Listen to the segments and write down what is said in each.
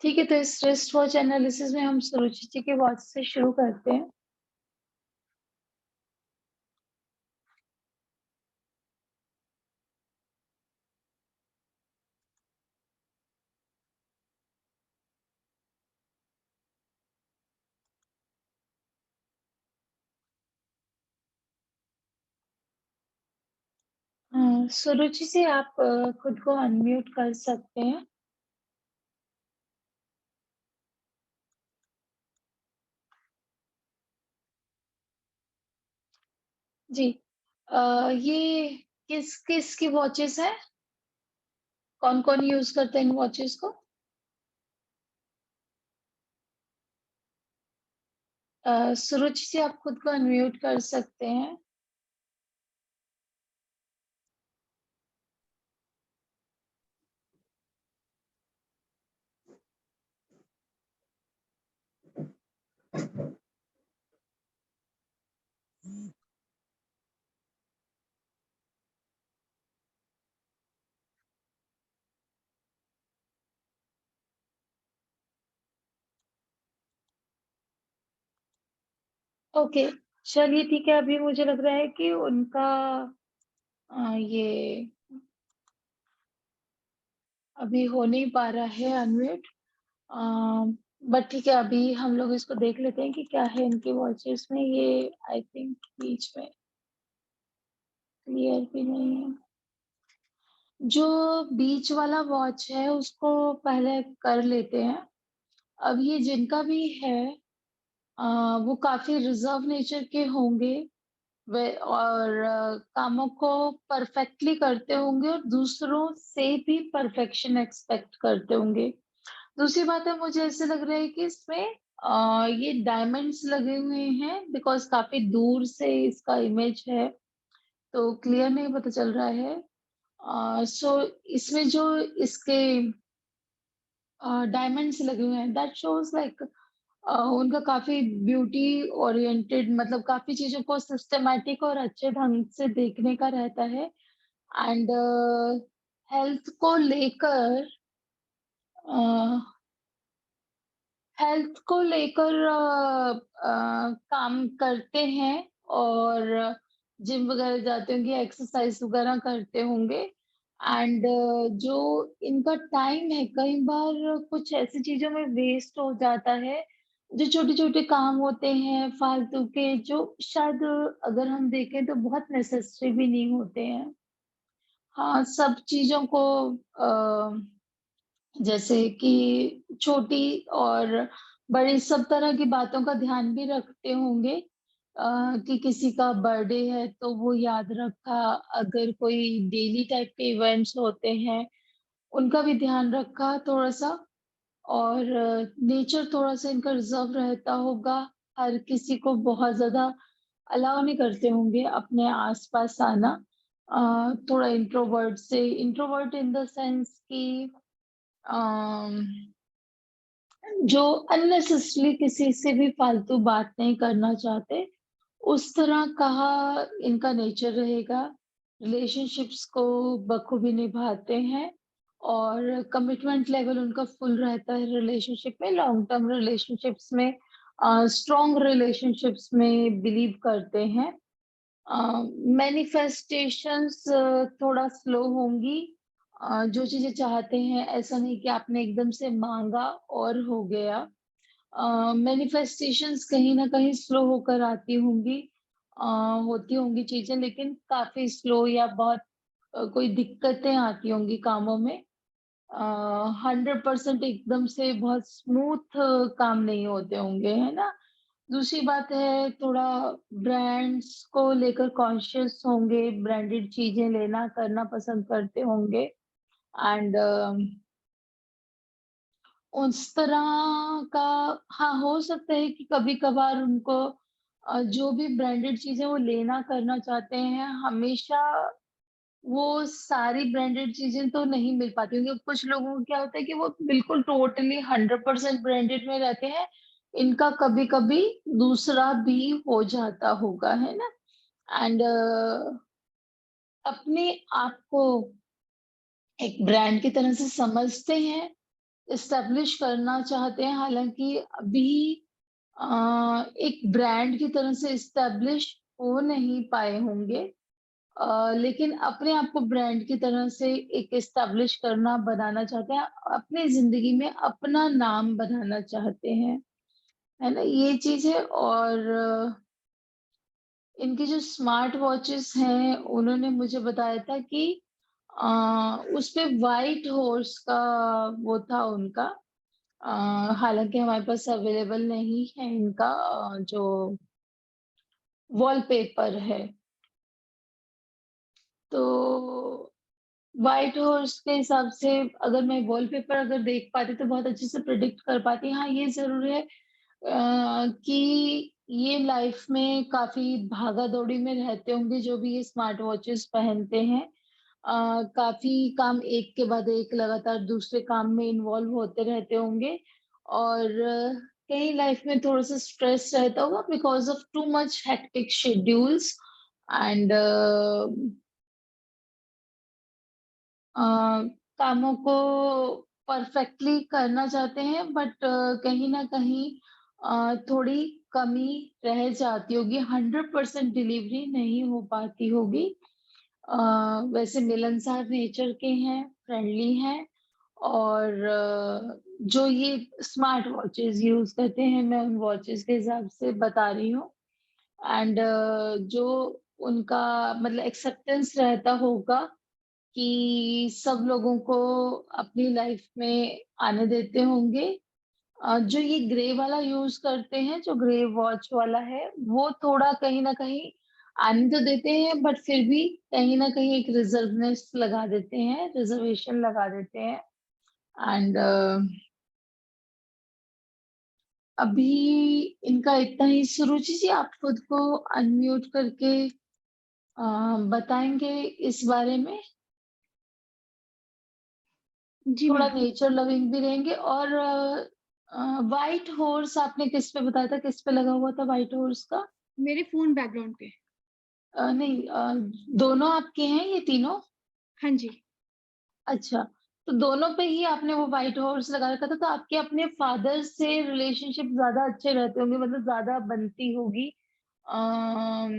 ठीक है, तो इस रिस्ट वॉच एनालिसिस में हम सुरुचि जी के वॉच से शुरू करते हैं। सुरुचि जी, आप खुद को अनम्यूट कर सकते हैं। जी। ये किस किस की वॉचेस है? कौन कौन यूज करते हैं इन वॉचेस को? सुरुचि जी, आप खुद को अनम्यूट कर सकते हैं। ओके, चलिए ठीक है। अभी मुझे लग रहा है कि उनका ये अभी हो नहीं पा रहा है अनम्यूट। बट ठीक है, अभी हम लोग इसको देख लेते हैं कि क्या है इनकी वॉचेस में। ये आई थिंक बीच में क्लियर भी नहीं है। जो बीच वाला वॉच है उसको पहले कर लेते हैं। अब ये जिनका भी है वो काफी रिजर्व नेचर के होंगे। वे और कामों को परफेक्टली करते होंगे और दूसरों से भी परफेक्शन एक्सपेक्ट करते होंगे। दूसरी बात है, मुझे ऐसे लग रहा है कि इसमें ये डायमंड्स लगे हुए हैं, बिकॉज काफी दूर से इसका इमेज है तो क्लियर नहीं पता चल रहा है। सो इसमें जो इसके डायमंड्स लगे हुए हैं, दैट शोज लाइक उनका काफी ब्यूटी ओरिएंटेड, मतलब काफी चीजों को सिस्टमैटिक और अच्छे ढंग से देखने का रहता है। एंड हेल्थ को लेकर हेल्थ को लेकर काम करते हैं और जिम वगैरह जाते होंगे, एक्सरसाइज वगैरह करते होंगे। एंड जो इनका टाइम है कई बार कुछ ऐसी चीजों में वेस्ट हो जाता है, जो छोटे छोटे काम होते हैं फालतू के, जो शायद अगर हम देखें तो बहुत नेसेसरी भी नहीं होते हैं। हाँ, सब चीजों को जैसे कि छोटी और बड़ी सब तरह की बातों का ध्यान भी रखते होंगे। कि किसी का बर्थडे है तो वो याद रखा, अगर कोई डेली टाइप के इवेंट्स होते हैं उनका भी ध्यान रखा थोड़ा सा। और नेचर थोड़ा सा इनका रिजर्व रहता होगा। हर किसी को बहुत ज्यादा अलाउ नहीं करते होंगे अपने आसपास आना। थोड़ा इंट्रोवर्ट इन द सेंस कि अम, जो अननेसेसरली किसी से भी फालतू बात नहीं करना चाहते, उस तरह का इनका नेचर रहेगा। रिलेशनशिप्स को बखूबी निभाते हैं और कमिटमेंट लेवल उनका फुल रहता है रिलेशनशिप में, लॉन्ग टर्म रिलेशनशिप्स में, स्ट्रॉन्ग रिलेशनशिप्स में बिलीव करते हैं। मैनिफेस्टेशंस थोड़ा स्लो होंगी। जो चीजें चाहते हैं ऐसा नहीं कि आपने एकदम से मांगा और हो गया। मैनिफेस्टेशंस कहीं ना कहीं स्लो होकर आती होंगी। होती होंगी चीजें, लेकिन काफी स्लो या बहुत कोई दिक्कतें आती होंगी कामों में। 100% एकदम से बहुत स्मूथ काम नहीं होते होंगे, है ना। दूसरी बात है, थोड़ा ब्रांड्स को लेकर कॉन्शियस होंगे, ब्रांडेड चीजें लेना करना पसंद करते होंगे। एंड उस तरह का, हाँ, हो सकता है कि कभी कभार उनको जो भी ब्रांडेड चीजें वो लेना करना चाहते हैं, हमेशा वो सारी ब्रांडेड चीजें तो नहीं मिल पाती होंगी। कुछ लोगों को क्या होता है कि वो बिल्कुल टोटली 100% ब्रांडेड में रहते हैं। इनका कभी कभी दूसरा भी हो जाता होगा, है ना। एंड अपने आप को एक ब्रांड की तरह से समझते हैं। एस्टेब्लिश करना चाहते हैं, हालाँकि अभी एक ब्रांड की तरह से एस्टेब्लिश हो नहीं पाए होंगे। लेकिन अपने आप को ब्रांड की तरह से एक एस्टेब्लिश करना, बनाना चाहते हैं। अपनी ज़िंदगी में अपना नाम बनाना चाहते हैं, है ना? ये चीज़ है। और इनकी जो स्मार्ट वॉचेस हैं, उन्होंने मुझे बताया था कि उसपे व्हाइट हॉर्स का वो था उनका। हालाँकि हमारे पास अवेलेबल नहीं है इनका जो वॉलपेपर है। तो व्हाइट हॉर्स के हिसाब से अगर मैं वॉलपेपर अगर देख पाती तो बहुत अच्छे से प्रेडिक्ट कर पाती। हाँ, ये ज़रूर है कि ये लाइफ में काफ़ी भागा-दौड़ी में रहते होंगे जो भी ये स्मार्ट वॉचेस पहनते हैं। काफ़ी काम एक के बाद एक लगातार दूसरे काम में इन्वॉल्व होते रहते होंगे और कहीं लाइफ में थोड़ा-सा स्ट्रेस रहता होगा because of too much hectic schedules and अ, कामों को परफेक्टली करना चाहते हैं बट कहीं न कहीं थोड़ी कमी रह जाती होगी, 100% डिलीवरी नहीं हो पाती होगी। अ, वैसे मिलनसार नेचर के हैं, फ्रेंडली हैं और जो ये स्मार्ट वॉचेस यूज़ करते हैं, मैं उन वॉचेस के हिसाब से बता रही हूँ एंड जो उनका मतलब एक्सेप्टेंस रहता होगा कि सब लोगों को अपनी लाइफ में आने देते होंगे। जो ये ग्रे वाला यूज़ करते हैं, जो ग्रे वॉच वाला है, वो थोड़ा कहीं न कहीं आने तो देते हैं बट फिर भी कहीं न कहीं एक रिज़र्वनेस लगा देते हैं, रिज़र्वेशन लगा देते हैं एंड अभी इनका इतना ही। सुरुचि जी, आप खुद को अनम्यूट करके बताएँगे इस बारे में? जी थोड़ा मैम। नेचर लविंग भी रहेंगे और व्हाइट हॉर्स आपने किस पे बताया था, किस पे लगा हुआ था व्हाइट हॉर्स का? मेरे फ़ोन बैकग्राउंड पे। नहीं दोनों आपके हैं ये तीनों? हाँ जी। अच्छा, तो दोनों पे ही आपने वो व्हाइट हॉर्स लगा रखा था, तो आपके अपने फादर से रिलेशनशिप ज़्यादा अच्छे रहते होंगे, मतलब ज़्यादा बनती होगी अम,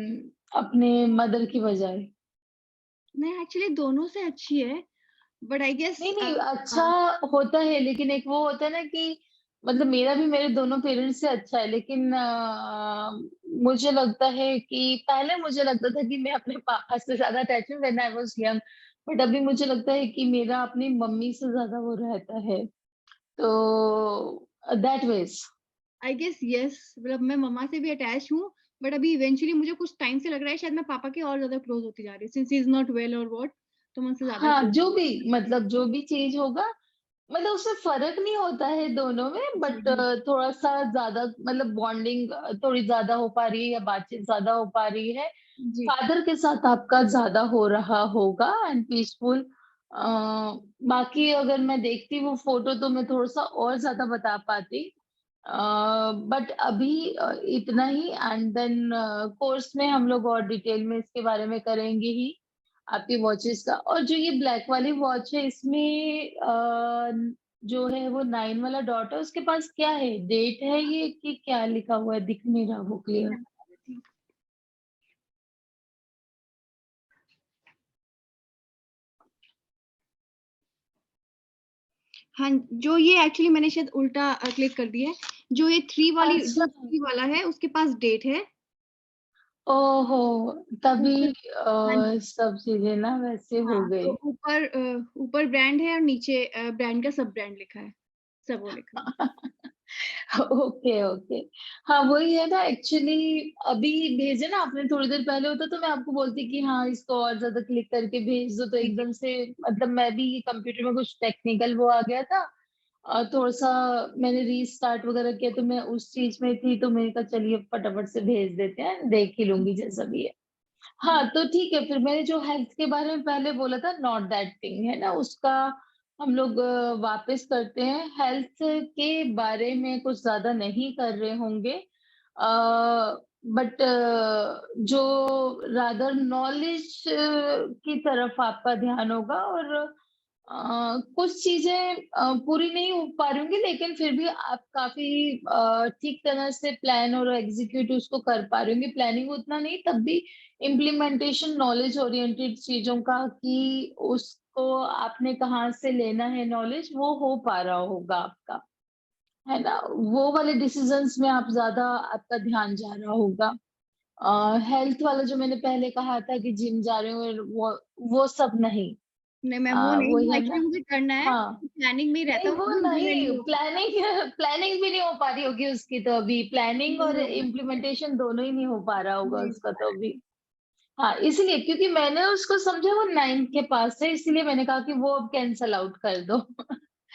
अपने मदर की बजाय। नहीं, एक्चुअली दोनों से अच्छी है, बट आई गेस नहीं, नहीं, अच्छा होता है, लेकिन एक वो होता है ना कि मतलब मेरा भी मेरे दोनों पेरेंट्स से अच्छा है, लेकिन मुझे लगता है कि पहले मुझे लगता था कि मैं अपने पापा से ज़्यादा अटैच हूँ when I was young, but अभी मुझे लगता है कि मेरा अपनी मम्मी से ज़्यादा वो रहता है। तो that ways. I guess yes, मतलब मैं मम्मा से भी अटैच हूँ, बट अभी इवेंचुअली मुझे कुछ टाइम से लग रहा है शायद मैं पापा के और ज़्यादा क्लोज़ होती जा रही हूँ, since he is not well और व्हाट, तो मैं उनसे ज़्यादा हाँ, क्लोज़। जो भी मतलब जो भी चीज़ होगा मतलब उसमें फ़र्क नहीं होता है दोनों में जी, बट जी। थोड़ा-सा ज़्यादा मतलब बॉन्डिंग थोड़ी ज़्यादा हो पा रही है या बातचीत ज़्यादा हो पा रही है। जी। फादर के साथ आपका ज़्यादा हो रहा होगा एंड पीसफुल। अ, बाकी अगर मैं देखती वो फ़ोटो तो मैं थोड़ा-सा और ज़्यादा बता पाती। बट अभी इतना ही एंड देन कोर्स में हम लोग और डिटेल में इसके बारे में करेंगे ही, आपकी वॉचेस का। और जो ये ब्लैक वाली वॉच है इसमें जो है वो 9 वाला डॉट है, उसके पास क्या है? डेट है ये कि क्या लिखा हुआ है? दिख नहीं रहा वो क्लियर। मैं बता देती हूँ। हाँ, जो ये एक्चुअली मैंने शायद उल्टा क्लिक कर दिया है। जो ये 3 वाली अच्छा। जो 3 वाला है उसके पास डेट है। ओहो! तभी ऊपर। हाँ जी। सब चीज़ें ना वैसे हो हाँ, तो गई। ऊपर ब्रांड है और नीचे ब्रांड का सब ब्रांड लिखा है। सब वो लिखा है। Okay, okay. हाँ, वही है ना एक्चुअली अभी भेजे ना आपने थोड़ी देर पहले होता तो मैं आपको बोलती कि हाँ, इसको और ज़्यादा क्लिक करके भेज दो तो हाँ जी। एकदम से मतलब मैं भी कंप्यूटर में कुछ टेक्निकल वो आ गया था। थोड़ा-सा मैंने रीस्टार्ट वगैरह किया तो मैं उस चीज़ में थी तो मैंने कहा चलिए फटाफट से भेज देते हैं, देख ही लूँगी जैसा भी है। हाँ, हुँ। तो ठीक है, फिर मैंने जो हेल्थ के बारे में पहले बोला था नॉट दैट थिंग, है ना? उसका हम लोग वापस करते हैं। हेल्थ के बारे में कुछ ज़्यादा नहीं कर रहे होंगे। बट जो रादर नॉलेज की तरफ आपका ध्यान होगा और कुछ चीजें पूरी नहीं हो पा रही होंगी, लेकिन फिर भी आप काफी ठीक तरह से प्लान और एग्जीक्यूट उसको कर पा रहे होंगे। प्लानिंग उतना नहीं, तब भी इम्प्लीमेंटेशन नॉलेज ओरिएंटेड चीजों का, कि उसको आपने कहाँ से लेना है नॉलेज, वो हो पा रहा होगा आपका, है ना? वो वाले डिसीजंस में आप ज्यादा, आपका ध्यान जा रहा होगा। हेल्थ वाला जो मैंने पहले कहा था कि जिम जा रहे हो, वो सब नहीं। नहीं, मैं वो नहीं, वही वो है एक्चुअली ना। मुझे करना है, हाँ, प्लानिंग में ही रहता नहीं है, वो वो मेरे नहीं, नहीं हो पाता। प्लानिंग प्लानिंग भी नहीं हो पा रही होगी उसकी तो अभी, प्लानिंग नहीं और हो पाता। इम्प्लीमेंटेशन दोनों ही नहीं हो पा रहा होगा नहीं हो उसका पा तो रहा अभी। हाँ, इसलिए क्योंकि मैंने उसको समझा वो 9th के पास है, इसलिए मैंने कहा कि वो अब कैंसल आउट कर दो। है।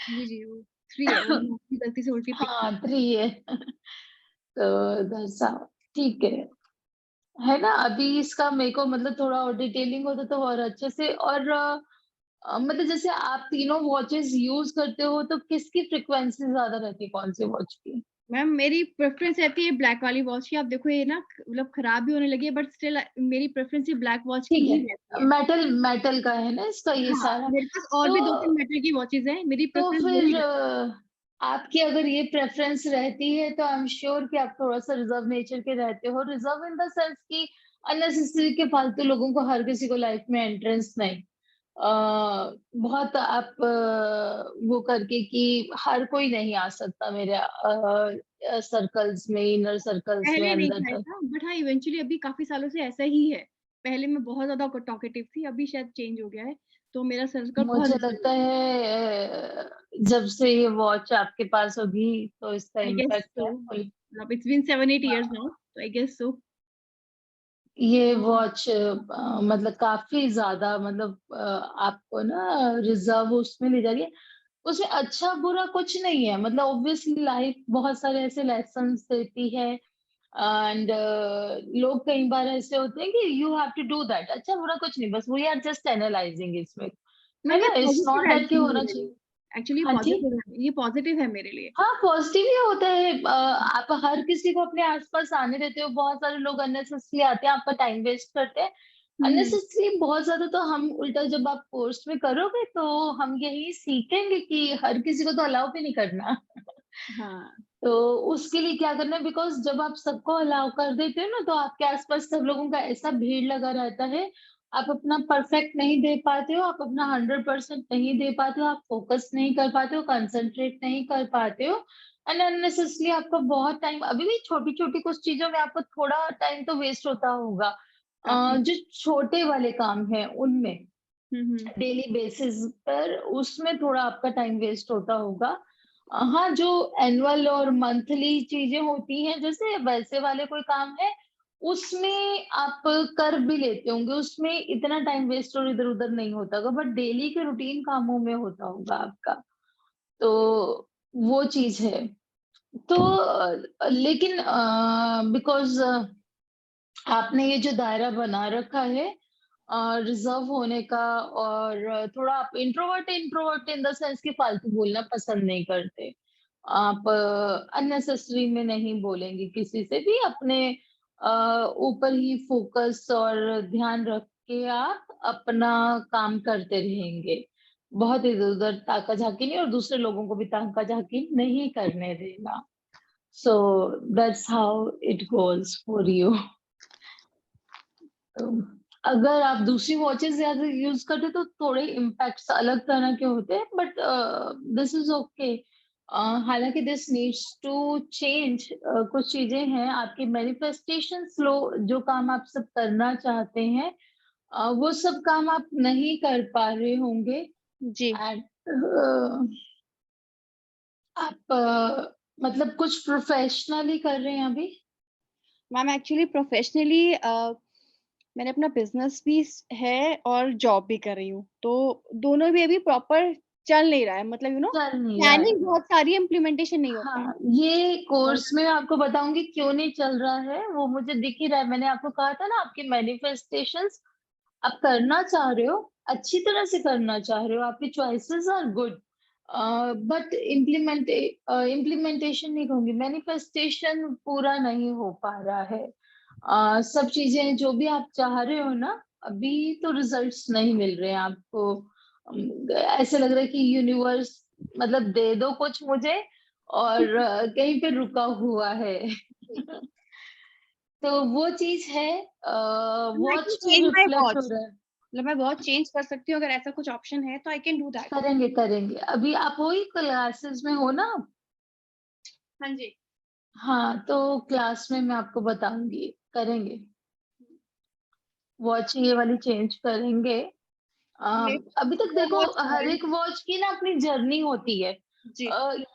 जी, जी, वो 3 है, वो मैंने अपनी गलती से उल्टी पिक हाँ, की। 3 है। तो दैट्स हाउ, ठीक है ना? अभी इसका मेरे को मतलब थोड़ा और डिटेलिंग होता तो और अच्छे से, और मतलब जैसे आप तीनों वॉचेस यूज़ करते हो तो किसकी फ्रीक्वेंसी ज़्यादा रहती है कौन-सी वॉच की? मैम मेरी प्रेफ़रेंस रहती है ब्लैक वाली वॉच की। आप देखो ये ना मतलब खराब भी होने लगी है, बट स्टिल मेरी प्रेफ़रेंस ये ब्लैक वॉच की ठीक ही है। रहती है। मेटल मेटल का है ना इसका ये हाँ, सारा? मेरे पास और तो भी 2-3 मेटल की वॉचेज़ हैं, मेरी तो प्रेफ़रेंस वही फिर रहती आपकी अगर ये प्रेफ़रेंस रहती है तो आई एम श्योर कि आप थोड़ा-सा रिज़र्व नेचर के रहते हो। रिज़र्व इन द सेंस कि अननेसेसरी के फालतू लोगों को, हर किसी को लाइफ़ में एंट्रेंस नहीं। बहुत आप वो करके कि हर कोई नहीं आ सकता मेरे सर्कल्स में, इनर सर्कल्स में पहले नहीं अंदर था तक। ऐसा, बट हाँ, इवेंचुअली अभी काफ़ी सालों से ऐसा ही है। पहले मैं बहुत ज़्यादा टॉकेटिव थी, अभी शायद चेंज हो गया है, तो मेरा सर्कल बहुत मुझे रिज़र्व लगता है। है जब से ये वॉच आपके पास होगी तो इसका आई गेस इम्पैक्ट सो। है फुल। मतलब इट्स बीन 7-8 इयर्स हाँ, नाउ, तो आई गेस सो। ये वॉच मतलब काफ़ी ज़्यादा, मतलब आपको ना रिज़र्व उसमें ले जा रही है। उसमें अच्छा-बुरा कुछ नहीं है, मतलब ऑब्वियसली लाइफ बहुत सारे ऐसे लेसन्स देती है, एंड लोग कई बार ऐसे होते हैं कि you have to do that, अच्छा-बुरा कुछ नहीं, बस वी आर जस्ट एनालाइजिंग इसमें, है मैम ये ना? इट्स पॉज़िटिव नॉट है दैट कि एक्चुअली होना मेरे लिए। चाहिए। एक्चुअली हाँ जी। ये पॉज़िटिव है मेरे लिए। हाँ, पॉज़िटिव ही होता है। आप हर किसी को अपने आस-पास आने देते हो, बहुत सारे लोग अननेसेसरी आते हैं, आपका टाइम वेस्ट करते हैं। हुँ, हुँ। अननेसेसरी बहुत ज़्यादा तो हम उल्टा, जब आप कोर्स में करोगे तो हम यही सीखेंगे कि हर किसी को तो अलाउ भी नहीं करना। हाँ, तो उसके लिए क्या करना है, बिकॉज़ जब आप सबको अलाउ कर देते हो ना, तो आपके आस-पास सब लोगों का ऐसा भीड़ लगा रहता है, आप अपना परफेक्ट नहीं दे पाते हो, आप अपना 100% नहीं दे पाते हो, आप फ़ोकस नहीं कर पाते हो, कंसंट्रेट नहीं कर पाते हो, एंड अननेसेसरली आपका बहुत टाइम, अभी भी छोटी-छोटी कुछ चीज़ों में आपको थोड़ा टाइम तो वेस्ट होता होगा। काफ़ी। जो छोटे वाले काम हैं उनमें, हुँ, हुँ। डेली बेसिस पर उसमें थोड़ा आपका टाइम वेस्ट होता होगा। हाँ, जो एनुअल और मंथली चीज़ें होती हैं, जैसे वैसे वाले कोई काम है, उसमें आप कर भी लेते होंगे, उसमें इतना टाइम वेस्ट और इधर-उधर नहीं होता होगा, बट डेली के रूटीन कामों में होता होगा आपका। तो वो चीज़ है। तो लेकिन बिकॉज़ आपने ये जो दायरा बना रखा है रिज़र्व होने का, और थोड़ा आप introvert introvert in the sense कि फालतू बोलना पसंद नहीं करते। आप अननेसेसरी में नहीं बोलेंगे किसी से भी, अपने ऊपर ही फ़ोकस और ध्यान रख के आप अपना काम करते रहेंगे। बहुत इधर-उधर ताका-झाकी नहीं, और दूसरे लोगों को भी ताका-झाकी नहीं करने देना। So that's how it goes for you. तो अगर आप दूसरी वॉचेस ज़्यादा यूज़ करते तो थोड़े इम्पैक्ट्स अलग तरह के होते हैं, बट दिस इज़ ओके। हालाँकि दिस नीड्स टू चेंज। कुछ चीज़ें हैं आपकी मैनिफेस्टेशन स्लो, जो काम आप सब करना चाहते हैं, वो सब काम आप नहीं कर पा रहे होंगे, जी। एंड आप मतलब कुछ प्रोफ़ेशनली कर रहे हैं अभी? मैम एक्चुअली प्रोफ़ेशनली मैंने अपना बिज़नेस भी है और जॉब भी कर रही हूँ। तो दोनों भी अभी प्रॉपर चल नहीं रहा है, मतलब चल नहीं रहा है। प्लानिंग बहुत सारी है, इम्प्लीमेंटेशन नहीं हो रहा है। हाँ, ये और कोर्स में आपको बताऊँगी क्यों नहीं चल रहा है, वो मुझे दिख ही रहा है। मैंने आपको कहा था ना, आपकी मैनिफेस्टेशंस आप करना चाह रहे हो, अच्छी तरह से करना चाह रहे हो, आपकी choices are good, but implementation नहीं कहूँगी, मैनिफेस्टेशन पूरा नहीं हो पा रहा है। सब चीज़ें जो भी आप चाह रहे हो ना, अभी तो रिजल्ट्स नहीं मिल रहे हैं आपको। ऐसे लग रहा है कि यूनिवर्स मतलब दे दो कुछ मुझे और कहीं पे रुका हुआ है। तो वो चीज़ है आई कैन वॉच में चेंज माय रिफ्लेक्ट हो वॉच, रहा है। मतलब मैं वॉच चेंज कर सकती हूँ अगर ऐसा कुछ ऑप्शन है तो आई कैन डू दैट। करेंगे, करेंगे। अभी आप वही क्लासेस में हो ना? हाँ जी। हाँ, तो क्लास में मैं आपको बताऊँगी, करेंगे। वॉच ये वाली चेंज करेंगे। मे अभी तक वो देखो वॉच हर है। एक वॉच की ना अपनी जर्नी होती है। जी।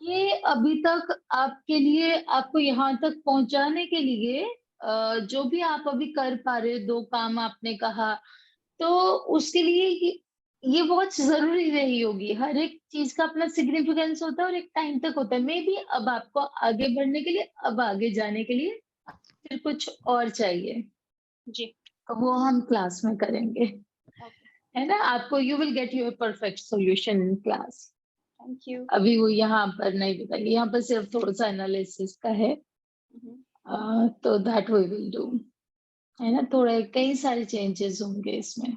ये अभी तक आपके लिए आपको यहाँ तक पहुँचाने के लिए जो भी आप अभी कर पा रहे हो 2 काम आपने कहा, तो उसके लिए ये वॉच ज़रूरी रही होगी। हर एक चीज़ का अपना सिग्निफिकेंस होता है और एक टाइम तक होता है। मेबी अब आपको आगे बढ़ने के लिए, अब आगे जाने के लिए फिर कुछ और चाहिए। जी। तो वो हम क्लास में करेंगे, ओके। है ना? आपको you will get your perfect solution in class. Thank you. अभी वो यहाँ पर नहीं बताएंगे, यहाँ पर सिर्फ थोड़ा-सा एनालिसिस का है। तो दैट वी विल डू, है ना? थोड़े कई सारे चेंजेस होंगे इसमें।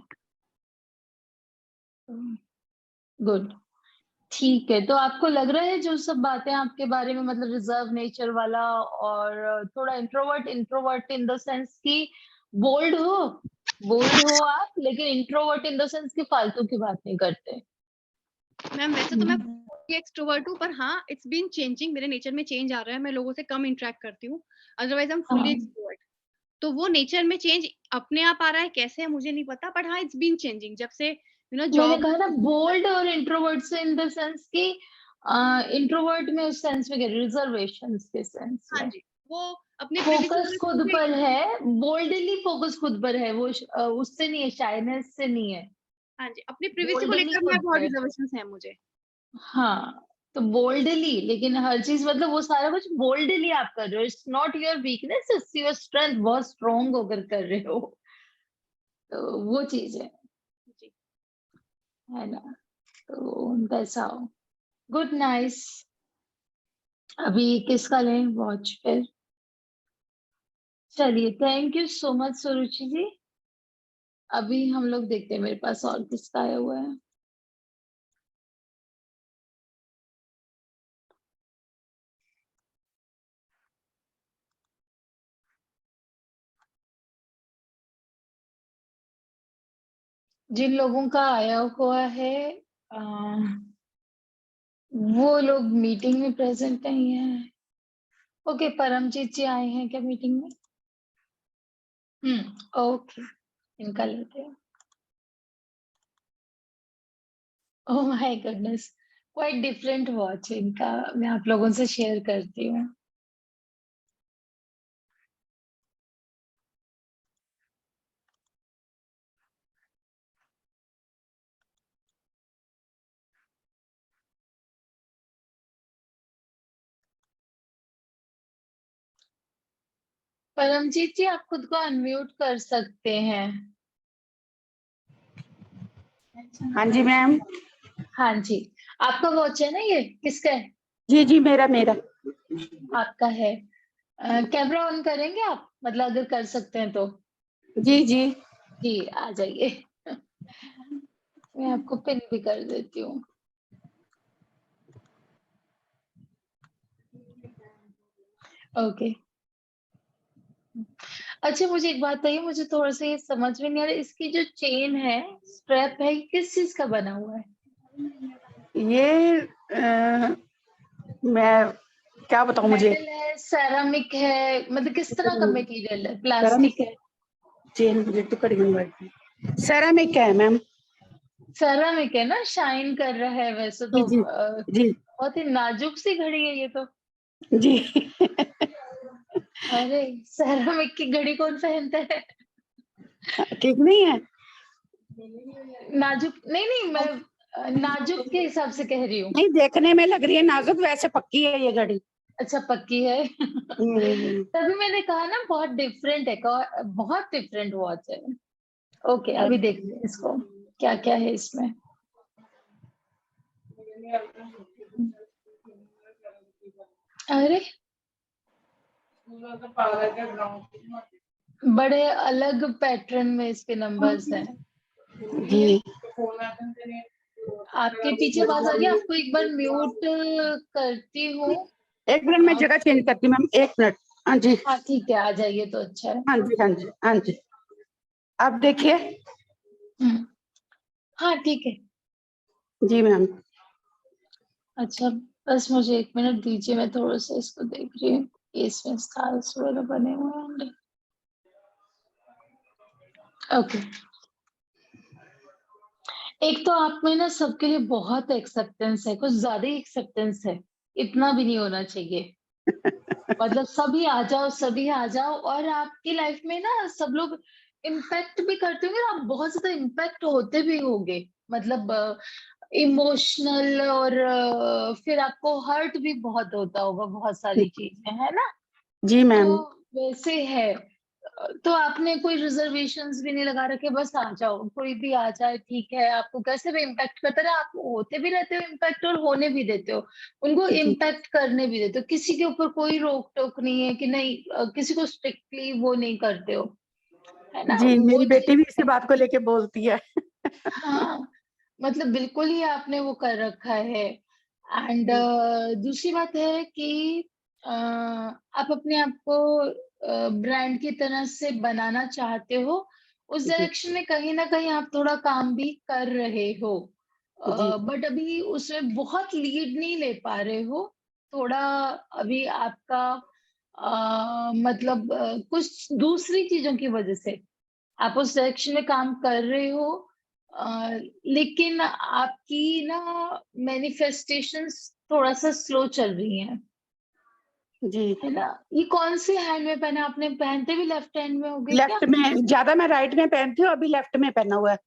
गुड, ठीक है। तो आपको लग रहा है जो सब बातें आपके बारे में मतलब रिजर्व नेचर वाला और थोड़ा introvert introvert in the sense कि बोल्ड हो बोल्ड हो आप, लेकिन इंट्रोवर्ट इन द सेंस कि फालतू की बात नहीं करते। मैम वैसे तो मैं हुँ। फुली एक्सट्रोवर्ट हूँ, पर हाँ इट्स बीन चेंजिंग, मेरे नेचर में चेंज आ रहा है, मैं लोगों से कम इंटरेक्ट करती हूँ, अदरवाइज आई एम फुली हाँ। एक्सट्रोवर्ट। तो वो नेचर में चेंज अपने आप आ रहा है, कैसे है मुझे नहीं पता, बट हाँ इट्स बीन चेंजिंग जब से मैंने जॉब। कहा ना बोल्ड और इंट्रोवर्ट से इन द सेंस कि इंट्रोवर्ट में उस सेंस में क्या रिजर्वेशंस के सेंस हाँ में जी, वो अपने प्रिविलेजेस फोकस में खुद मुझे। पर है, बोल्डली फोकस खुद पर है, वो उससे नहीं है, शाइनेस से नहीं है, हाँ जी, अपनी प्राइवेसी को बोल्डली लेकर मैं खुद बहुत पे। रिजर्वेशंस है मुझे। हाँ, तो बोल्डली लेकिन हर चीज मतलब वो सारा कुछ बोल्डली आप कर रहे हो, it's not your weakness, it's your strength, बहुत स्ट्रोंग होकर कर रहे हो। तो वो चीज जी। है ना? तो वैसा हो। Good, nice. अभी किसका लें वॉच फिर? चलिए, थैंक यू सो मच सुरुचि जी। अभी हम लोग देखते हैं मेरे पास और किसका आया हुआ है। जिन लोगों का आया हुआ है अ, वो लोग मीटिंग में प्रेजेंट नहीं है। ओके, परमजीत जी आए हैं क्या मीटिंग में? ओके, इनका लेते हैं। Oh my goodness, quite different watch है इनका, मैं आप लोगों से शेयर करती हूँ। परमजीत जी आप खुद को अनम्यूट कर सकते हैं। हाँ जी मैम। हाँ जी, आपका वॉच है ना, ये किसका है? जी जी, मेरा मेरा। आपका है। कैमरा ऑन करेंगे आप, मतलब अगर कर सकते हैं तो? जी जी। जी, आ जाइए। मैं आपको पिन भी कर देती हूँ। ओके। अच्छा, मुझे एक बात बताइए, मुझे थोड़ा सा ये समझ में नहीं आ रहा, इसकी जो चेन है, स्ट्रैप है, ये किस चीज का बना हुआ है? ये मैं क्या बताऊं मुझे। मेटल है, सेरामिक है, मतलब किस तरह का मटेरियल है? प्लास्टिक सेरामिक है? चेन मुझे तो कड़ी हुई। सेरामिक है मैम। सेरामिक है ना, शाइन कर रहा है वैसे जी तो जी जी बहुत ही नाजुक सी घड़ी है ये तो। जी। अरे, सेरामिक की घड़ी कौन पहनता है? ठीक नहीं है। नाजुक नहीं, नहीं, मैं नाजुक के हिसाब से कह रही हूँ। नहीं, देखने में लग रही है नाजुक, वैसे पक्की है ये घड़ी। अच्छा, पक्की है। हम्म। तभी मैंने कहा ना बहुत डिफरेंट है, बहुत डिफरेंट वॉच है। ओके, अभी देखते हैं इसको क्या क्या है इसमें। अरे, बड़े अलग पैटर्न में इसके नंबर्स हैं। जी आपके पीछे आवाज आ रही है, आपको एक बार म्यूट करती हूँ। एक मिनट में जगह चेंज करती हूँ मैम, एक मिनट। हाँ जी, हाँ ठीक है, आ जाइए तो अच्छा है। हाँ जी, हाँ जी, हाँ जी। आप देखिए। हाँ ठीक है। जी मैम। अच्छा, बस मुझे 1 मिनट दीजिए, मैं थोड़ा सा इसको देख रही हूँ। इसमें स्टार्स वगैरह बने हुए हैं। ओके। एक तो आप में ना सबके लिए बहुत एक्सेप्टेंस है, कुछ ज्यादा ही एक्सेप्टेंस है। इतना भी नहीं होना चाहिए। मतलब सभी आ जाओ, और आपकी लाइफ में ना सब लोग इम्पैक्ट भी करते होंगे, और आप बहुत ज्यादा इम्पैक्ट होते भी होंगे। मतलब इमोशनल, और फिर आपको हर्ट भी बहुत होता होगा, बहुत सारी चीजें, है ना? जी तो मैम। वैसे है। तो आपने कोई रिजर्वेशंस भी नहीं लगा रखे, बस आ जाओ, कोई भी आ जाए ठीक है। आपको कैसे भी इम्पैक्ट करता रहे, आप होते भी रहते हो इम्पैक्ट, और होने भी देते हो, उनको जी इम्पैक्ट करने भी देते हो। किसी के ऊपर कोई रोक टोक नहीं है कि नहीं, किसी को स्ट्रिक्टली वो नहीं करते हो, है ना? जी, वो मेरी बेटी भी चीज इसी है। बात को लेके बोलती है। हाँ, मतलब बिल्कुल ही आपने वो कर रखा है। एंड दूसरी बात है कि आप अपने आप को ब्रांड की तरह से बनाना चाहते हो। उस जी डायरेक्शन में कहीं ना कहीं आप थोड़ा काम भी कर रहे हो, जी बट अभी उसमें बहुत लीड नहीं ले पा रहे हो। थोड़ा अभी आपका मतलब कुछ दूसरी चीजों की वजह से आप उस डायरेक्शन में काम कर रहे हो। लेकिन आपकी ना मैनिफेस्टेशंस थोड़ा सा स्लो चल रही हैं, जी। है ना? ये कौन से हैंड में पहना आपने? पहनते भी लेफ्ट हैंड में होगे क्या? लेफ्ट में ज्यादा, मैं राइट में पहनती हूँ, अभी लेफ्ट में पहना हुआ है।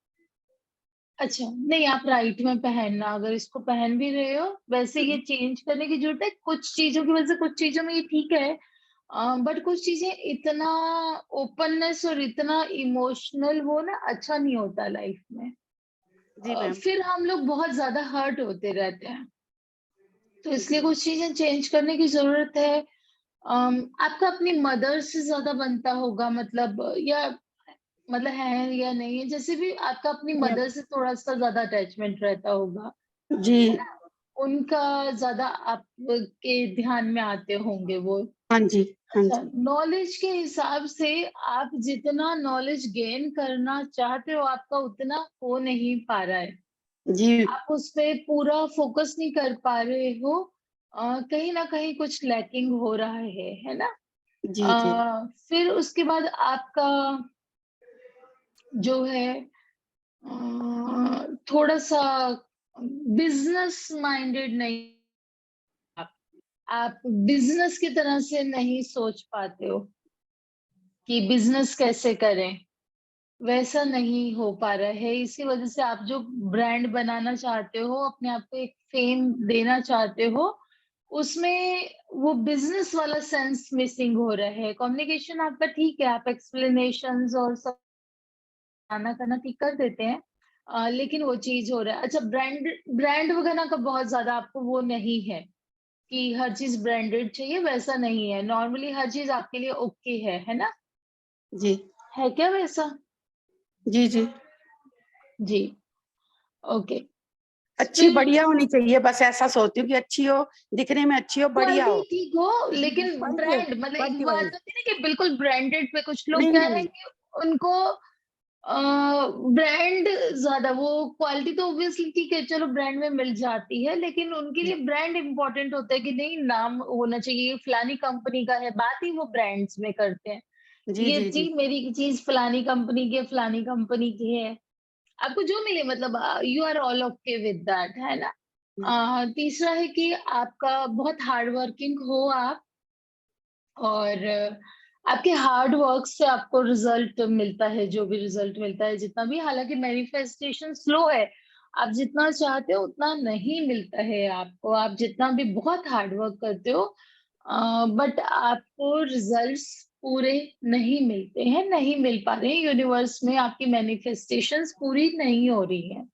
अच्छा, नहीं आप राइट में पहनना, अगर इसको पहन भी रहे हो। वैसे ये चेंज करने की जरूरत है, कुछ चीजों की वजह से, कुछ चीजों में ये ठीक है, बट कुछ चीजें इतना ओपननेस और इतना इमोशनल वो ना अच्छा नहीं होता लाइफ में। जी मैम। फिर हम लोग बहुत ज्यादा हर्ट होते रहते हैं, तो इसलिए कुछ चीजें चेंज करने की जरूरत है। आपका अपनी मदर से ज्यादा बनता होगा, मतलब या मतलब है या नहीं है, जैसे भी आपका अपनी मदर से थोड़ा सा ज्यादा अटैचमेंट रहता होगा, जी। है ना? उनका ज्यादा आपके ध्यान में आते होंगे वो। हाँ जी, हाँ अच्छा, जी। नॉलेज के हिसाब से आप जितना नॉलेज गेन करना चाहते हो, आपका उतना हो नहीं पा रहा है। जी आप उस पे पूरा फोकस नहीं कर पा रहे हो। कहीं ना कहीं कुछ लैकिंग हो रहा है ना? जी जी फिर उसके बाद आपका जो है थोड़ा सा बिजनेस माइंडेड नहीं। आप आप बिजनेस की तरह से नहीं सोच पाते हो कि बिजनेस कैसे करें, वैसा नहीं हो पा रहा है। इसी वजह से आप जो ब्रांड बनाना चाहते हो, अपने आप को एक फेम देना चाहते हो, उसमें वो बिजनेस वाला सेंस मिसिंग हो रहा है। कम्युनिकेशन आपका ठीक है, आप एक्सप्लेनेशंस और सब आना करना ठीक कर देते हैं, लेकिन वो चीज हो रहा है। अच्छा, ब्रांड ब्रांड वगैरह का बहुत ज्यादा आपको वो नहीं है कि हर चीज ब्रांडेड चाहिए, वैसा नहीं है। नॉर्मली हर चीज आपके लिए ओके है ना? जी है क्या वैसा? जी जी। जी। ओके। अच्छी फिर बढ़िया होनी चाहिए, बस ऐसा सोचती हूँ कि अच्छी हो, दिखने में अच्छी हो, बढ़िया क्वालिटी हो। ठीक हो, लेकिन क्वालिटी ब्रांड मतलब एक क्वालिटी बात वाइज। होती है ना कि बिल्कुल ब्रांडेड पे, कुछ लोग नहीं क्या नहीं है नहीं। कि उनको ब्रांड ज्यादा, वो क्वालिटी तो ऑब्वियसली ठीक है, चलो ब्रांड में मिल जाती है, लेकिन उनके लिए ब्रांड इंपॉर्टेंट होता है कि नहीं, नाम होना चाहिए, ये फलानी कंपनी का है, बात ही वो ब्रांड्स में करते हैं। जी ये जी जी चीज, मेरी चीज फलानी कंपनी की है, फलानी कंपनी की है। आपको जो मिले, मतलब you are all okay with that, है ना? तीसरा है कि आपका बहुत हार्ड वर्किंग हो आप, और आपके हार्ड वर्क से आपको रिजल्ट मिलता है, जो भी रिजल्ट मिलता है, जितना भी, हालांकि मैनिफेस्टेशन स्लो है, आप जितना चाहते हो उतना नहीं मिलता है आपको, आप जितना भी बहुत हार्ड वर्क करते हो, बट आपको रिजल्ट्स पूरे नहीं मिलते हैं, नहीं मिल पा रहे हैं। यूनिवर्स में आपकी मैनिफेस्टेशंस पूरी नहीं हो रही है,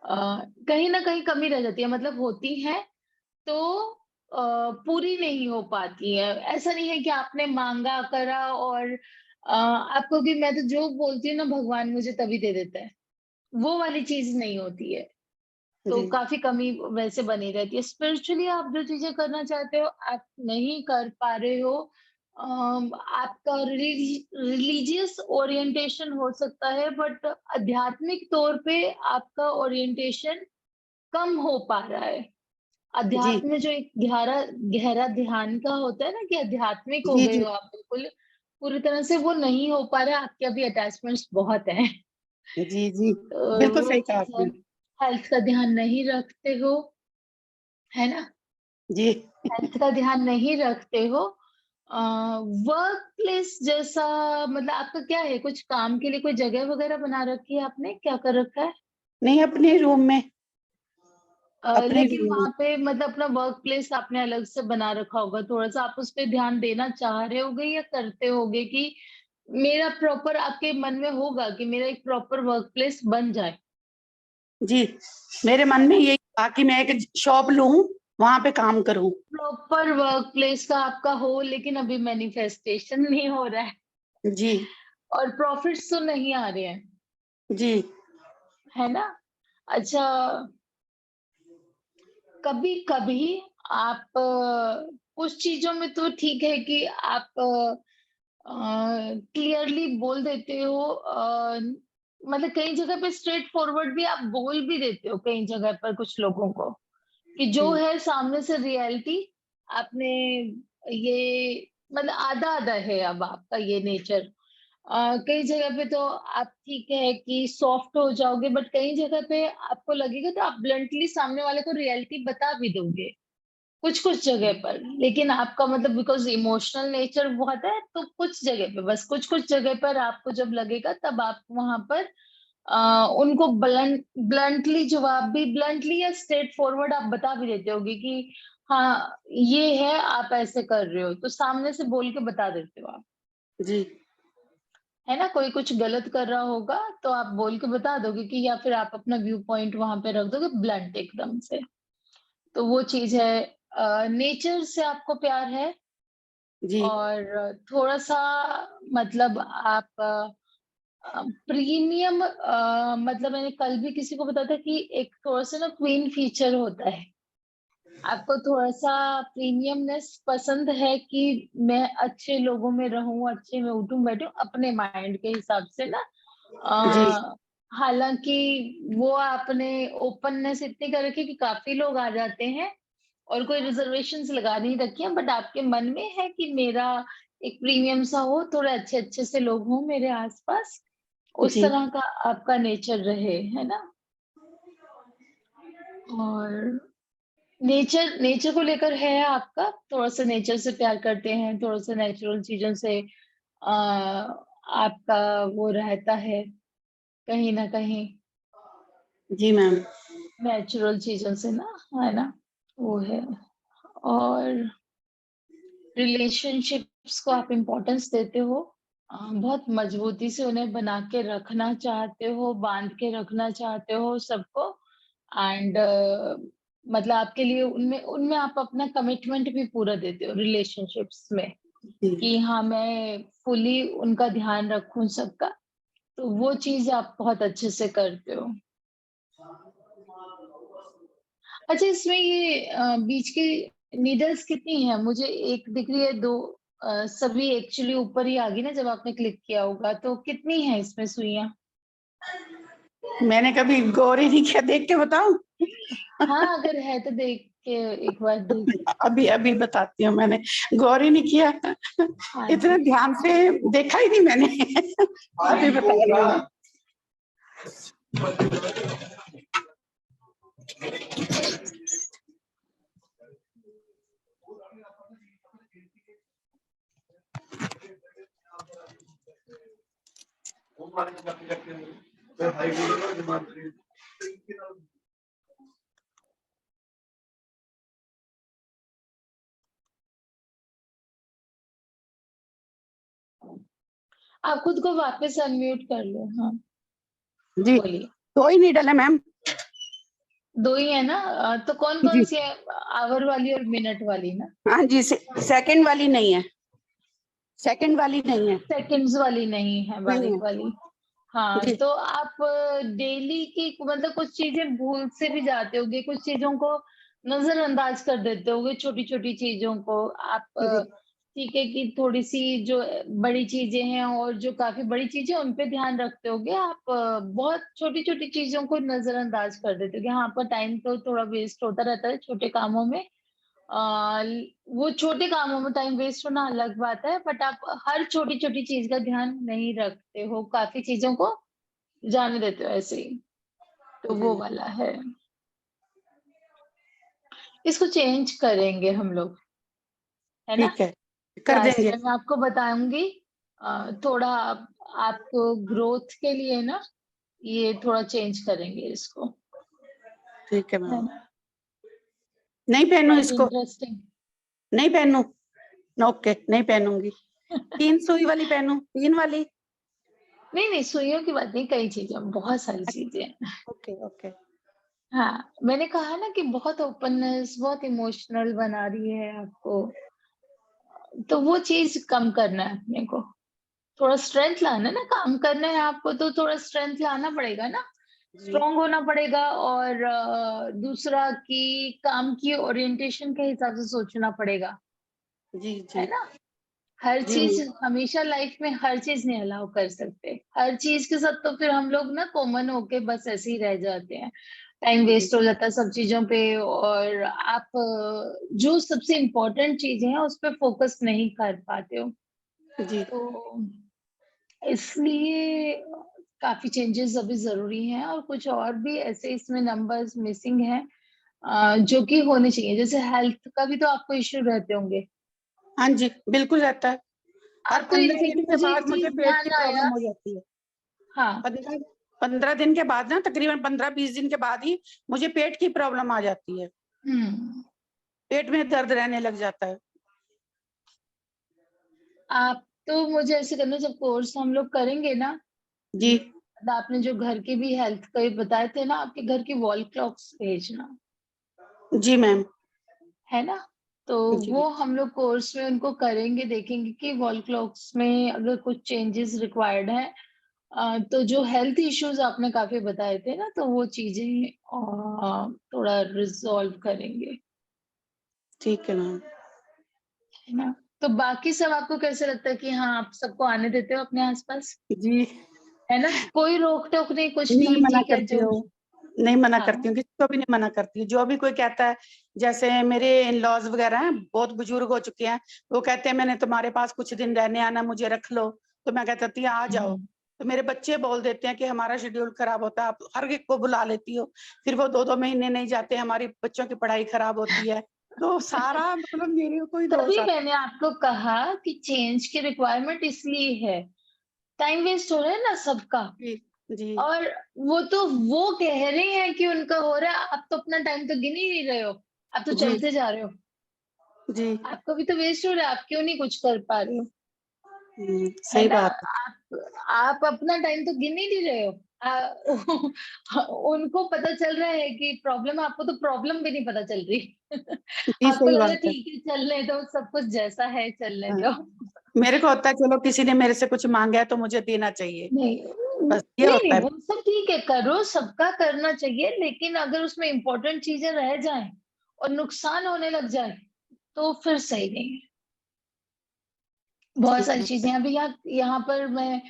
कहीं ना कहीं कमी रह जाती है, मतलब होती है तो पूरी नहीं हो पाती है। ऐसा नहीं है कि आपने मांगा करा और आपको, कि मैं तो जो बोलती हूँ ना, भगवान मुझे तभी दे देता है, वो वाली चीज नहीं होती है। तो जी काफी कमी वैसे बनी रहती है। स्पिरिचुअली आप जो चीजें करना चाहते हो आप नहीं कर पा रहे हो। आपका रिलीजियस ओरिएंटेशन हो सकता है, बट आध्यात्मिक तौर पे आपका ओरिएंटेशन कम हो पा रहा है। जी अध्यात्म में जो एक गहरा गहरा ध्यान का होता है ना, कि आध्यात्मिक हो जी गए जी हो आप बिल्कुल पूरी तरह से, वो नहीं हो पा रहा है। आपके अभी अटैचमेंट्स बहुत हैं। जी जी, तो बिल्कुल वो सही कहा चीज है। आपने। हेल्थ का ध्यान नहीं रखते हो, है ना? जी हेल्थ का ध्यान नहीं रखते हो। वर्क प्लेस जैसा मतलब आपका क्या है? कुछ काम के लिए कोई जगह वगैरह बना रखी है आपने? क्या कर रखा है? नहीं, अपने रूम में, अपने लेकिन रूम में। वहाँ पे मतलब अपना वर्क प्लेस आपने अलग से बना रखा होगा, थोड़ा-सा आप उस पे ध्यान देना चाह रहे होगे या करते होगे कि मेरा प्रॉपर, आपके मन में होगा कि मेरा एक प्रॉपर वर्क प्लेस बन जाए, जी, मेरे मन है में ना? यही था कि मैं एक शॉप लूं, वहां पे काम करूं। प्रॉपर वर्क प्लेस का आपका हो, लेकिन अभी मैनिफेस्टेशन नहीं हो रहा है जी और प्रॉफिट्स तो नहीं आ रहे हैं, जी है ना? अच्छा, कभी-कभी आप कुछ चीज़ों में तो ठीक है कि आप क्लियरली बोल देते हो, मतलब कई जगह पे स्ट्रेट फॉरवर्ड भी आप बोल भी देते हो कई जगह पर कुछ लोगों को, कि जो हम्म, है सामने से रियलिटी आपने ये मतलब आधा-आधा है अब आपका ये नेचर। कई जगह पे तो आप ठीक है कि सॉफ्ट हो जाओगे, बट कई जगह पे आपको लगेगा तो आप ब्लंटली सामने वाले को रियलिटी बता भी दोगे। कुछ-कुछ जगह पर, लेकिन आपका मतलब बिकॉज़ इमोशनल नेचर बहुत है, तो कुछ जगह पे, बस कुछ-कुछ जगह पर आपको जब लगेगा तब आप वहाँ पर उनको ब्लंटली जवाब भी, ब्लंटली या स्ट्रेट फॉरवर्ड आप बता भी देते होगे कि हाँ, ये है, आप ऐसे कर रहे हो, तो सामने से बोल के बता देते हो आप, जी है ना? कोई कुछ गलत कर रहा होगा, तो आप बोल के बता दोगे कि, या फिर आप अपना व्यू पॉइंट वहाँ पे रख दोगे ब्लंट एकदम से। तो वो चीज़ है। नेचर से आपको प्यार है जी और थोड़ा-सा मतलब आप प्रीमियम, मतलब मैंने कल भी किसी को बताया था कि एक थोड़ा-सा ना क्वीन फीचर होता है। आपको थोड़ा-सा प्रीमियमनेस पसंद है कि मैं अच्छे लोगों में रहूँ, अच्छे में उठूँ-बैठूँ अपने माइंड के हिसाब से ना। जी हालाँकि वो आपने ओपननेस इतनी कर रखी है कि काफ़ी लोग आ जाते हैं और कोई रिजर्वेशंस लगा नहीं रखी हैं, बट आपके मन में है कि मेरा एक प्रीमियम सा हो, थोड़े अच्छे-अच्छे से लोग हों मेरे आस-पास, उस जी तरह का आपका नेचर रहे, है ना? और नेचर नेचर को लेकर है आपका, थोड़ा-सा नेचर से प्यार करते हैं, थोड़ा-सा नेचुरल चीज़ों से आपका वो रहता है कहीं न कहीं, जी मैम। नेचुरल चीज़ों से ना, है ना? वो है। और रिलेशनशिप्स को आप इम्पोर्टेंस देते हो, बहुत मजबूती से उन्हें बना के रखना चाहते हो, बांध के रखना चाहते हो सबको, एंड मतलब आपके लिए उनमें उनमें आप अपना कमिटमेंट भी पूरा देते हो रिलेशनशिप्स में, जी कि हाँ, मैं फुली उनका ध्यान रखूँ सबका, तो वो चीज़ आप बहुत अच्छे से करते हो। अच्छा, इसमें ये बीच की नीडल्स कितनी हैं? मुझे 1 दिख रही है, 2 सभी एक्चुअली ऊपर ही आ गई ना जब आपने क्लिक किया होगा, तो कितनी है इसमें सुइयाँ? मैंने कभी गौर ही नहीं किया, देख के बताऊं? हाँ, अगर है तो देख के एक बार देख। अभी अभी बताती हूँ, मैंने गौर ही नहीं किया। हाँ इतना जी। ध्यान से देखा ही नहीं मैंने। अभी बता रही हूँ। आप खुद को वापस अनम्यूट कर लो। हाँ, जी, बोलिए। 2 ही नीडल है मैम। 2 ही है ना? तो जी कौन-कौन सी है? ऑवर वाली और मिनट वाली ना? हाँ जी, सेकंड वाली नहीं है, सेकंड वाली नहीं है। सेकंड्स वाली नहीं है, नहीं है। बारीक वाली। हाँ, जी तो आप डेली की मतलब कुछ चीज़ें भूल से भी जाते होंगे, कुछ चीज़ों को नज़रअंदाज कर देते होंगे, छोटी-छोटी चीज़ों को। आप जी ठीक है कि थोड़ी-सी जो बड़ी चीज़ें हैं और जो काफ़ी बड़ी चीज़ें हैं, उन पे ध्यान रखते होंगे। आप बहुत छोटी-छोटी चीज़ों को नज़रअंदाज कर देते हो कि हाँ, आपका टाइम तो थोड़ा वेस्ट होता रहता है छोटे कामों में। वो छोटे कामों में टाइम वेस्ट होना अलग बात है, बट आप हर छोटी-छोटी चीज़ का ध्यान नहीं रखते हो, काफ़ी चीज़ों को जाने देते हो ऐसे ही, तो वो जी वाला है। इसको चेंज करेंगे हम लोग, है ना? ठीक है, कर क्लास देंगे। में मैं आपको बताऊँगी थोड़ा आपको ग्रोथ के लिए ना, ये थोड़ा चेंज करेंगे इसको, ठीक है है मैम। ना? नहीं पहनूं बहुत इसको? इंटरेस्टिंग। नहीं पहनूं? ओके, नहीं पहनूंगी। 3 सुई वाली पहनूं? 3 वाली? नहीं, नहीं, सुइयों की बात नहीं, कई चीज़ें बहुत सारी चीज़ें हैं। Okay okay. हाँ, मैंने कहा ना कि बहुत ओपननेस, बहुत इमोशनल बना रही है आपको, तो वो चीज़ कम करना है अपने को। थोड़ा स्ट्रेंथ लाना है ना, काम करना है आपको तो थोड़ा स्ट्रेंथ लाना पड़ेगा ना, जी स्ट्रॉन्ग होना पड़ेगा और दूसरा कि काम की ओरिएंटेशन के हिसाब से सोचना पड़ेगा, जी है जी ना? हर जी चीज़ मैम। हमेशा लाइफ में हर चीज़ नहीं अलाउ कर सकते। हर चीज़ के साथ तो फिर हम लोग ना कॉमन होके बस ऐसे ही रह जाते हैं। टाइम जी वेस्ट हो जाता है सब चीज़ों पे और आप जो सबसे इम्पोर्टेंट चीज़ें हैं उस पे फ़ोकस नहीं कर पाते हो। जी तो इसलिए काफ़ी चेंजेस अभी ज़रूरी हैं और कुछ और भी ऐसे इसमें नंबर्स मिसिंग हैं जो कि होने चाहिए। जैसे हेल्थ का भी तो आपको इश्यू रहते होंगे। हाँ जी, बिल्कुल रहता है। हर आपको 15 एक दिन के मुझे एक बाद मुझे चीज़ पेट की ध्यान प्रॉब्लम आया हो जाती है। हाँ, 15 15 दिन के बाद ना, तकरीबन 15-20 दिन के बाद ही मुझे पेट की प्रॉब्लम आ जाती है। हुँ। पेट में दर्द रहने लग जाता है। आप तो मुझे ऐसे करना जब कोर्स हम लोग करेंगे ना, जी आपने जो घर की भी हेल्थ का ये बताए थे ना, आपके घर की वॉल क्लॉक्स भेजना, जी मैम। है ना? तो जी वो हम लोग कोर्स में उनको करेंगे, देखेंगे कि वॉल क्लॉक्स में अगर कुछ चेंजेस रिक्वायर्ड हैं तो जो हेल्थ इश्यूज़ आपने काफ़ी बताए थे ना, तो वो चीज़ें थोड़ा रिज़ॉल्व करेंगे, ठीक है मैम। है ना? तो बाकी सब आपको कैसे लगता है कि हाँ, आप सबको आने देते हो अपने आस-पास? जी है ना? कोई रोक-टोक नहीं, कुछ नहीं नहीं, मना ठीक है करती जो हूँ, नहीं मना करती हाँ। हूँ, किसी को भी नहीं मना करती हूँ। जो भी कोई कहता है, जैसे मेरे इन-लॉज़ वगैरह हैं, बहुत बुजुर्ग हो चुके हैं, वो कहते हैं मैंने तुम्हारे पास कुछ दिन रहने आना, मुझे रख लो, तो मैं कहती हूँ आ हुँ, जाओ। हुँ। तो मेरे बच्चे बोल देते हैं कि हमारा शेड्यूल खराब होता है, आप हर एक को बुला लेती हो, फिर वो 2-2 महीने नहीं जाते, हमारी बच्चों की पढ़ाई खराब होती है। तो सारा मतलब मेरे को ही दोष तभी आता मैंने आपको कहा कि चेंज की रिक्वायरमेंट इसलिए है, टाइम वेस्ट हो रहा है ना सबका है। जी, जी, और वो कह रहे हैं कि उनका हो रहा है, आप तो अपना टाइम तो गिन ही नहीं रहे हो, आप तो जी, चलते जा रहे हो। जी। आपका भी तो वेस्ट हो रहा है, आप क्यों नहीं कुछ कर पा रहे हो? है सही ना? बात है। आप अपना टाइम तो गिन ही नहीं रहे हो। उनको पता चल रहा है कि प्रॉब्लम है, आपको तो प्रॉब्लम भी नहीं पता चल रही। जी, आपको सही लग रहा है बात है। ठीक है चलने दो, सब कुछ जैसा है चलने हाँ, दो। मेरे को होता है चलो किसी ने मेरे से कुछ माँगा है तो मुझे देना चाहिए, नहीं, बस ये नहीं, होता नहीं है। वो सब ठीक है, करो सबका करना चाहिए, लेकिन अगर उसमें इम्पोर्टेंट चीज़ें रह जाएँ और नुकसान होने लग जाए, तो फिर सही नहीं है। बहुत ठीक सारी है। चीज़ें अभी यहाँ यहाँ पर मैं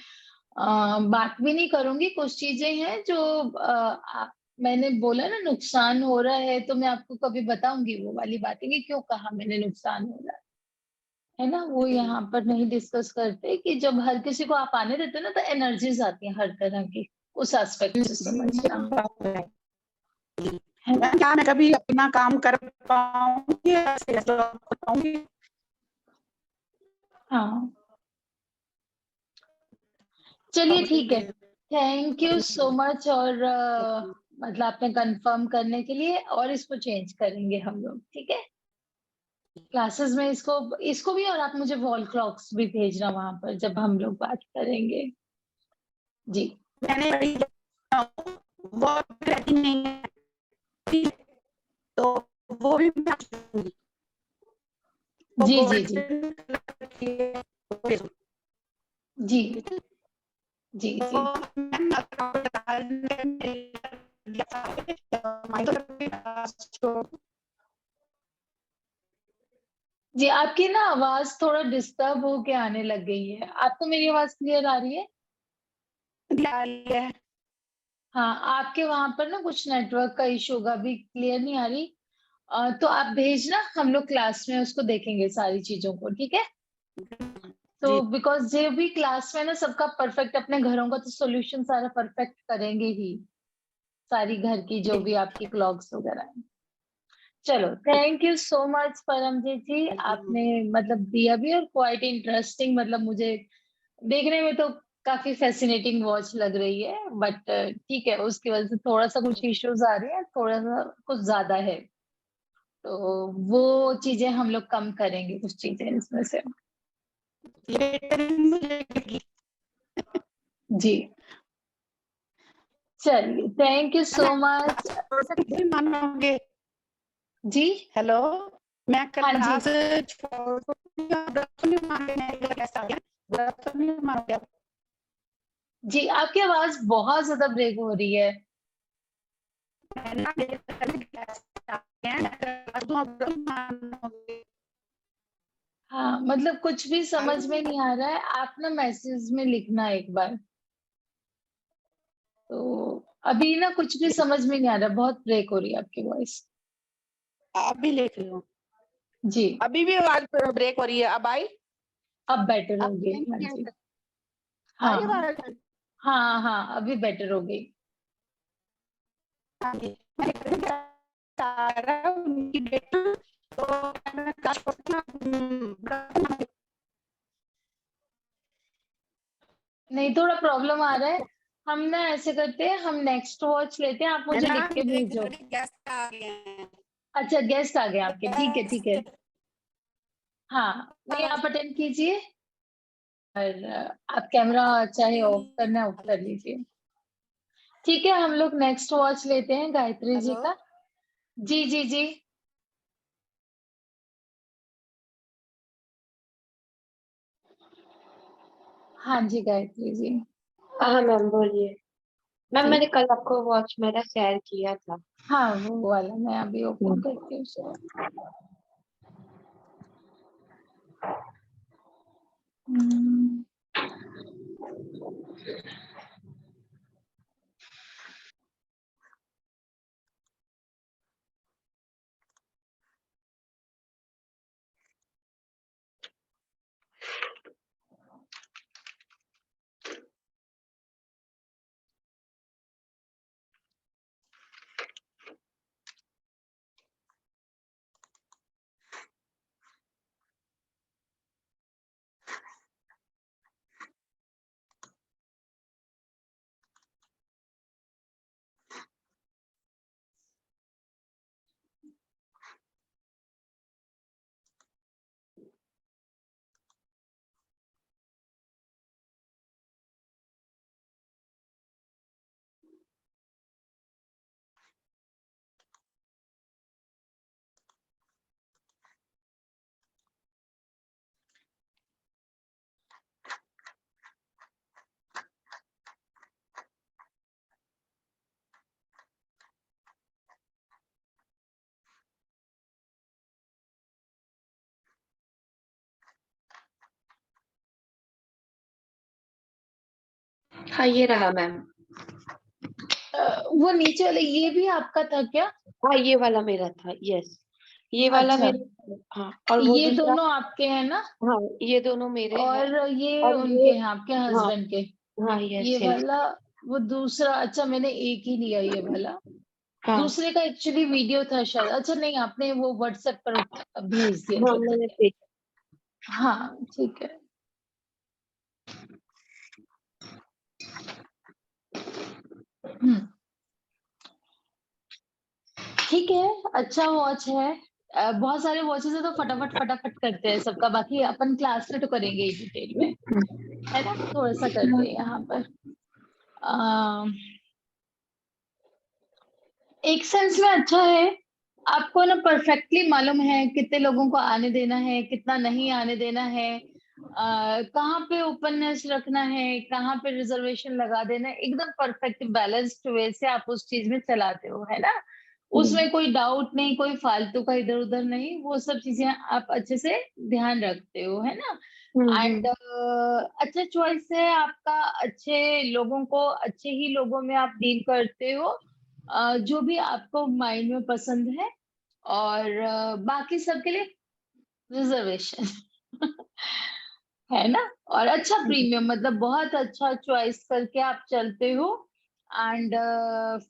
बात भी नहीं करूँगी, कुछ चीज़ें हैं जो मैंने बोला ना नुकसान हो रहा है, तो मैं आपको कभी बताऊँगी वो वाली बातें कि क्यों कहा मैंने नुकसान हो रहा है ना? वो हुँ, यहाँ पर नहीं डिस्कस करते कि जब हर किसी को आप आने देते हो ना, तो एनर्जीज़ आती हैं हर तरह की, उस एस्पेक्ट जी, से जी, ये समझना, बात है। है मैं ना? क्या मैं कभी अपना काम कर पाऊँगी ऐसे जॉब कर पाऊँगी? हाँ, चलिए ठीक है। थैंक यू सो मच और मतलब आपने कंफर्म करने के लिए और इसको चेंज करेंगे हम लोग, ठीक है? क्लासेस में इसको इसको भी और आप मुझे वॉल क्लॉक्स भी भेजना वहाँ पर जब हम लोग बात करेंगे। जी। मैंने बड़ी वो अभी रेडी नहीं है, तो वो भी मैं भेजूँगी। वो जी, जी, जी। गोल्डन कलर की है, वो भेजूँगी, जी, ठीक है? जी तो जी जी। आपकी ना आवाज थोड़ा डिस्टर्ब होके आने लग गई है। आपको मेरी आवाज क्लियर आ रही है? है। हाँ, आपके वहां पर ना कुछ नेटवर्क का इशू होगा, अभी क्लियर नहीं आ रही। तो आप भेजना, हम लोग क्लास में उसको देखेंगे सारी चीजों को, ठीक है? तो जी बिकॉज जे भी क्लास में ना सबका परफेक्ट, अपने घरों का तो सोल्यूशन सारा परफेक्ट करेंगे ही, सारी घर की जो जी भी आपकी क्लॉक्स वगैरह है। चलो, thank you so much Paramjeet ji, आपने मतलब दिया भी, और क्वाइट इंटरेस्टिंग, मतलब मुझे देखने में तो काफी फैसिनेटिंग वॉच लग रही है, बट ठीक है, उसकी वजह से थोड़ा सा कुछ इश्यूज आ रहे हैं, थोड़ा सा कुछ ज्यादा है, तो वो चीजें हम लोग कम करेंगे, कुछ चीजें इसमें से। जी, चलिए, थैंक यू सो मच। मानोगे। जी हेलो, मैं हाँ जी क्लास छोड़ नहीं मानोगे, कैसा तो नहीं मानोगे आप? जी, आपकी आवाज बहुत ज्यादा ब्रेक हो रही है। मैं ना मानोगे। हाँ, मतलब कुछ भी समझ में नहीं आ रहा है, आप ना मैसेज में लिखना एक बार। तो अभी ना कुछ भी समझ में नहीं आ रहा, बहुत ब्रेक हो रही है आपकी वॉइस। आप भी लिख रहे हो? जी, अभी भी आवाज ब्रेक हो रही है, अब आई? अब बेटर हो अब गई, चेंज हाँ किया जी। है? आई हाँ आवाज? हाँ हाँ, अभी बेटर हो गई। हाँ जी। सारा उनकी बेटी तो मैं क्लास छोड़ती हूँ। नहीं, थोड़ा प्रॉब्लम आ रहा है। हम ना ऐसे करते हैं, हम नेक्स्ट वॉच लेते हैं, आप है मुझे ना, लिख के मेरे भेजो। घर के गेस्ट आ गए हैं। अच्छा, गेस्ट आ गए आपके, ठीक है ठीक है। गेस्ट हाँ, नहीं, आप अटेंड कीजिए, और आप कैमरा चाहे ऑफ करना है, ऑफ कर लीजिए। ठीक है, हम लोग नेक्स्ट वॉच लेते हैं गायत्री जी हेलो। का। जी जी जी। हाँ जी, गायत्री जी। हाँ मैम बोलिए। मैम जी, मैंने कल आपको वॉच मेरा शेयर किया था। हाँ, वो वाला मैं अभी ओपन करती हूँ उसको। हम्म, हाँ ये रहा मैम। वो नीचे वाले ये भी आपका था क्या? हाँ ये वाला मेरा था, यस। ये वाला अच्छा, मेरा, हाँ, और वो ये दूसरा। दोनों आपके हैं ना? हाँ ये दोनों मेरे हैं। और ये और उनके ये, हैं, आपके हाँ हस्बैंड के? हाँ ये यस यस। वाला, वो दूसरा, अच्छा, मैंने एक ही लिया ये वाला। हाँ दूसरे का एक्चुअली वीडियो था शायद, अच्छा, नहीं, आपने वो व्हाट्सएप पर भेज दिया, हाँ तो ठीक मैंने है। देखा। हाँ, ठीक है। हम्म, ठीक है, अच्छा वॉच है। बहुत सारे वॉचेस है, तो फटाफट फटाफट करते हैं सबका, बाकी अपन क्लास में तो करेंगे ही डिटेल में, है ना? थोड़ा सा करते हैं यहाँ पर। अम, एक सेंस में अच्छा है, आपको ना परफेक्टली मालूम है कितने लोगों को आने देना है, कितना नहीं आने देना है, कहाँ पे ओपननेस रखना है, कहाँ पे रिजर्वेशन लगा देना है, एकदम परफेक्ट बैलेंस्ड वे से आप उस चीज में चलाते हो, है ना? उसमें कोई डाउट नहीं, कोई फालतू का इधर उधर नहीं, वो सब चीजें आप अच्छे से ध्यान रखते हो, है ना? एंड अच्छा चॉइस है आपका, अच्छे लोगों को अच्छे ही लोगों में आप डील करते हो, जो भी आपको माइंड में पसंद है, और बाकी सबके लिए रिजर्वेशन है ना? और अच्छा प्रीमियम, मतलब बहुत अच्छा चॉइस करके आप चलते हो। एंड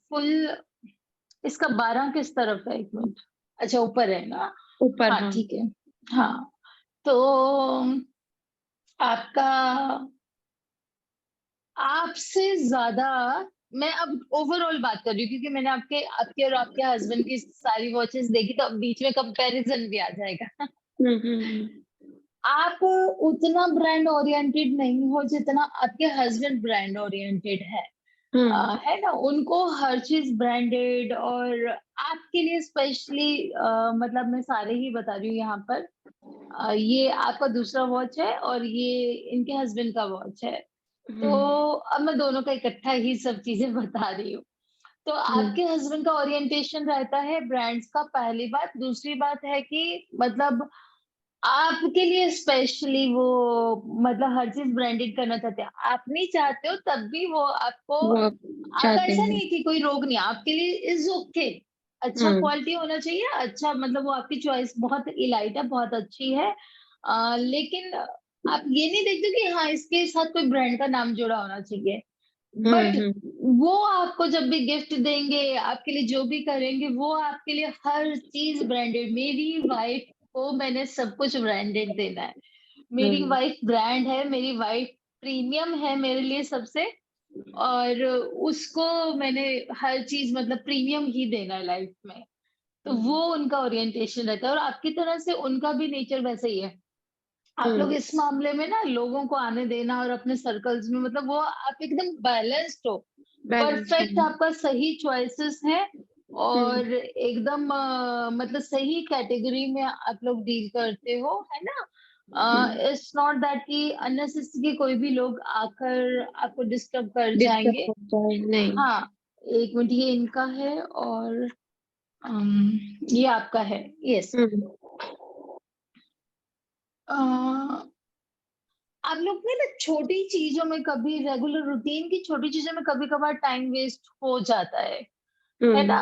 फुल, इसका 12 किस तरफ है? 1 मिनट, अच्छा ऊपर है ना? ऊपर, हाँ हाँ। ठीक है। हाँ, तो आपका, आपसे ज्यादा, मैं अब ओवरऑल बात कर रही हूँ, क्योंकि मैंने आपके आपके और आपके हस्बैंड की सारी वॉचेस देखी, तो अब बीच में कंपैरिजन भी आ जाएगा। आप उतना ब्रांड ओरिएंटेड नहीं हो जितना आपके हस्बैंड ब्रांड ओरिएंटेड है। है ना? उनको हर चीज ब्रांडेड, और आपके लिए स्पेशली, मतलब मैं सारे ही बता रही हूँ यहाँ पर, ये आपका दूसरा वॉच है और ये इनके हस्बैंड का वॉच है। तो अब मैं दोनों का इकट्ठा ही सब चीजें बता रही हूँ। तो आपके हस्बैंड का ओरिएंटेशन रहता है ब्रांड्स का, पहली बात। दूसरी बात है कि मतलब आपके लिए स्पेशली वो, मतलब हर चीज ब्रांडेड करना चाहते हैं, आप नहीं चाहते हो तब भी वो आपको, वो आपका चाहते ऐसा हैं। नहीं है कि कोई रोग नहीं है, आपके लिए इज ओके। अच्छा क्वालिटी होना चाहिए, अच्छा, मतलब वो आपकी चॉइस बहुत इलाइट है, बहुत अच्छी है। लेकिन आप ये नहीं देखते कि हाँ इसके साथ कोई ब्रांड का नाम जुड़ा होना चाहिए। बट वो आपको जब भी गिफ्ट देंगे, आपके लिए जो भी करेंगे, वो आपके लिए हर चीज ब्रांडेड। मेरी वाइफ को मैंने सब कुछ ब्रांडेड देना है। मेरी वाइफ ब्रांड है, मेरी वाइफ प्रीमियम है मेरे लिए सबसे, और उसको मैंने हर चीज मतलब प्रीमियम ही देना है लाइफ में। तो वो उनका ओरिएंटेशन रहता है, और आपकी तरह से उनका भी नेचर वैसा ही है। आप लोग इस मामले में ना लोगों को आने देना और अपने सर्कल्स में, मतलब वो आप एकदम बैलेंस्ड हो, बैलेंस है। परफेक्ट, आपका सही चॉइसेस है, और एकदम मतलब सही कैटेगरी में आप लोग डील करते हो, है ना? इट्स नॉट दैट कि अननेसेसरी कोई भी लोग आकर आपको डिस्टर्ब कर डिस्टर्ब जाएंगे। करता है, नहीं। हाँ, 1 मिनट, ये इनका है और ये आपका है। यस। आप लोग में ना छोटी चीजों में, कभी रेगुलर रूटीन की छोटी चीजों में कभी कभार टाइम वेस्ट हो जाता है ना?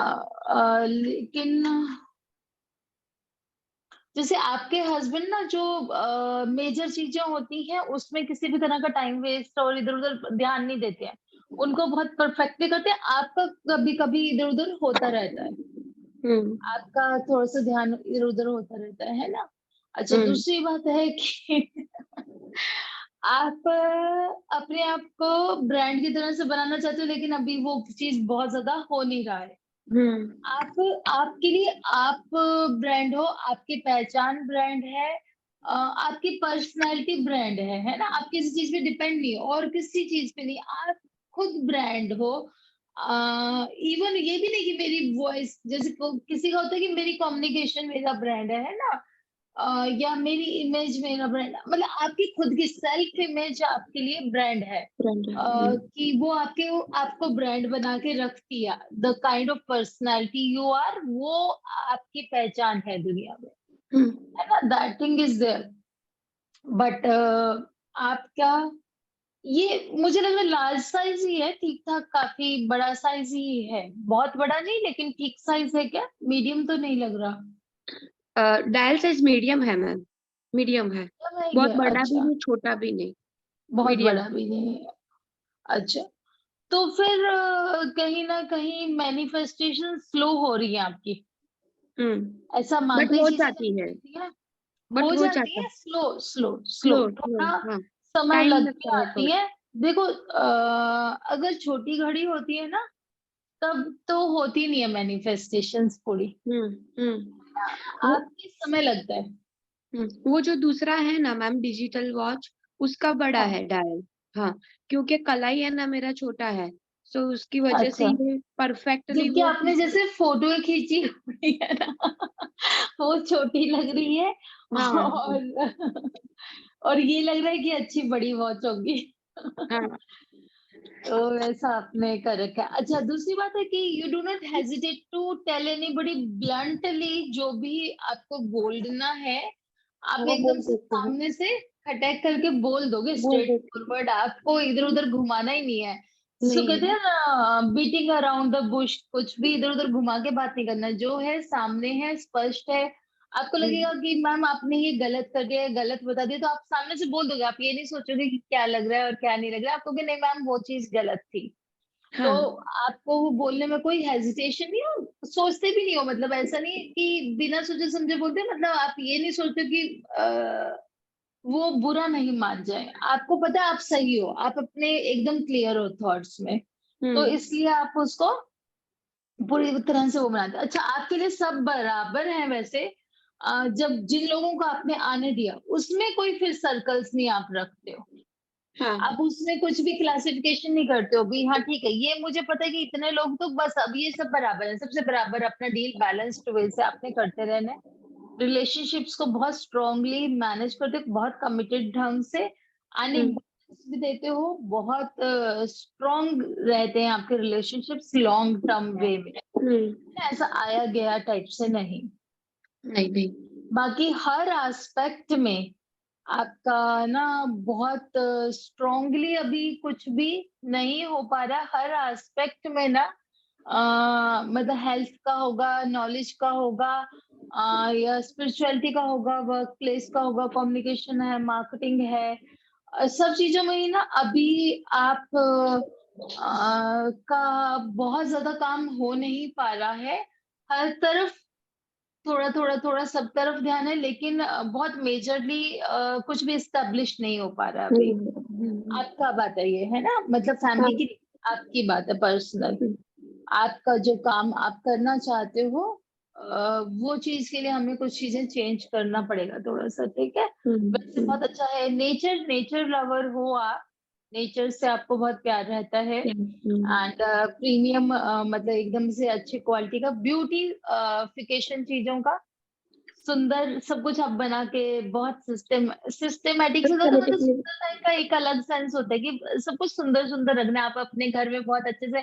लेकिन जैसे आपके हस्बैंड ना जो मेजर चीजें होती हैं उसमें किसी भी तरह का टाइम वेस्ट और इधर उधर ध्यान नहीं देते हैं, उनको बहुत परफेक्टली करते हैं। आपका कभी कभी इधर उधर होता रहता है, आपका थोड़ा सा ध्यान इधर उधर होता रहता है ना? अच्छा, दूसरी बात है कि आप अपने आप को ब्रांड की तरह से बनाना चाहते हो, लेकिन अभी वो चीज बहुत ज्यादा हो नहीं रहा है। आप, आपके लिए आप ब्रांड हो, आपकी पहचान ब्रांड है, आपकी पर्सनालिटी ब्रांड है ना? आप किसी चीज पे डिपेंड नहीं हो, और किसी चीज पे नहीं, आप खुद ब्रांड हो। इवन ये भी नहीं कि मेरी वॉइस, जैसे किसी का होता है कि मेरी कम्युनिकेशन मेरा ब्रांड है ना? या मेरी इमेज मेरा ब्रांड, मतलब आपकी खुद की सेल्फ इमेज आपके लिए ब्रांड है। कि वो आपके, आपको ब्रांड बना के रखती है, the kind of personality you are, वो आपकी पहचान है दुनिया में, है ना? That thing is there. But आपका ये, मुझे लग रहा है लार्ज साइज ही है, ठीक ठाक, काफी बड़ा साइज ही है, बहुत बड़ा नहीं लेकिन ठीक साइज है क्या? मीडियम तो नहीं लग रहा। डायल साइज मीडियम है मैम, मीडियम है। मतलब है बहुत ये, बड़ा भी अच्छा, नहीं, छोटा भी नहीं, बहुत मीडियम। बड़ा भी नहीं है। अच्छा, तो फिर कहीं ना कहीं मैनिफेस्टेशन स्लो हो रही है आपकी, ऐसा बट मानते ही हो चीजें जाती नहीं है, होती है, बट हो हो जाती जाता है है। Slow slow slow, slow slow, थोड़ा हाँ। समय टाइम लग लगता के है आती थोड़ा। है। देखो, अगर छोटी घड़ी होती है ना, तब तो होती नहीं है मैनिफेस्टेशंस पूरी, वो आपकी समय लगता है। वो जो दूसरा है ना मैम, डिजिटल वॉच, उसका बड़ा हाँ, है डायल। हाँ, क्योंकि कलाई है ना मेरा छोटा है, सो उसकी वजह से अच्छा, ये परफेक्टली जबकि वो आपने जैसे फोटो खींची हुई है ना, वो छोटी लग रही है। हाँ। और और ये लग रहा है कि अच्छी बड़ी वॉच होगी। हाँ। तो वैसा आपने कर रखा है। अच्छा, दूसरी बात है कि you do not hesitate to tell anybody bluntly, जो भी आपको बोलना है आप वो एकदम बोल से देते हैं, सामने से खटक करके बोल दोगे, बोल स्ट्रेट देते हैं। फॉरवर्ड, आपको इधर उधर घुमाना ही नहीं है। जिसको नहीं, कहते हैं ना बीटिंग अराउंड द बुश, कुछ भी इधर उधर घुमा के बात नहीं करना, जो है सामने है, स्पष्ट है। आपको लगेगा कि मैम आपने ये गलत कर दिया, गलत बता दिया, तो आप सामने से बोल दोगे, आप ये नहीं सोचोगे कि क्या लग रहा है और क्या नहीं लग रहा है, आपको कि नहीं मैम वो चीज गलत थी। तो हाँ, आपको वो बोलने में कोई हेजिटेशन नहीं हो, सोचते भी नहीं हो, मतलब ऐसा नहीं है कि बिना सोचे समझे बोलते, मतलब आप ये नहीं सोचते कि वो बुरा नहीं मान जाए, आपको पता है आप सही हो, आप अपने एकदम क्लियर हो थॉट्स में, तो इसलिए आप उसको पूरी तरह से वो बनाते हैं। अच्छा, आपके लिए सब बराबर हैं वैसे, जब जिन लोगों को आपने आने दिया उसमें कोई फिर सर्कल्स नहीं आप रखते हो, हाँ, आप उसमें कुछ भी क्लासिफिकेशन नहीं करते हो भी हाँ ठीक है, ये मुझे पता है कि इतने लोग तो बस अब ये सब बराबर है, सबसे बराबर अपना डील बैलेंस्ड वे से आपने करते रहना है। रिलेशनशिप्स को बहुत स्ट्रांगली मैनेज करते हो, बहुत कमिटेड ढंग से, एंड हम्म, इम्पोर्टेंस भी देते हो, बहुत स्ट्रांग रहते हैं आपके रिलेशनशिप्स लॉन्ग टर्म वे में, ऐसा आया गया टाइप से नहीं। नहीं नहीं, बाकी हर एस्पेक्ट में आपका ना बहुत स्ट्रांगली अभी कुछ भी नहीं हो पा रहा, हर एस्पेक्ट में ना मतलब हेल्थ का होगा, नॉलेज का होगा, या स्पिरिचुअलिटी का होगा, वर्क प्लेस का होगा, कम्युनिकेशन है, मार्केटिंग है, सब चीजों में ही ना अभी आप का बहुत ज्यादा काम हो नहीं पा रहा है। हर तरफ थोड़ा थोड़ा थोड़ा सब तरफ ध्यान है, लेकिन बहुत मेजरली कुछ भी स्टेब्लिश नहीं हो पा रहा अभी। हम्म, आपका बात है ये, है ना, मतलब हाँ, फैमिली की आपकी बात है पर्सनल, हम्म, आपका जो काम आप करना चाहते हो, वो चीज के लिए हमें कुछ चीजें चेंज करना पड़ेगा थोड़ा सा, ठीक है। वैसे बहुत अच्छा है, नेचर नेचर लवर हो आप, नेचर से आपको बहुत प्यार रहता है, एंड प्रीमियम मतलब एकदम से अच्छी क्वालिटी का ब्यूटीफिकेशन चीजों का सुंदर सब कुछ आप बना के बहुत सिस्टमेटिक से दो, तो मतलब systematically, सुंदरता का एक अलग सेंस होता है कि सब कुछ सुंदर सुंदर रखना है। आप अपने घर में बहुत अच्छे से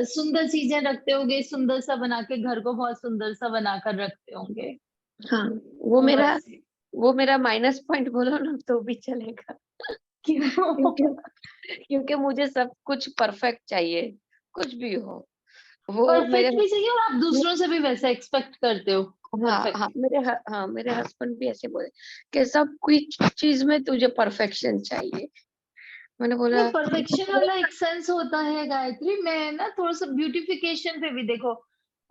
सुंदर चीजें रखते होंगे, सुंदर सा बना के घर को बहुत सुंदर सा बनाकर रखते होंगे, हाँ, वो तो मेरा वैसे वो मेरा माइनस पॉइंट बोलो ना तो भी चलेगा। क्योंकि क्यों क्योंकि मुझे सब कुछ परफेक्ट चाहिए, कुछ भी हो। वो मेरे परफेक्ट भी चाहिए और आप दूसरों से भी वैसा एक्सपेक्ट करते हो हाँ, परफेक्ट। हाँ, मेरे हस्बैंड भी ऐसे बोले कि सब कुछ चीज में तुझे परफेक्शन चाहिए। मैंने बोला नहीं, परफेक्शन वाला एक सेंस होता है गायत्री, मैं ना थोड़ा सा ब्यूटिफिकेशन पे भी देखो,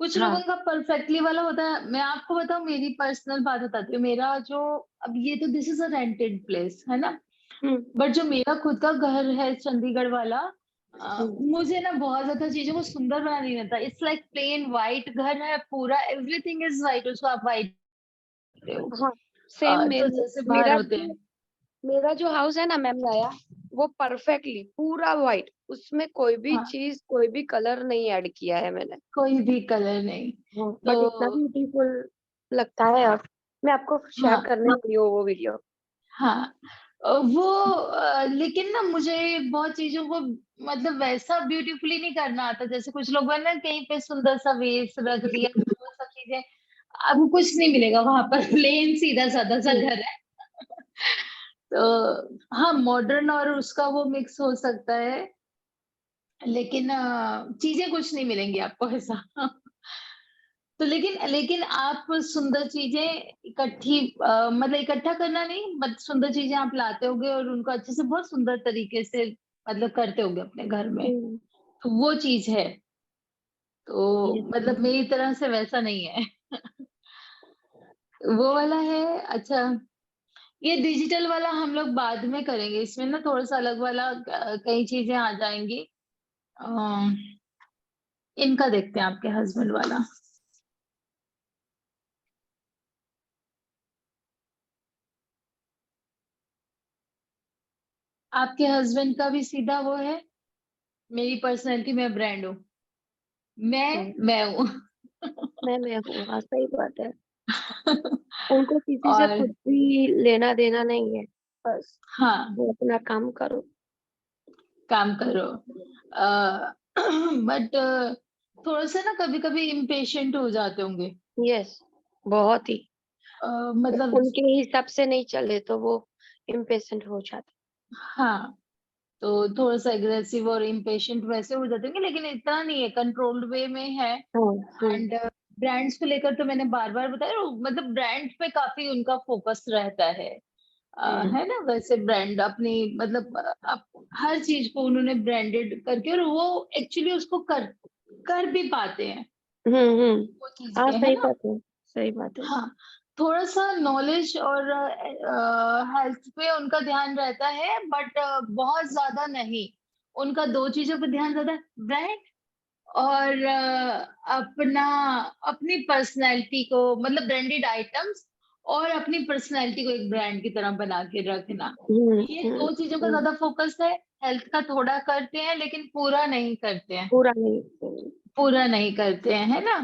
कुछ हाँ, लोगों का परफेक्टली वाला होता है। मैं आपको बताऊं, मेरी पर्सनल बात बताती हूँ, मेरा जो, अब ये तो this is a rented place है ना, हम्म, बट जो मेरा खुद का घर है चंडीगढ़ वाला, हम्म, मुझे ना बहुत ज्यादा चीजों को सुंदर बनाना नहीं रहता, इट्स लाइक प्लेन व्हाइट घर है पूरा, एवरीथिंग इज व्हाइट, उसको आप व्हाइट हो। हाँ, सेम तो जैसे बाहर मेरा होते जो हैं, मेरा जो हाउस है ना मैम लाया, वो परफेक्टली पूरा व्हाइट, उसमें कोई भी हाँ, चीज कोई भी कलर नहीं ऐड किया है मैंने। कोई भी कलर नहीं। बट इतना तो ब्यूटीफुल लगता है। अब मैं आपको शेयर हाँ करने वाली हूँ वो वीडियो। हाँ, लेकिन ना मुझे बहुत चीजों को मतलब वैसा ब्यूटीफुली नहीं करना आता, जैसे कुछ लोग हैं ना कहीं पे सुंदर सा वेस रख दिया, वो सब चीजें, अब कुछ नहीं मिलेगा वहां पर, प्लेन सीधा साधा सा घर है। तो हाँ, मॉडर्न और उसका वो मिक्स हो सकता है, लेकिन चीजें कुछ नहीं मिलेंगी आपको ऐसा। तो लेकिन लेकिन आप सुंदर चीजें इकट्ठी मतलब इकट्ठा करना नहीं, बट सुंदर चीजें आप लाते होगे और उनको अच्छे से बहुत सुंदर तरीके से मतलब करते होगे अपने घर में, हम्म, तो वो चीज है। तो yes, मतलब मेरी तरह से वैसा नहीं है। वो वाला है। अच्छा, ये डिजिटल वाला हम लोग बाद में करेंगे, इसमें ना थोड़ा सा अलग वाला कई चीजें आ जाएंगी। अ, इनका देखते हैं, आपके हस्बैंड वाला। आपके हस्बैंड का भी सीधा वो है, मेरी पर्सनैलिटी में ब्रांड हूँ, मैं हूँ। मैं हूँ, हाँ, सही बात है। उनको किसी से और कुछ भी लेना देना नहीं है। बस हाँ, वो अपना काम करो। काम करो। बट थोड़ा-सा ना कभी-कभी इम्पेशेंट हो जाते होंगे। यस, बहुत ही। मतलब उनके हिसाब से नहीं चले तो वो इम्पेशेंट हो जाते। हाँ, तो थोड़ा-सा एग्रेसिव और इम्पेशेंट वैसे हो जाते होंगे, लेकिन इतना नहीं है, कंट्रोल्ड वे में है। हाँ, एंड ब्रांड्स को लेकर तो मैंने बार-बार बताया, मतलब ब्रांड पे काफ़ी उनका फोकस रहता है। हम्म, है ना? वैसे ब्रांड अपनी मतलब हर चीज़ को उन्होंने ब्रांडेड करके, और वो एक्चुअली उसको कर कर भी पाते हैं, वो हाँ, चीज़ें, है सही ना? बात है, सही बात है। हाँ, थोड़ा-सा नॉलेज और हेल्थ पे उनका ध्यान रहता है, बट बहुत ज़्यादा नहीं। उनका 2 चीज़ों पे ध्यान ज़्यादा है, ब्रांड और अपना अपनी पर्सनैलिटी को, मतलब ब्रांडेड आइटम्स और अपनी पर्सनैलिटी को एक ब्रांड की तरह बना के रखना। हम्म, ये हम्म, 2 चीज़ों का हम्म, ज़्यादा फ़ोकस है, हेल्थ का थोड़ा करते हैं लेकिन पूरा नहीं करते हैं। पूरा नहीं। पूरा नहीं करते हैं, है ना?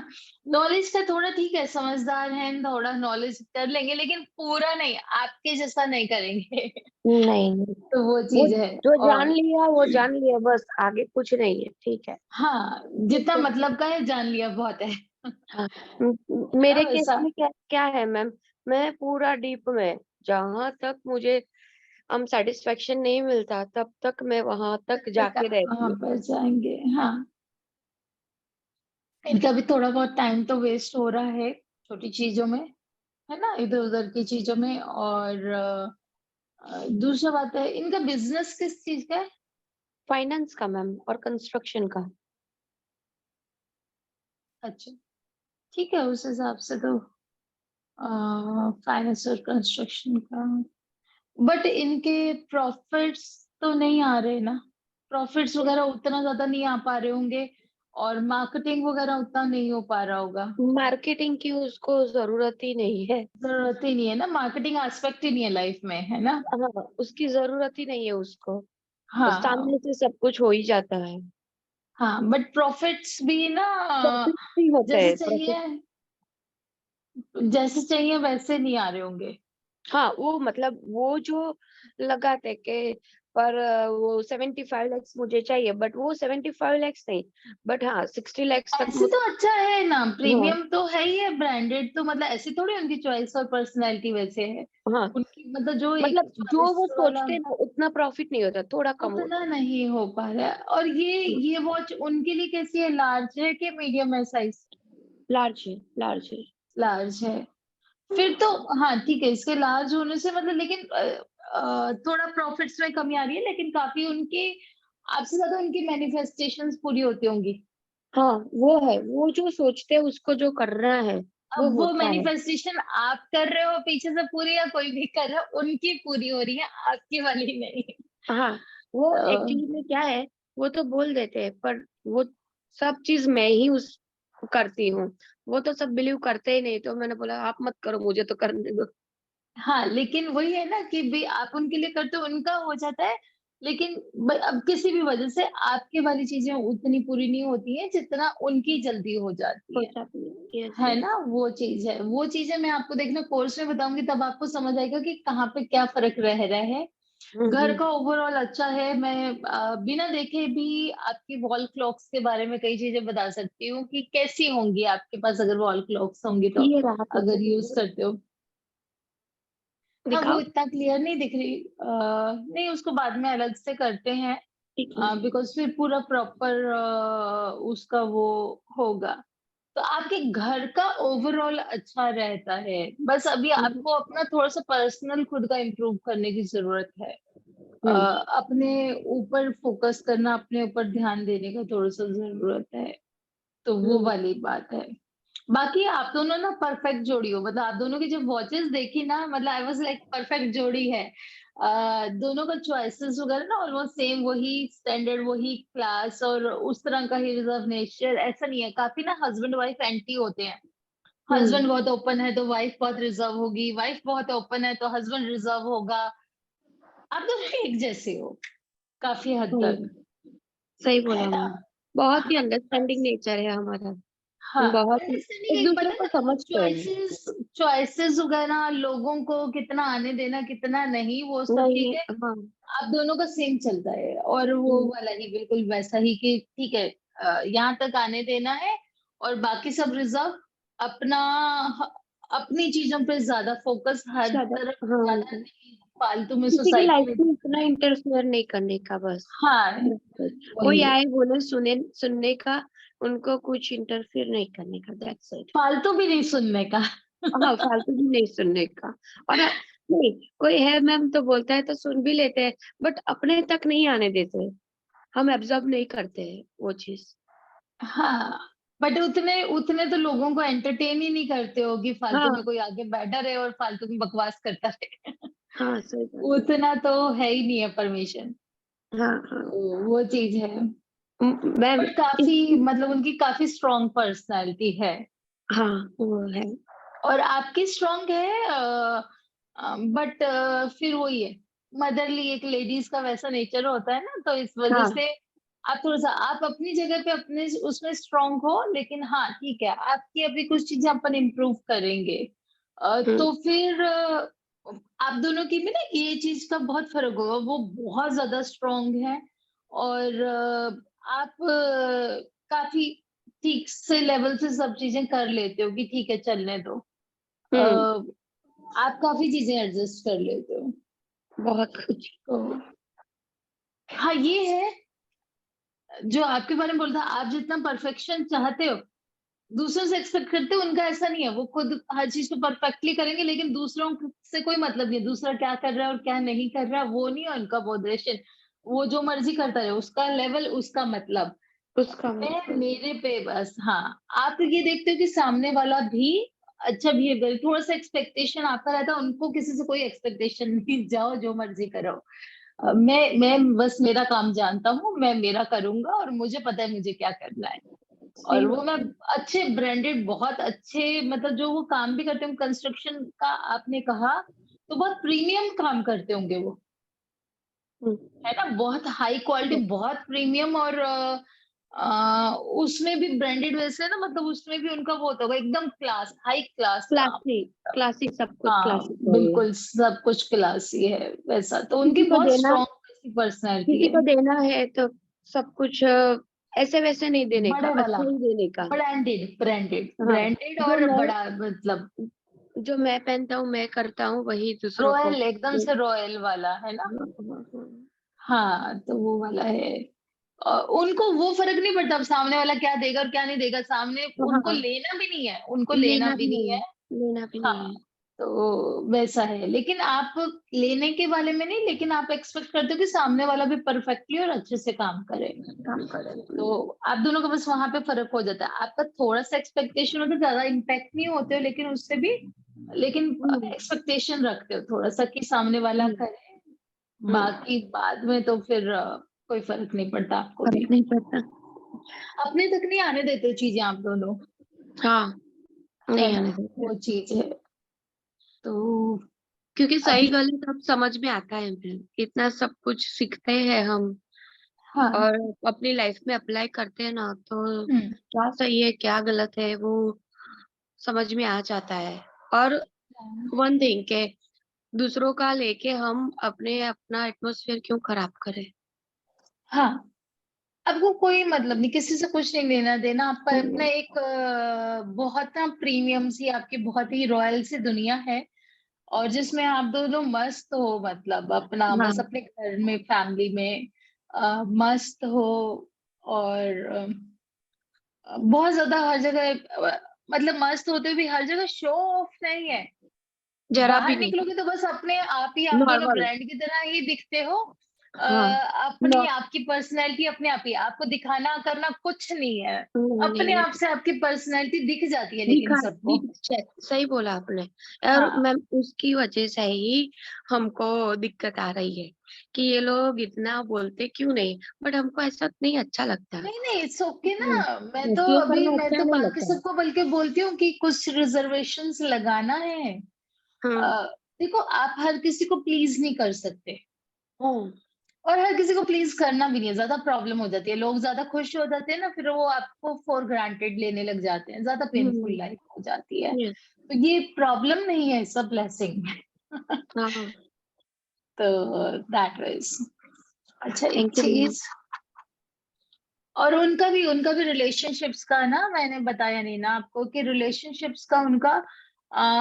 नॉलेज का थोड़ा ठीक है, समझदार हैं, थोड़ा नॉलेज कर लेंगे लेकिन पूरा नहीं, आपके जैसा नहीं करेंगे। नहीं, नहीं, तो वो वो चीज़ है। जो जान और लिया वो जान लिया, बस आगे कुछ नहीं है, ठीक है। हाँ, जितना ठीक है। मतलब का है जान लिया बहुत है। हाँ, है ना मेरे केस वैसा? में क्या क्या है मैम, मैं पूरा डीप में, जहाँ तक मुझे सैटिस्फैक्शन नहीं मिलता तब तक मैं वहां तब तक तक जाके रहती वहाँ हूँ। पर जाएँगे, हाँ। इनका भी थोड़ा बहुत टाइम तो वेस्ट हो रहा है, छोटी चीज़ों में, है ना? इधर-उधर की चीज़ों में। और दूसरा बात है, इनका बिज़नेस किस चीज़ का है? फाइनेंस का मैम और कंस्ट्रक्शन का। अच्छा, ठीक है, उस हिसाब से तो फाइनेंस और कंस्ट्रक्शन का। बट इनके प्रॉफिट्स तो नहीं आ रहे ना? प्रॉफिट्स वगैरह उतना ज़्यादा नहीं आ पा रहे होंगे, और मार्केटिंग वगैरह उतना नहीं हो पा रहा होगा। मार्केटिंग की उसको जरूरत ही नहीं है। ज़रूरत ही नहीं है ना, मार्केटिंग एस्पेक्ट ही नहीं है लाइफ में, है ना? हाँ, उसकी जरूरत ही नहीं है उसको। हाँ, सामने से सब कुछ हो ही जाता है। हाँ, बट प्रॉफिट्स भी ना प्रॉफिट भी होता जैसे है, प्रॉफिट। चाहिए जैसे चाहिए वैसे नहीं आ रहे होंगे। हाँ, वो मतलब वो जो लगाते के पर वो 75 लैक्स मुझे चाहिए, बट वो 75 लैक्स नहीं, बट हाँ 60 लैक्स तक ऐसे तो अच्छा है ना, हाँ, प्रीमियम तो है ही है, ब्रांडेड तो मतलब ऐसी थोड़ी उनकी चॉइस और पर्सनैलिटी वैसे है। हाँ, उनकी मतलब जो एक मतलब जो चॉइस वो वाला सोचते हैं ना उतना प्रॉफिट नहीं होता, थोड़ा कम उतना होता नहीं हो पा रहा है। और है। ये वॉच उनके लिए कैसी है, लार्ज है कि मीडियम है साइज? लार्ज है, लार्ज है। लार्ज है। फिर तो हाँ, ठीक है, इसके लार्ज होने से मतलब, लेकिन थोड़ा प्रॉफिट्स में कमी आ रही है, लेकिन काफ़ी उनकी आपसे ज़्यादा उनकी मैनिफेस्टेशंस पूरी होती होंगी। हाँ, वो है, वो जो सोचते हैं उसको जो करना है, वो अब वो होता है। मैनिफेस्टेशन आप कर रहे हो पीछे से पूरी, या कोई भी कर रहा है, उनकी पूरी हो रही है, आपकी वाली नहीं। हाँ, वो तो एक्चुअली में क्या है, वो तो बोल देते हैं पर वो सब चीज़ मैं ही उस करती हूँ। वो तो सब बिलीव करते ही नहीं, तो मैंने बोला आप मत करो, मुझे तो करने दो। हाँ, लेकिन वही है ना कि भई आप उनके लिए करते हो, उनका हो जाता है, लेकिन अब किसी भी वजह से आपकी वाली चीज़ें उतनी पूरी नहीं होती हैं, जितना उनकी जल्दी हो जाती हो है। जाती है। यस, है यस। ना? वो चीज़ है। वो चीज़ें मैं आपको देखना कोर्स में बताऊँगी, तब आपको समझ आएगा कि कहाँ पे क्या फ़र्क रह रहा है। घर हम्म। का ओवरऑल अच्छा है। मैं बिना देखे भी आपकी वॉल क्लॉक्स के बारे में कई चीज़ें बता सकती हूँ कि कैसी होंगी आपके पास अगर वॉल क्लॉक्स होंगी तो, ये रहा अगर पीछे यूज़ पीछे। करते हो। हाँ, वो दिखाओ। इतना क्लियर नहीं दिख रही। नहीं, उसको बाद में अलग से करते हैं, ठीक है। बिकॉज़ फिर पूरा प्रॉपर उसका वो होगा। तो आपके घर का ओवरऑल अच्छा रहता है। बस अभी हम्म, आपको अपना थोड़ा-सा पर्सनल खुद का इम्प्रूव करने की ज़रूरत है। हम्म, अपने ऊपर फ़ोकस करना, अपने ऊपर ध्यान देने का थोड़ा-सा ज़रूरत है। तो वो हम्म, वाली बात है। बाकी आप दोनों ना परफेक्ट जोड़ी हो, मतलब आप दोनों की जब वॉचेस देखी ना, मतलब आई वाज़ लाइक परफेक्ट जोड़ी है। दोनों का चॉइसेस वगैरह ना ऑलमोस्ट सेम, वही स्टैंडर्ड, वही क्लास और उस तरह का ही रिजर्व नेचर, ऐसा नहीं है। काफ़ी ना हस्बैंड वाइफ एंटी होते हैं। हम्म, हस्बैंड बहुत ओपन है तो वाइफ बहुत रिजर्व होगी, वाइफ बहुत ओपन है तो हस्बैंड रिजर्व होगा। आप दोनों एक जैसे हो, काफ़ी हद सही तक, सही है बोला ना? मैम। बहुत ही हाँ, अंडरस्टैंडिंग बस। नेचर है हमारा। हाँ, बहुत ही अंडरस्टैंडिंग एक एक दूसरे पता को है ना, समझते हैं। चॉइसेस वगैरह लोगों को कितना आने देना, कितना नहीं, वो सब नहीं, चीज़ें हाँ। आप दोनों का सेम चलता है, और वो वाला ही बिल्कुल वैसा ही कि ठीक है, यहाँ तक आने देना है और बाकी सब रिजर्व, अपना अपनी चीजों पे ज्यादा फोकस, हर ज्यादा, तरफ हाँ, ज्यादा नहीं, फालतू में किसी की सोसाइटी लाइफ में। में इतना इंटरफेयर नहीं करने का बस। हाँ, बस। कोई वही, आए बोले सुनने का, उनको कुछ इंटरफेयर नहीं करने का, दैट्स इट। फालतू भी नहीं सुनने का। हाँ, फालतू भी नहीं सुनने का। और नहीं, कोई है मैम तो बोलता है तो सुन भी लेते हैं, बट अपने तक नहीं आने देते, हम एब्जॉर्ब नहीं करते हैं वो चीज। हाँ, बट उतने उतने तो लोगों को एंटरटेन ही नहीं करते हो कि फालतू में हाँ, कोई आगे बैठा रहे और फालतू में बकवास करता रहे। हाँ, सही बात है। उतना तो है ही नहीं है परमिशन। हाँ, हाँ। वो चीज है, मैम बट काफी मतलब उनकी काफी स्ट्रॉन्ग पर्सनालिटी है, हाँ, वो है। और आपकी स्ट्रॉन्ग है, बट फिर वही है, मदरली एक लेडीज का वैसा नेचर होता है ना, तो इस वजह हाँ। से आप थोड़ा सा, आप अपनी जगह पे अपने उसमें स्ट्रॉन्ग हो, लेकिन हाँ ठीक है, आपकी अभी कुछ चीजें अपन इम्प्रूव करेंगे, हम्म। तो फिर आप दोनों की में ना ये चीज का बहुत फर्क होगा, वो बहुत ज्यादा स्ट्रॉन्ग है, और आप काफी ठीक से लेवल से सब चीजें कर लेते हो कि ठीक है चलने दो, हम्म। आप काफी चीजें एडजस्ट कर लेते हो, बहुत कुछ। तो हाँ ये है, जो आपके बारे में बोलता, आप जितना परफेक्शन चाहते हो दूसरों से एक्सपेक्ट करते हो, उनका ऐसा नहीं है, वो खुद हर चीज को परफेक्टली करेंगे, लेकिन दूसरों से कोई मतलब नहीं है, दूसरा क्या कर रहा है और क्या नहीं कर रहा है, वो नहीं है उनका मोटिवेशन, वो जो मर्जी करता रहे, उसका लेवल, उसका मतलब, उसका मैं मतलब। मेरे पे बस। हाँ, आप ये देखते हो कि सामने वाला भी अच्छा बिहेव करे, थोड़ा सा एक्सपेक्टेशन आपका रहता है, उनको किसी से कोई एक्सपेक्टेशन नहीं, जाओ जो मर्जी करो, मैं बस मेरा काम जानता हूँ, मैं मेरा करूंगा और मुझे पता है मुझे क्या करना है, और सही वो मैं बात है। अच्छे ब्रांडेड, बहुत अच्छे, मतलब जो वो काम भी करते हैं कंस्ट्रक्शन का, आपने कहा तो बहुत प्रीमियम काम करते होंगे वो, हम्म। है ना, बहुत हाई क्वालिटी, बहुत प्रीमियम, और उसमें भी ब्रांडेड वैसे ना, मतलब उसमें भी उनका वो होता होगा एकदम क्लास, हाई क्लास काम। क्लासिक, क्लासिक, सब कुछ हाँ, क्लासिक चाहिए। बिल्कुल सब कुछ क्लासी है वैसा, तो उनकी किसी को बहुत देना, स्ट्रॉन्ग पर्सनैलिटी किसी है, को देना है तो सब कुछ ऐसे वैसे नहीं देने का, बड़े वाला, अच्छा ही देने का। ब्रांडेड ब्रांडेड हाँ, ब्रांडेड जो और मैं बड़ा, मतलब जो मैं पहनता हूँ, मैं करता हूँ, वही दूसरों को रॉयल, एकदम से रॉयल वाला है ना। हाँ, हाँ, हाँ। हाँ, तो वो वाला है, उनको वो फर्क नहीं पड़ता अब सामने वाला क्या देगा और क्या नहीं देगा, सामने तो उनको हाँ, लेना भी नहीं है, उनको लेना लेना भी भी नहीं नहीं है। है, लेना भी नहीं हाँ, है। तो वैसा है, लेकिन आप लेने के वाले में नहीं, लेकिन आप एक्सपेक्ट करते हो कि सामने वाला भी परफेक्टली और अच्छे से काम करे, काम करें। तो आप दोनों का बस वहां पे फर्क हो जाता है, आपका थोड़ा सा एक्सपेक्टेशन होता है, ज्यादा इम्पैक्ट नहीं होते हो लेकिन उससे भी, लेकिन हम्म। एक्सपेक्टेशन रखते हो थोड़ा सा कि सामने वाला हम्म। करे, हम्म। बाकी बाद में तो फिर कोई फर्क नहीं पड़ता आपको भी, फर्क नहीं पड़ता। अपने तक नहीं आने देते हो चीजें आप दोनों, हाँ, है नहीं ना, आने देते, वो चीज है, तो क्योंकि सही अभी, गलत अब समझ में आता है हमें, इतना सब कुछ सीखते हैं हम, हाँ, और अपनी लाइफ में अप्लाई करते हैं ना, तो हम्म, क्या सही है क्या गलत है वो समझ में आ जाता है। और वन थिंग के दूसरों का लेके हम अपना एटमोसफियर क्यों खराब करें। हाँ, आपको कोई मतलब नहीं, किसी से कुछ नहीं लेना देना, आपका अपना हम्म। एक बहुत ना प्रीमियम सी, आपकी बहुत ही रॉयल सी दुनिया है, और जिसमें आप दोनों मस्त हो, मतलब अपना हाँ, बस अपने घर में, फैमिली में मस्त हो, और बहुत ज्यादा हर जगह मतलब मस्त होते भी हर जगह शो ऑफ नहीं है, जरा भी बाहर नहीं। निकलोगे तो बस अपने आप ही, आप दोनों नॉर्मल। ब्रांड की तरह ही दिखते हो, हाँ। अपनी आपकी पर्सनैलिटी अपने आप ही, आपको दिखाना करना कुछ नहीं है, नहीं अपने है। आप से आपकी पर्सनैलिटी दिख जाती है लेकिन दिखा सबको। सही बोला आपने। और हाँ, मैम उसकी वजह से ही हमको दिक्कत आ रही है कि ये लोग इतना बोलते क्यों नहीं, बट हमको ऐसा नहीं अच्छा लगता। नहीं नहीं, इट्स ओके ना, उसके ऊपर में मैं अच्छा तो नहीं बाकी लगता। सबको बल्कि बोलती हूँ कि कुछ रिजर्वेशंस लगाना है, हाँ। देखो आप हर किसी को प्लीज नहीं कर सकते, हाँ, और हर किसी को प्लीज करना भी नहीं है, ज्यादा प्रॉब्लम हो जाती है, लोग ज्यादा खुश हो जाते हैं ना, फिर वो आपको फॉर ग्रांटेड लेने लग जाते हैं, ज्यादा पेनफुल लाइफ हो जाती है। यस। तो ये प्रॉब्लम नहीं है, सब ब्लेसिंग। हाँ, तो दैट वाज अच्छा एक थैंक यू मैम। चीज। और उनका भी रिलेशनशिप्स का ना, मैंने बताया नहीं ना आपको कि रिलेशनशिप्स का उनका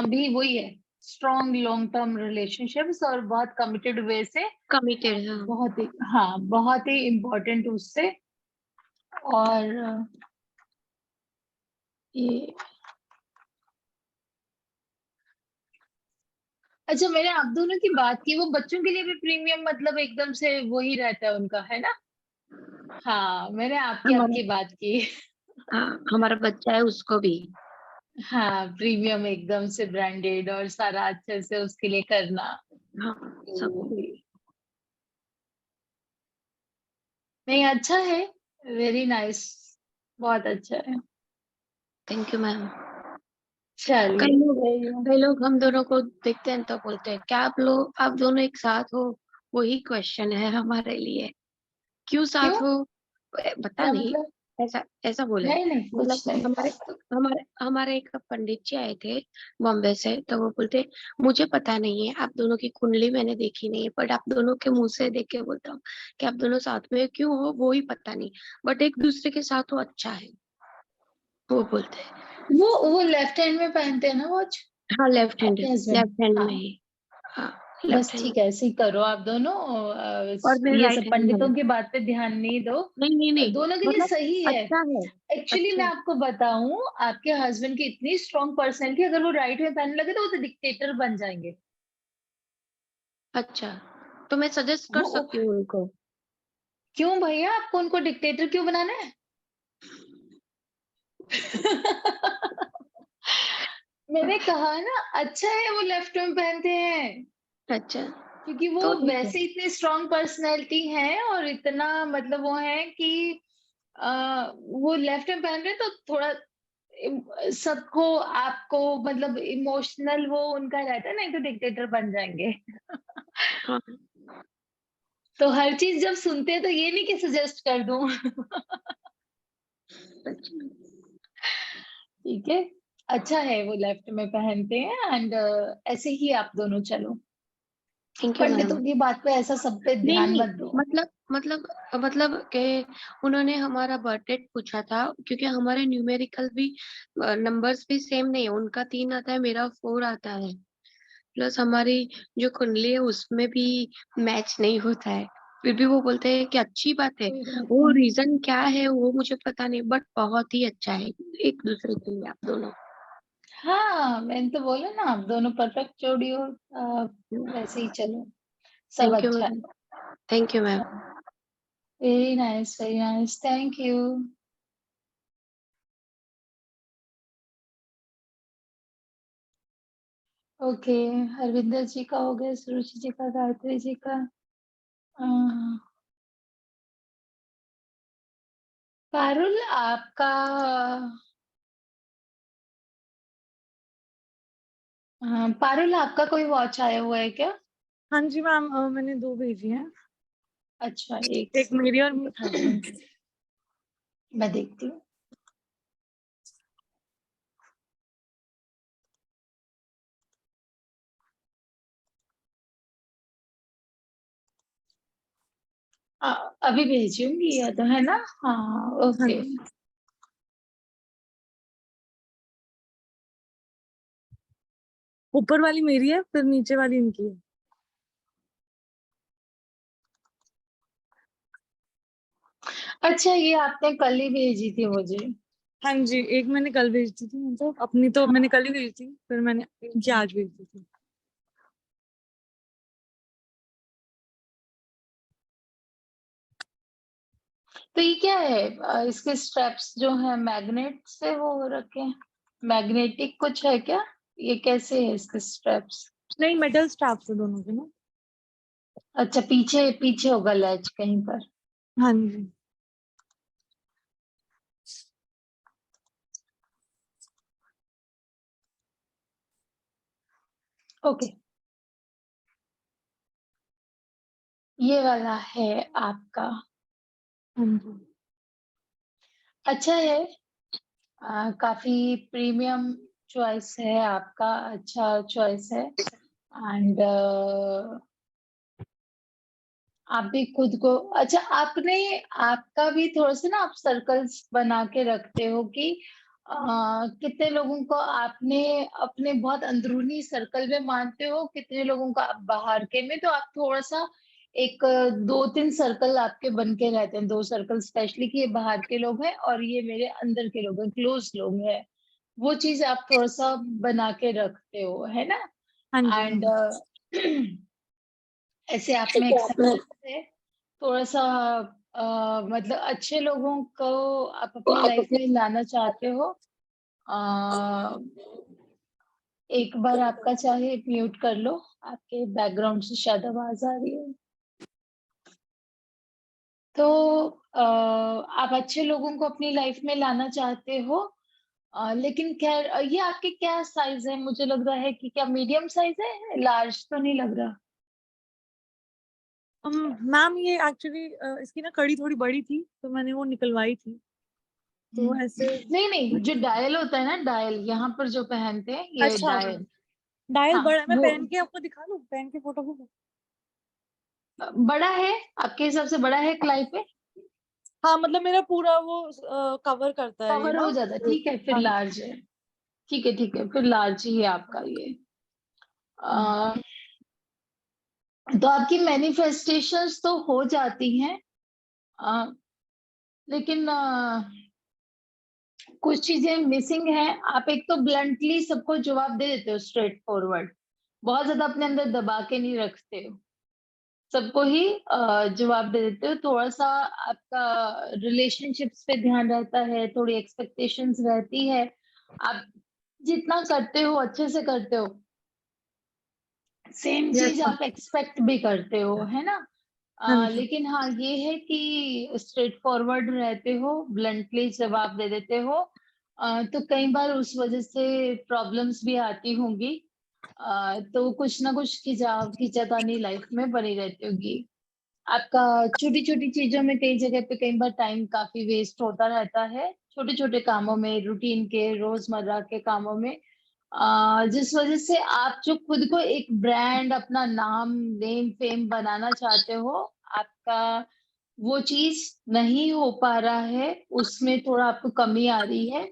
भी वही है, स्ट्रॉन्ग लॉन्ग टर्म रिलेशनशिप्स, और बहुत कमिटेड वे से, कमिटेड, हाँ। बहुत ही, हाँ बहुत ही इम्पोर्टेंट उससे। और ये अच्छा, मैंने आप दोनों की बात की, वो बच्चों के लिए भी प्रीमियम मतलब एकदम से वही रहता है उनका, है ना? हाँ, मैंने आपकी हमारा आपकी बात की। हाँ, हमारा बच्चा है, उसको भी। हाँ, प्रीमियम एकदम से ब्रांडेड और सारा अच्छे से उसके लिए करना। हाँ, तो सबको। नहीं, अच्छा है, वेरी नाइस, बहुत अच्छा है। Thank you ma'am. चलिए, सही है। कई लोग हम दोनों को देखते हैं तो बोलते हैं, क्या आप दोनों एक साथ हो? वही क्वेश्चन है हमारे लिए, क्यों क्यों? साथ हो? पता क्या नहीं, मतलब? ऐसा ऐसा बोले। नहीं नहीं, मतलब कुछ नहीं। हमारे एक पंडित जी आए थे बॉम्बे से, तो वो बोलते, मुझे पता नहीं है, आप दोनों की कुंडली मैंने देखी नहीं है, बट आप दोनों के मुंह से देख के बोलता हूँ कि आप दोनों साथ में क्यों हो वो ही पता नहीं, बट एक दूसरे के साथ हो अच्छा है, वो बोलते हैं। वो लेफ्ट हैंड में पहनते हैं ना वॉच, हाँ, लेफ्ट हैंड, आपके हस्बैंड? लेफ्ट हैंड में हाँ, ही। हाँ, बस लेफ्ट हैंड। ठीक है, ऐसे ही करो आप दोनों। और मेरे ये राइट सब हैंड में पंडितों है। की बात पे ध्यान नहीं दो, नहीं नहीं नहीं, दोनों के लिए मतलब सही है। अच्छा है। एक्चुअली अच्छा मैं है। आपको बताऊं, आपके हस्बैंड की इतनी स्ट्रांग पर्सनैलिटी, अगर वो राइट में पहनने लगे तो वो तो डिक्टेटर बन जाएंगे। अच्छा, तो मैं सजेस्ट कर वो सकती हूँ उनको। क्यों भैया, आपको उनको डिक्टेटर क्यों बनाना है? मैंने कहा ना, अच्छा है वो लेफ्ट में पहनते हैं, अच्छा, क्योंकि वो तो ठीक है। वैसे इतने स्ट्रांग पर्सनैलिटी है, और इतना मतलब वो है कि वो लेफ्ट में पहन रहे हैं तो थोड़ा सबको, आपको मतलब इमोशनल वो उनका रहता है, नहीं तो डिक्टेटर बन जाएंगे। हाँ। तो हर चीज जब सुनते हैं तो ये नहीं कि सजेस्ट कर दूं। अच्छा, ठीक है, अच्छा है वो लेफ्ट में पहनते हैं, एंड ऐसे ही आप दोनों चलो। Thank you ma'am. पंडितों की बात पे ऐसा सब पे नहीं ध्यान नहीं, मत दो। मतलब के उन्होंने हमारा बर्थ डेट पूछा था, क्योंकि हमारे न्यूमेरिकल भी नंबर्स भी सेम नहीं है, उनका 3 आता है, मेरा 4 आता है, प्लस हमारी जो कुंडली है उसमें भी मैच नहीं होता है। फिर भी वो बोलते हैं कि अच्छी बात है। कोई बात वो नहीं। रीजन क्या है वो मुझे पता नहीं, बट बहुत ही अच्छा है एक दूसरे के लिए आप दोनों। हाँ, मैंने तो बोला ना, आप दोनों परफेक्ट जोड़ी हो, वैसे ही चलो, सब थैंक यू अच्छा मैम। Thank you ma'am. है। Very nice, thank you. Okay, Harvinder ji का हो गया, सुरुचि जी का, गायत्री जी का। पारुल आपका, पारुल आपका कोई वॉच आया हुआ है क्या? हाँ जी मैम, मैंने 2 भेजी हैं। अच्छा, एक एक मेरी और मेरे हस्बैंड की। मैं देखती हूँ। अभी भेजूंगी या तो, है ना? हाँ, हाँ ओके। जी। ऊपर वाली मेरी है, फिर नीचे वाली इनकी है। अच्छा, ये आपने कल ही भेजी थी मुझे। हाँ जी, एक मैंने कल भेज दी थी, मतलब अपनी तो मैंने कल ही भेजी थी, फिर मैंने इनकी आज भेज दी थी। तो ये क्या है? इसके स्ट्रैप्स जो है मैग्नेट से वो हो रखे हैं, मैग्नेटिक कुछ है क्या? ये कैसे है इसके स्ट्रैप्स? नहीं, मेटल स्ट्रैप्स है दोनों के ना। अच्छा, पीछे पीछे होगा लैच कहीं पर। हाँ जी। ओके, ये वाला है आपका। हाँ जी। अच्छा है, काफी प्रीमियम चॉइस है आपका, अच्छा चॉइस है। एंड आप भी खुद को, अच्छा आपने, आपका भी थोड़ा सा ना आप सर्कल्स बना के रखते हो कि कितने लोगों को आपने अपने बहुत अंदरूनी सर्कल में मानते हो, कितने लोगों को आप बाहर के में, तो आप थोड़ा सा एक 2-3 सर्कल आपके बन के रहते हैं, 2 सर्कल स्पेशली कि ये बाहर के लोग हैं और ये मेरे अंदर के लोग हैं, क्लोज लोग हैं। वो चीज आप थोड़ा सा बना के रखते हो, है ना? हाँ जी, हाँ एंड जी। ऐसे आप में एक्सेप्टेंस है थोड़ा सा, मतलब अच्छे लोगों को आप अपनी लाइफ में लाना चाहते हो। अ, एक बार आपका चाहे म्यूट कर लो, आपके बैकग्राउंड से शायद आवाज आ रही है। तो आप अच्छे लोगों को अपनी लाइफ में लाना चाहते हो, लेकिन खैर ये आपके क्या साइज है? मुझे लग रहा है कि क्या मीडियम साइज है, लार्ज तो नहीं लग रहा। मैम ये एक्चुअली इसकी ना कड़ी थोड़ी बड़ी थी तो मैंने वो निकलवाई थी, तो ऐसे। नहीं नहीं, जो डायल होता है ना, डायल यहाँ पर जो पहनते हैं ये अच्छा, डायल। डायल हाँ बड़ा, मैं वो पहन के आपको दिखा लूं, पहन के फोटो को। बड़ा है, आपके हिसाब से बड़ा है क्लाई पे? हाँ मतलब मेरा पूरा वो कवर करता है ये कवर ना। हो जाता है, ठीक है फिर हाँ। लार्ज है। ठीक है ठीक है, फिर लार्ज ही है आपका ये। अ, तो आपकी मैनिफेस्टेशंस तो हो जाती हैं, अ, लेकिन कुछ चीजें मिसिंग हैं। आप एक तो ब्लंटली सबको जवाब दे देते हो, स्ट्रेट फॉरवर्ड, बहुत ज्यादा अपने अंदर दबा के नहीं रखते हो, सबको ही जवाब दे देते हो। थोड़ा सा आपका रिलेशनशिप्स पे ध्यान रहता है, थोड़ी एक्सपेक्टेशंस रहती है, आप जितना करते हो अच्छे से करते हो, सेम यस चीज आप एक्सपेक्ट भी करते हो, है ना? हाँ जी। लेकिन हाँ ये है कि स्ट्रेट फॉरवर्ड रहते हो, ब्लंटली जवाब दे देते हो, तो कई बार उस वजह से प्रॉब्लम्स भी आती होंगी। तो कुछ ना कुछ खिंचातानी लाइफ में बनी रहती होगी आपका। छोटी छोटी चीजों में कई जगह पे कई बार टाइम काफी वेस्ट होता रहता है, छोटे छोटे कामों में, रूटीन के रोजमर्रा के कामों में, जिस वजह से आप जो खुद को एक ब्रांड, अपना नाम, नेम फेम बनाना चाहते हो, आपका वो चीज नहीं हो पा रहा है, उसमें थोड़ा आपको कमी आ रही है।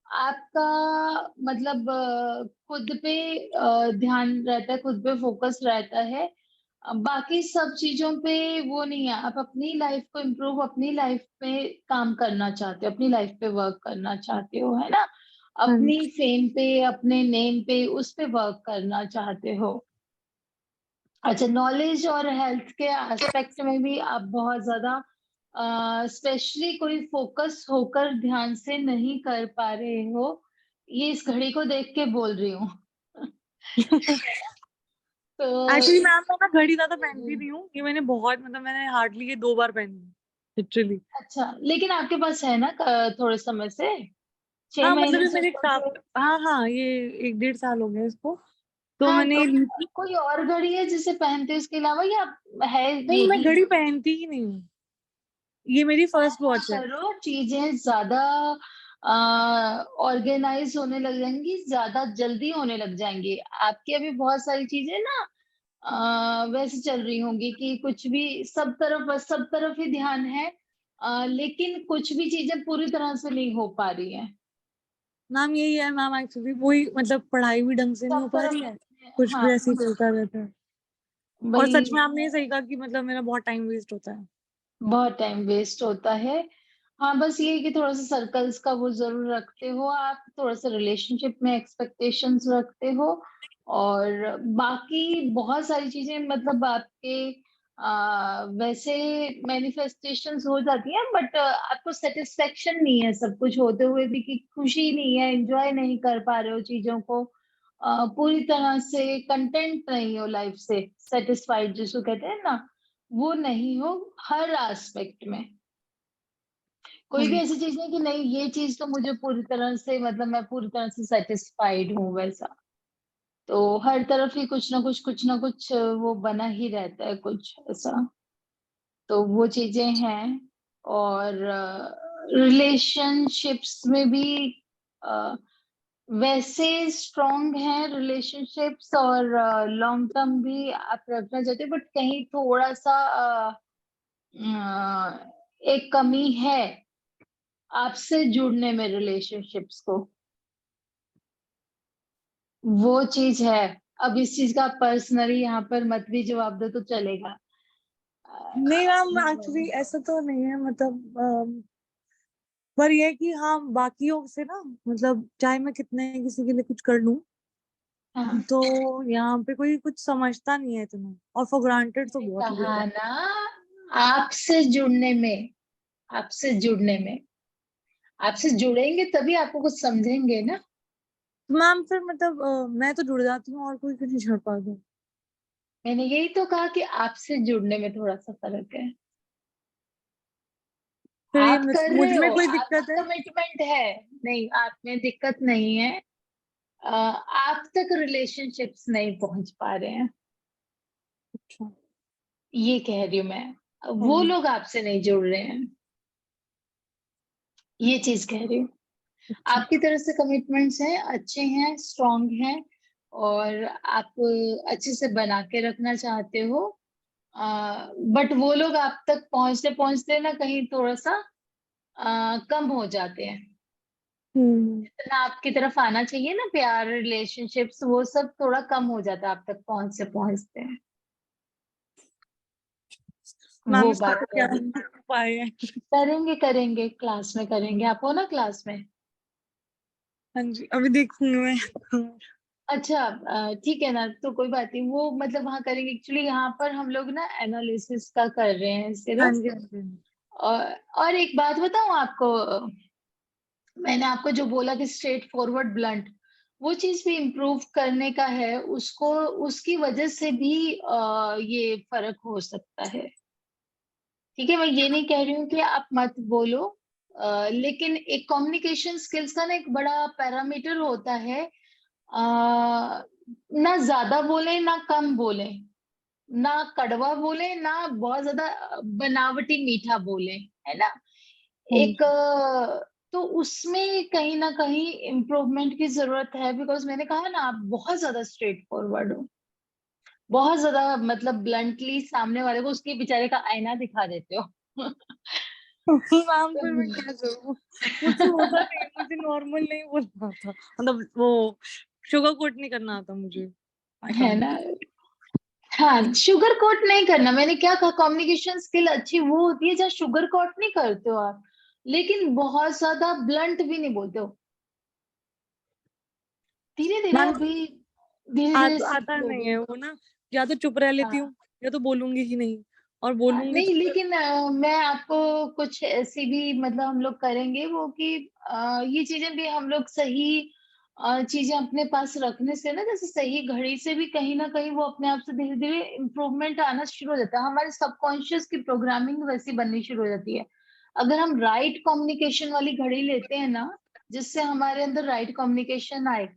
आपका मतलब खुद पे ध्यान रहता है, खुद पे फोकस रहता है, बाकी सब चीजों पे वो नहीं है। आप अपनी लाइफ को इम्प्रूव, अपनी लाइफ पे काम करना चाहते हो, अपनी लाइफ पे वर्क करना चाहते हो, है ना? हाँ अपनी जी। फेम पे, अपने नेम पे, उस पे वर्क करना चाहते हो। अच्छा, नॉलेज और हेल्थ के एस्पेक्ट में भी आप बहुत ज्यादा स्पेशली कोई फोकस होकर ध्यान से नहीं कर पा रहे हो, ये इस घड़ी को देख के बोल रही हूँ। तो एक्चुअली मैम मैं ना घड़ी ज्यादा पहनती नहीं हूँ, ये मैंने बहुत मतलब मैंने हार्डली ये 2 बार पहनी है लिटरली। अच्छा, लेकिन आपके पास है ना थोड़े समय से, छह हाँ मतलब महीने ये से मेरे ऊपर तो। हाँ हाँ ये 1-1.5 साल हो गया इसको, तो हाँ मैंने तो ये ली थी। कोई और घड़ी है जिसे पहनते हो इसके अलावा, या है नहीं मैं यही? घड़ी पहनती ही नहीं हूँ, ये मेरी फर्स्ट वॉच है। करो, चीजें ज्यादा ऑर्गेनाइज होने लग जाएंगी, ज्यादा जल्दी होने लग जाएंगी आपकी। अभी बहुत सारी चीजें ना वैसे चल रही होंगी कि कुछ भी, सब तरफ, बस सब तरफ ही ध्यान है, लेकिन कुछ भी चीजें पूरी तरह से नहीं हो पा रही है। मैम यही है मैम, एक्चुअली वही मतलब पढ़ाई भी ढंग से नहीं सब हो पा रही है, तरफ, कुछ हाँ, भी ऐसे ही चलता रहता है। और वही, सच में आपने ये सही कहा कि मतलब मेरा बहुत टाइम वेस्ट होता है। बहुत टाइम वेस्ट होता है। हाँ बस ये है कि थोड़ा सा सर्कल्स का वो जरूर रखते हो आप, थोड़ा सा रिलेशनशिप में एक्सपेक्टेशंस रखते हो, और बाकी बहुत सारी चीजें मतलब आपके वैसे मैनिफेस्टेशंस हो जाती हैं, बट आपको सेटिस्फेक्शन नहीं है सब कुछ होते हुए भी, कि खुशी नहीं है, एंजॉय नहीं कर पा रहे हो चीजों को, पूरी तरह से कंटेंट नहीं हो लाइफ से, सेटिस्फाइड जिसको कहते हैं ना, वो नहीं हो हर एस्पेक्ट में। हाँ कोई भी ऐसी चीज नहीं कि नहीं ये चीज तो मुझे पूरी तरह से, मतलब मैं पूरी तरह से सेटिस्फाइड हूँ, वैसा। तो हर तरफ ही कुछ ना कुछ वो बना ही रहता है कुछ ऐसा। तो वो चीजें हैं। और रिलेशनशिप्स में भी अ, वैसे स्ट्रॉन्ग है रिलेशनशिप्स, और लॉन्ग टर्म भी आप रखना चाहते हो, बट कहीं थोड़ा सा एक कमी है आपसे जुड़ने में रिलेशनशिप्स को, वो चीज है। अब इस चीज का पर्सनली यहाँ पर मत भी जवाब दो तो चलेगा। नहीं मैम, एक्चुअली ऐसा तो नहीं है, मतलब पर ये है कि हाँ, बाकियों से ना, मतलब चाहे मैं कितने किसी के लिए कुछ कर लूं, हाँ, तो यहाँ पे कोई कुछ समझता नहीं है इतना, और फॉर ग्रांटेड तो बहुत लेता कहा है। ना, आपसे जुड़ने में, आपसे जुड़ने में, आपसे जुड़ेंगे तभी आपको कुछ समझेंगे ना। मैम फिर मतलब मैं तो जुड़ जाती हूँ और कोई नहीं जुड़ पाता। मैंने यही तो कहा कि आपसे जुड़ने में थोड़ा सा फर्क है। फिर ये आप कर मुझ रहे में हो, कोई आप दिक्कत में है? कमिटमेंट है। नहीं, आप में दिक्कत नहीं है। आप तक रिलेशनशिप्स नहीं पहुंच पा रहे हैं, अच्छा। ये कह रही हूँ मैं। हाँ वो जी। लोग आपसे नहीं जुड़ रहे हैं, ये चीज कह रही हूँ। अच्छा। आपकी तरफ से कमिटमेंट्स हैं, अच्छे हैं, स्ट्रांग हैं, और आप अच्छे से बना के रखना चाहते हो। बट वो लोग आप तक पहुंचते पहुंचते ना कहीं थोड़ा सा कम हो जाते हैं। हम्म। जितना आपकी तरफ आना चाहिए ना, प्यार, रिलेशनशिप्स, वो सब थोड़ा कम हो जाता है आप तक पहुंच से पहुंचते हैं। मैम वो इसका बात तो कह क्या रही। उपाय है? करेंगे करेंगे, क्लास में करेंगे। आप हो ना क्लास में? हाँ जी, अभी देखूंगी मैं। अच्छा, ठीक है ना, तो कोई बात नहीं, वो मतलब वहाँ करेंगे। एक्चुअली यहाँ पर हम लोग ना एनालिसिस का कर रहे हैं हाँ सिर्फ। जी, हाँ जी। और और एक बात बताऊं आपको, मैंने आपको जो बोला कि स्ट्रेट फॉरवर्ड ब्लंट, वो चीज भी इम्प्रूव करने का है उसको। उसकी वजह से भी ये फर्क हो सकता है। ठीक है, मैं ये नहीं कह रही हूँ कि आप मत बोलो, लेकिन एक कम्युनिकेशन स्किल्स का ना एक बड़ा पैरामीटर होता है। ना ज्यादा बोले ना कम बोले, ना कड़वा बोले ना बहुत ज्यादा बनावटी मीठा बोले, है ना। हाँ एक जी। तो उसमें कहीं ना कहीं इम्प्रूवमेंट की जरूरत है, बिकॉज मैंने कहा ना, आप बहुत ज्यादा स्ट्रेट फॉरवर्ड हो, बहुत ज्यादा मतलब ब्लंटली सामने वाले को उसके बेचारे का आईना दिखा देते हो। मैम फिर मैं क्या करूँ? मुझसे होता नहीं, मुझे नॉर्मल नहीं बोलना आता, मतलब वो शुगर कोट नहीं करना आता मुझे। आई है कांट। ना। हाँ, शुगर कोट नहीं करना, मैंने क्या कहा, कम्युनिकेशन स्किल अच्छी वो होती है जहाँ शुगर कोट नहीं करते हो आप, लेकिन बहुत ज्यादा ब्लंट भी नहीं बोलते हो। धीरे धीरे मैम अभी, धीरे धीरे सीख आता नहीं लोगे। है वो ना, या तो चुप रह लेती हाँ, हूँ या तो बोलूंगी ही नहीं, और हाँ, बोलूंगी तो नहीं, फिर। लेकिन मैं आपको कुछ ऐसी भी मतलब हम लोग करेंगे वो कि ये चीजें भी हम लोग सही चीजें अपने पास रखने से ना, जैसे सही घड़ी से भी कहीं ना कहीं वो अपने आप से धीरे धीरे इम्प्रूवमेंट आना शुरू हो जाता है। हमारे सबकॉन्शियस की प्रोग्रामिंग वैसी बननी शुरू हो जाती है। अगर हम राइट कम्युनिकेशन वाली घड़ी लेते हैं ना, जिससे हमारे अंदर राइट कम्युनिकेशन आए,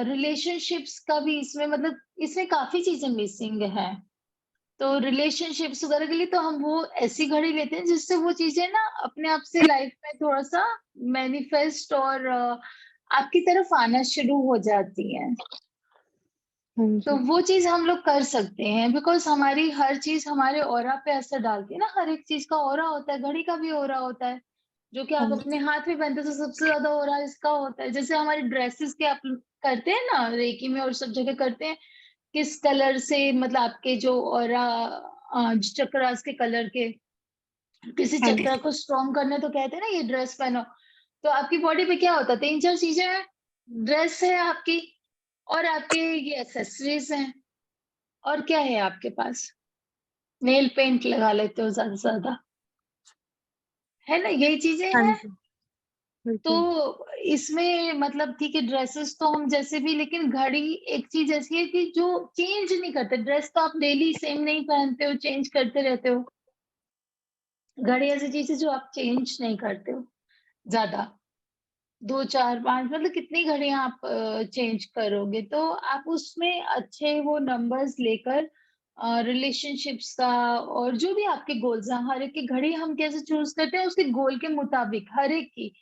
रिलेशनशिप्स का भी इसमें मतलब इसमें काफी चीजें मिसिंग है। तो रिलेशनशिप्स वगैरह के लिए तो हम वो ऐसी घड़ी लेते हैं जिससे वो चीजें ना अपने आप से लाइफ में थोड़ा सा मैनिफेस्ट और आपकी तरफ आना शुरू हो जाती हैं। हाँ तो जी। वो चीज हम लोग कर सकते हैं, बिकॉज हमारी हर चीज हमारे ऑरा पे असर डालती है ना। हर एक चीज का ऑरा होता है, घड़ी का भी ऑरा होता है, जो कि हाँ आप जी। अपने हाथ में पहनते हो, तो सबसे ज्यादा ऑरा इसका होता है। जैसे हमारी ड्रेसेस के आप करते हैं ना, रेकी में और सब जगह करते हैं, किस कलर से मतलब आपके जो ऑरा चक्रास के कलर के किसी हाँ चक्र जी। को स्ट्रॉन्ग करने तो कहते हैं ना ये ड्रेस पहनो। तो आपकी बॉडी पे क्या होता है, तीन चार चीजें हैं। ड्रेस है आपकी, और आपके ये एक्सेसरीज हैं, और क्या है आपके पास, नेल पेंट लगा लेते हो ज्यादा से ज्यादा, है ना, यही चीजें हाँ हैं। जी। तो बिल्कुल। इसमें मतलब ठीक है, ड्रेसेस तो हम जैसे भी, लेकिन घड़ी एक चीज ऐसी है कि जो चेंज नहीं करते। ड्रेस तो आप डेली सेम नहीं पहनते हो, चेंज करते रहते हो। घड़ी ऐसी चीज है जो आप चेंज नहीं करते हो ज्यादा। 2, 4, 5 मतलब कितनी घड़ियां आप चेंज करोगे, तो आप उसमें अच्छे वो नंबर्स लेकर रिलेशनशिप्स का और जो भी आपके गोल्स हैं, हर एक की घड़ी हम कैसे चूज करते हैं उसके गोल के मुताबिक, हर एक की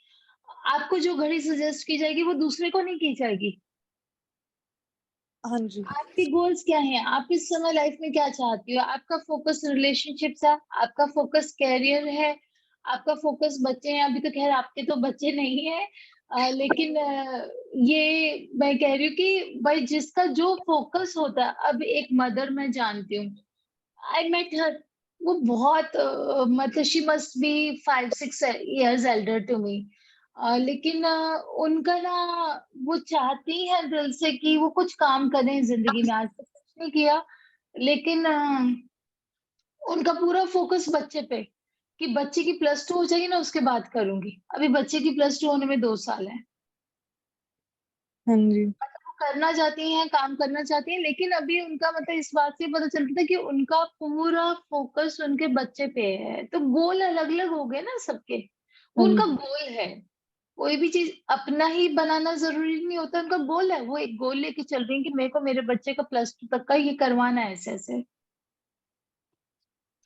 आपको जो घड़ी सजेस्ट की जाएगी वो दूसरे को नहीं की जाएगी। हाँ जी। आपके गोल्स क्या हैं? आप इस समय लाइफ में क्या चाहती हो? आपका फोकस रिलेशनशिप्स है, आपका फोकस कैरियर है, आपका फोकस बच्चे हैं। अभी तो खैर आपके तो बच्चे नहीं है, लेकिन ये मैं कह रही हूँ कि भाई जिसका जो फोकस होता है, अब एक मदर मैं जानती हूँ, आई मेट हर, वो बहुत मतलब she must be 5-6 years elder to me, लेकिन उनका ना वो चाहती है दिल से कि वो कुछ काम करें जिंदगी में। आज तक कुछ नहीं किया, लेकिन उनका पूरा फोकस बच्चे पे, कि बच्चे की +2 हो जाएगी ना उसके बाद करूंगी। अभी बच्चे की +2 होने में 2 साल है। हाँ जी। करना चाहती हैं, काम करना चाहती हैं, लेकिन अभी उनका मतलब इस बात से पता चलता है कि उनका पूरा फोकस उनके बच्चे पे है। तो गोल अलग-अलग हो गए ना सबके। वो हाँ उनका जी। गोल है। कोई भी चीज़ अपना ही बनाना ज़रूरी नहीं होता, उनका गोल है। वो एक गोल लेके चल रही हैं कि मेरे को मेरे बच्चे का +2 तक का ये करवाना है ऐसे-ऐसे।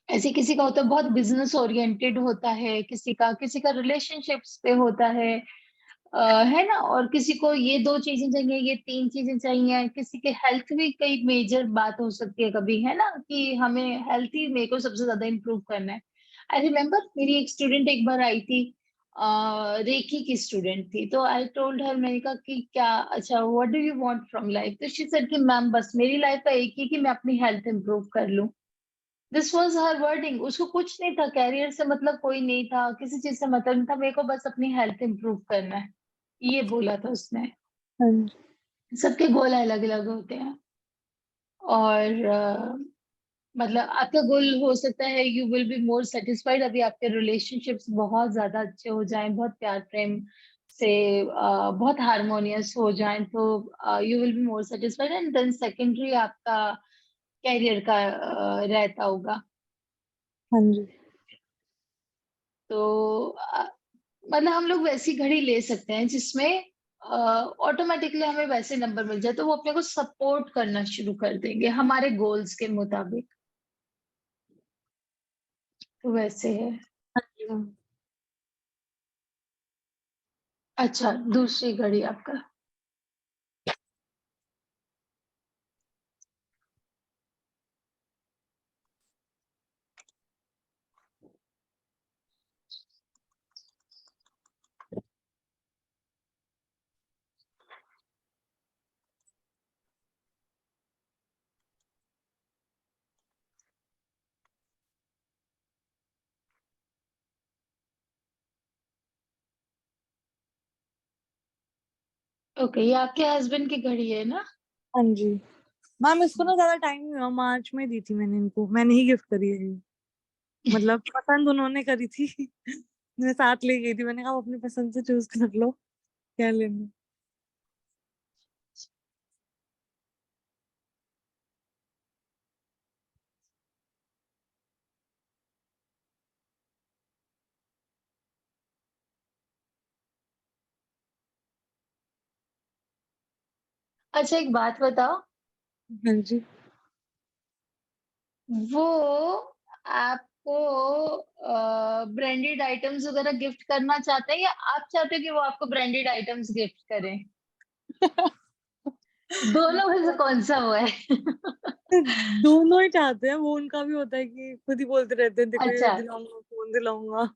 ऐसे किसी का होता है बहुत बिज़नेस ओरिएंटेड होता है, किसी का रिलेशनशिप्स पे होता है ना? और किसी को ये 2 चीज़ें चाहिए, ये 3 चीज़ें चाहिए, किसी के हेल्थ भी कई मेजर बात हो सकती है कभी, है ना? कि हमें हेल्थ ही मेरे को सबसे ज़्यादा इम्प्रूव करना है। आई रिमेंबर मेरी एक स्टूडेंट एक बार आई थी, रेकी की स्टूडेंट थी, तो आई टोल्ड हर, मैंने कहा कि क्या अच्छा what do you want from life? तो शी सेड कि मैम बस मेरी लाइफ का एक ही कि मैं अपनी हेल्थ इम्प्रूव कर लूँ। This was her wording. उसको कुछ नहीं था, करियर से मतलब कोई नहीं था, किसी चीज़ से मतलब नहीं था, मेरे को बस अपनी हेल्थ इम्प्रूव करना है। ये बोला था उसने। हाँ जी। सबके गोल अलग-अलग होते हैं और मतलब आपका गोल हो सकता है you will be more satisfied, अभी आपके रिलेशनशिप्स बहुत ज़्यादा अच्छे हो जाएँ, बहुत प्यार प्रेम से बहुत हार्मोनियस हो जाएँ, तो you will be more satisfied and then secondary आपका करियर का रहता होगा। हाँ जी। तो मतलब हम लोग वैसी घड़ी ले सकते हैं जिसमें ऑटोमेटिकली हमें वैसे नंबर मिल जाए, तो वो अपने को सपोर्ट करना शुरू कर देंगे हमारे गोल्स के मुताबिक। तो वैसे है। हाँ जी मैम। अच्छा, दूसरी घड़ी आपका। ओके, ये आपके हस्बैंड की घड़ी है ना? हाँ जी। मैम इसको ना ज्यादा टाइम नहीं हुआ, मार्च में दी थी मैंने इनको, मैंने ही गिफ्ट करी है ये। मतलब पसंद उन्होंने करी थी। मैं साथ ले गई थी, मैंने कहा आप अपनी पसंद से चूज कर लो क्या लेना। अच्छा एक बात बताओ, हाँ जी। वो आपको ब्रांडेड आइटम्स वगैरह गिफ्ट करना चाहते हैं या आप चाहते हो कि वो आपको ब्रांडेड आइटम्स गिफ्ट करें? दोनों में से कौन सा वो है? दोनों ही चाहते हैं, वो उनका भी होता है कि खुद ही बोलते रहते हैं देखो ये अच्छा, दिलाऊंगा, फोन दिलाऊंगा,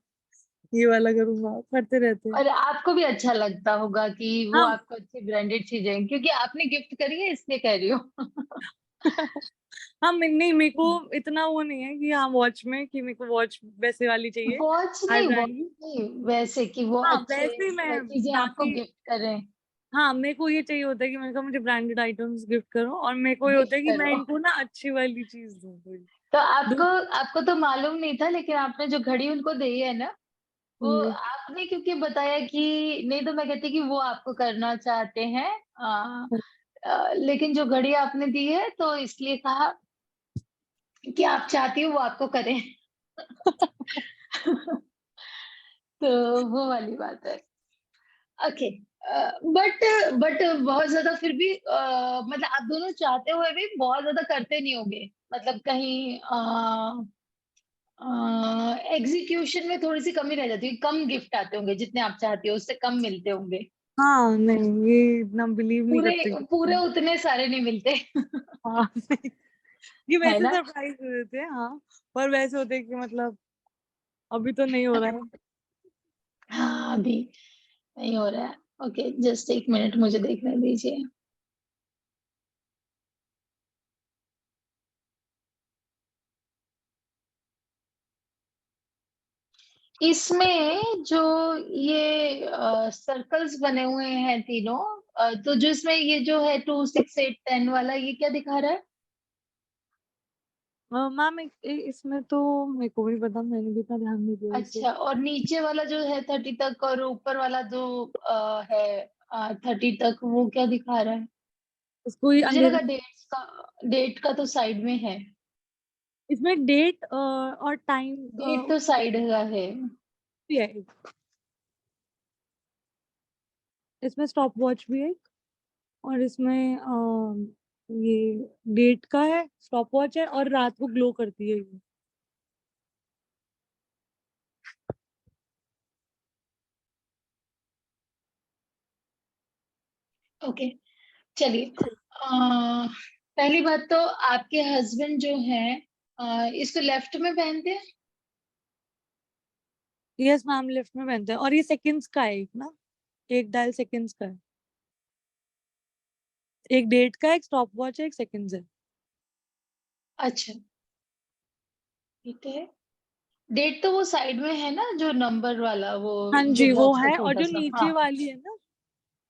ये वाला करूंगा, करते रहते हैं। और आपको भी अच्छा लगता होगा कि वो हाँ। आपको अच्छी ब्रांडेड चीजें, क्योंकि आपने गिफ्ट करी है इसलिए कह रही हूँ। हाँ नहीं, मेरे को इतना वो नहीं है कि हाँ वॉच में कि मेरे को वॉच वैसे वाली चाहिए, हाई वॉच ब्रांड की। नहीं, वैसे कि वो हाँ अच्छे वैसे ही मैं चीजें आपको काफी, गिफ्ट करें, हाँ मेरे को ये चाहिए होता है कि मैंने कहा मुझे ब्रांडेड आइटम्स गिफ्ट करो, और मेरे को ये होता गिफ्ट है कि मैं करो। इनको ना अच्छी वाली चीज दूँ कोई। तो दो। आपको आपको तो मालूम नहीं था, लेकिन आपने जो घड़ी उनको दी है ना, हाँ वो जी। आपने क्योंकि बताया कि नहीं, तो मैं कहती कि वो आपको करना चाहते हैं, लेकिन जो घड़ी आपने दी है तो इसलिए कहा कि आप चाहती हो वो आपको करें। तो वो वाली बात है। ओके। बट बहुत ज्यादा फिर भी मतलब आप दोनों चाहते हुए भी बहुत ज्यादा करते नहीं होगे, मतलब कहीं एग्जीक्यूशन में थोड़ी सी कमी रह जाती है, कम गिफ्ट आते होंगे जितने आप चाहते हो उससे कम मिलते होंगे। हाँ नहीं, ये इतना बिलीव नहीं पूरे करते। पूरे उतने सारे नहीं मिलते। हाँ ये है वैसे ना? सरप्राइज हुए थे, हाँ, पर वैसे होते कि मतलब अभी तो नहीं हो रहा है। हाँ, अभी नहीं हो रहा है। ओके, जस्ट एक मिनट मुझे देखने दीजिए। इसमें जो ये सर्कल्स बने हुए हैं तीनों, तो जो इसमें ये जो है 2 6 8 10 वाला, ये क्या दिखा रहा है? मैम इसमें तो मेरे को भी पता, मैंने भी इतना ध्यान नहीं दिया इसे। अच्छा, और नीचे वाला जो है 30 तक, और ऊपर वाला जो है 30 तक, वो क्या दिखा रहा है? इसको ही मुझे अंधेरे, लगा डेट का तो साइड में है। इसमें डेट और टाइम डेट तो साइड का है। भी है। इसमें स्टॉप वॉच भी है एक, और इसमें ये डेट का है, स्टॉप वॉच है, और रात को ग्लो करती है ये। ओके, चलिए। पहली बात तो आपके हस्बैंड जो है इसको लेफ्ट में पहनते हैं? यस मैम, लेफ्ट में पहनते हैं, और ये सेकंड्स का है एक ना, एक डायल सेकंड्स का है, एक डेट का है, एक स्टॉप वॉच है, एक सेकंड्स है। अच्छा, ठीक है। डेट तो वो साइड में है ना, जो नंबर वाला, वो हाँ जो जी वो बॉक्स है है, और छोटा जो सा। नीचे हाँ। वाली है ना,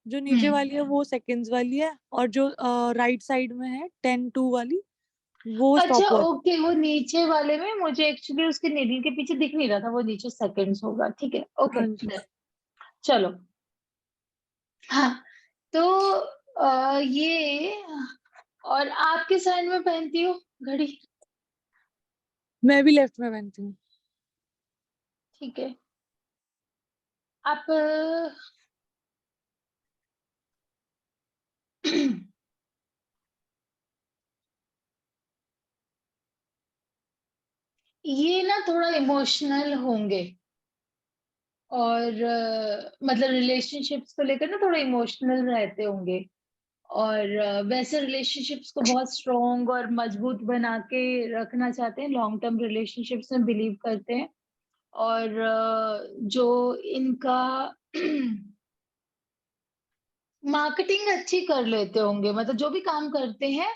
जो नीचे हम्म। वाली है वो सेकंड्स वाली है, और जो राइट साइड में है 10-2 वाली, वो अच्छा, स्टॉप वॉच। ओके, वो नीचे वाले में मुझे एक्चुअली उसके निडल के पीछे दिख नहीं रहा था, वो नीचे सेकंड्स होगा, ठीक है, ओके। हाँ जी। चलो। हाँ, तो ये, और आप किस हैंड में पहनती हो घड़ी? मैं भी लेफ्ट में पहनती हूँ। ठीक है। आप ये ना थोड़ा इमोशनल होंगे, और मतलब रिलेशनशिप्स को लेकर ना थोड़ा इमोशनल रहते होंगे, और वैसे रिलेशनशिप्स को बहुत स्ट्रॉन्ग और मजबूत बना के रखना चाहते हैं, लॉन्ग टर्म रिलेशनशिप्स में बिलीव करते हैं। और जो इनका मार्केटिंग अच्छी कर लेते होंगे, मतलब जो भी काम करते हैं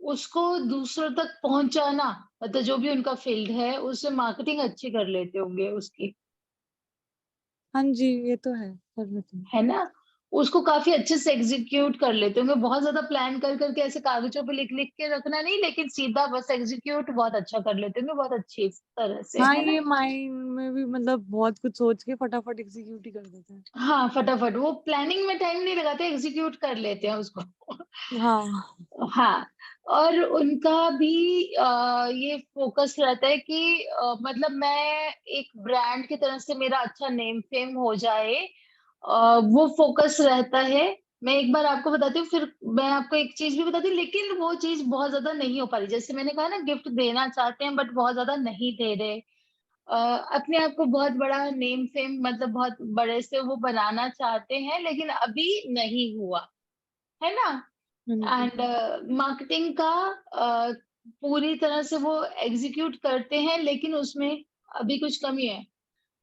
उसको दूसरों तक पहुंचाना, मतलब जो भी उनका फील्ड है उससे मार्केटिंग अच्छी कर लेते होंगे उसकी। हाँ जी ये तो है, कर लेती हूँ। है ना? उसको काफी अच्छे से एग्जीक्यूट कर लेते होंगे, बहुत ज्यादा प्लान कर करके ऐसे कागजों पे लिख लिख के रखना नहीं, लेकिन सीधा बस एग्जीक्यूट बहुत अच्छा कर लेते होंगे, बहुत अच्छी तरह से, हाँ है ना? ये माइंड में भी मतलब बहुत कुछ सोच के फटाफट एग्जीक्यूट ही कर देते हैं। हाँ, फटाफट वो प्लानिंग में टाइम नहीं लगाते, एग्जीक्यूट कर लेते हैं उसको। हाँ। हाँ, और उनका भी ये फोकस रहता है कि मतलब मैं एक ब्रांड की तरह से मेरा अच्छा नेम फेम हो जाए, वो फोकस रहता है। मैं एक बार आपको बताती हूँ, फिर मैं आपको एक चीज भी बताती हूँ, लेकिन वो चीज बहुत ज्यादा नहीं हो पा रही, जैसे मैंने कहा ना, गिफ्ट देना चाहते हैं बट बहुत ज्यादा नहीं दे रहे। अ, अपने आप को बहुत बड़ा नेम फेम, मतलब बहुत बड़े से वो बनाना चाहते हैं, लेकिन अभी नहीं हुआ, है ना? हाँ जी। एंड मार्केटिंग का पूरी तरह से वो एग्जीक्यूट करते हैं, लेकिन उसमें अभी कुछ कमी है।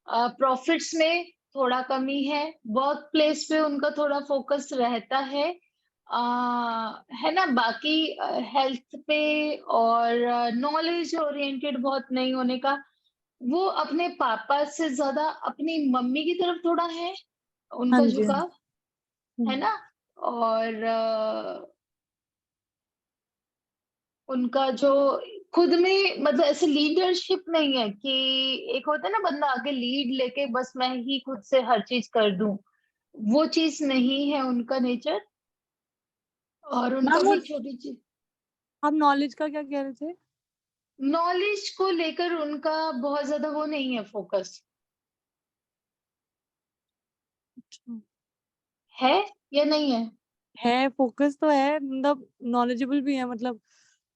प्रॉफिट्स में थोड़ा कमी है, वर्क प्लेस पे उनका थोड़ा फोकस रहता है, है ना? बाकी हेल्थ पे और नॉलेज ओरिएंटेड बहुत नहीं होने का, वो अपने पापा से ज्यादा अपनी मम्मी की तरफ थोड़ा है हाँ उनका जी। झुकाव, है हम्म। ना? और उनका जो खुद में, मतलब ऐसे लीडरशिप नहीं है कि एक होता है ना बंदा आगे लीड लेके बस मैं ही खुद से हर चीज कर दूं, वो चीज नहीं है उनका नेचर। और उनका मैम भी छोटी चीज, आप नॉलेज का क्या कह रहे थे? नॉलेज को लेकर उनका बहुत ज्यादा वो नहीं है फोकस। अच्छा। है या नहीं है? फोकस तो है, मतलब नॉलेजेबल भी है, मतलब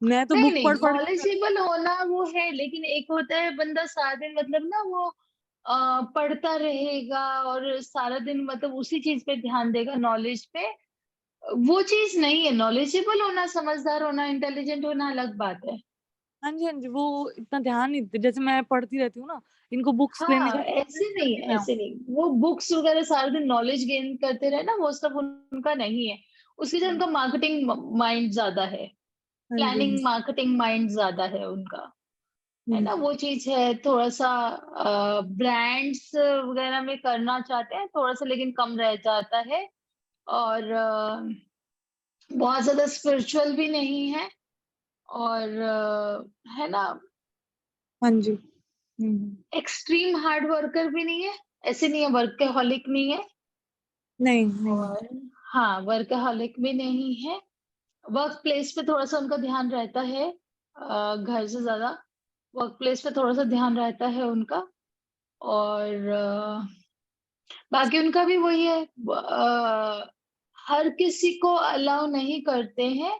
मैं तो नहीं बुक नहीं, पढ़ पढ़ के नॉलेजेबल होना वो है, लेकिन एक होता है बंदा सारा दिन मतलब ना वो पढ़ता रहेगा और सारा दिन मतलब उसी चीज पे ध्यान देगा, नॉलेज पे। वो चीज नहीं है। नॉलेजेबल होना, समझदार होना, इंटेलिजेंट होना अलग बात है। हाँ जी, हाँ जी, वो इतना ध्यान नहीं देते, जैसे मैं पढ़ती रहती हूँ ना, इनको बुक्स लेने हाँ, का ऐसे नहीं करती है, मैं हूँ। ऐसे नहीं। वो बुक्स वगैरह सारा दिन नॉलेज गेन करते रहे ना, वो सब उनका नहीं है। उसकी जगह उनका मार्केटिंग माइंड ज्यादा है, हाँ जी, हाँ प्लानिंग जी, मार्केटिंग माइंड ज्यादा है उनका। है ना, हम्म, वो चीज है थोड़ा सा। ब्रांड्स वगैरह में करना चाहते हैं थोड़ा सा, लेकिन कम रह जाता है। और बहुत ज्यादा स्पिरिचुअल भी नहीं है। और है ना, हाँ जी, एक्सट्रीम हार्ड वर्कर भी नहीं है। ऐसे नहीं है, वर्कहॉलिक नहीं है। नहीं नहीं, और हाँ, वर्कहॉलिक भी नहीं है। वर्क प्लेस पे थोड़ा सा उनका ध्यान रहता है, घर से ज्यादा वर्क प्लेस पे थोड़ा सा ध्यान रहता है उनका। और बाकी उनका भी वही है। हर किसी को अलाउ नहीं करते हैं।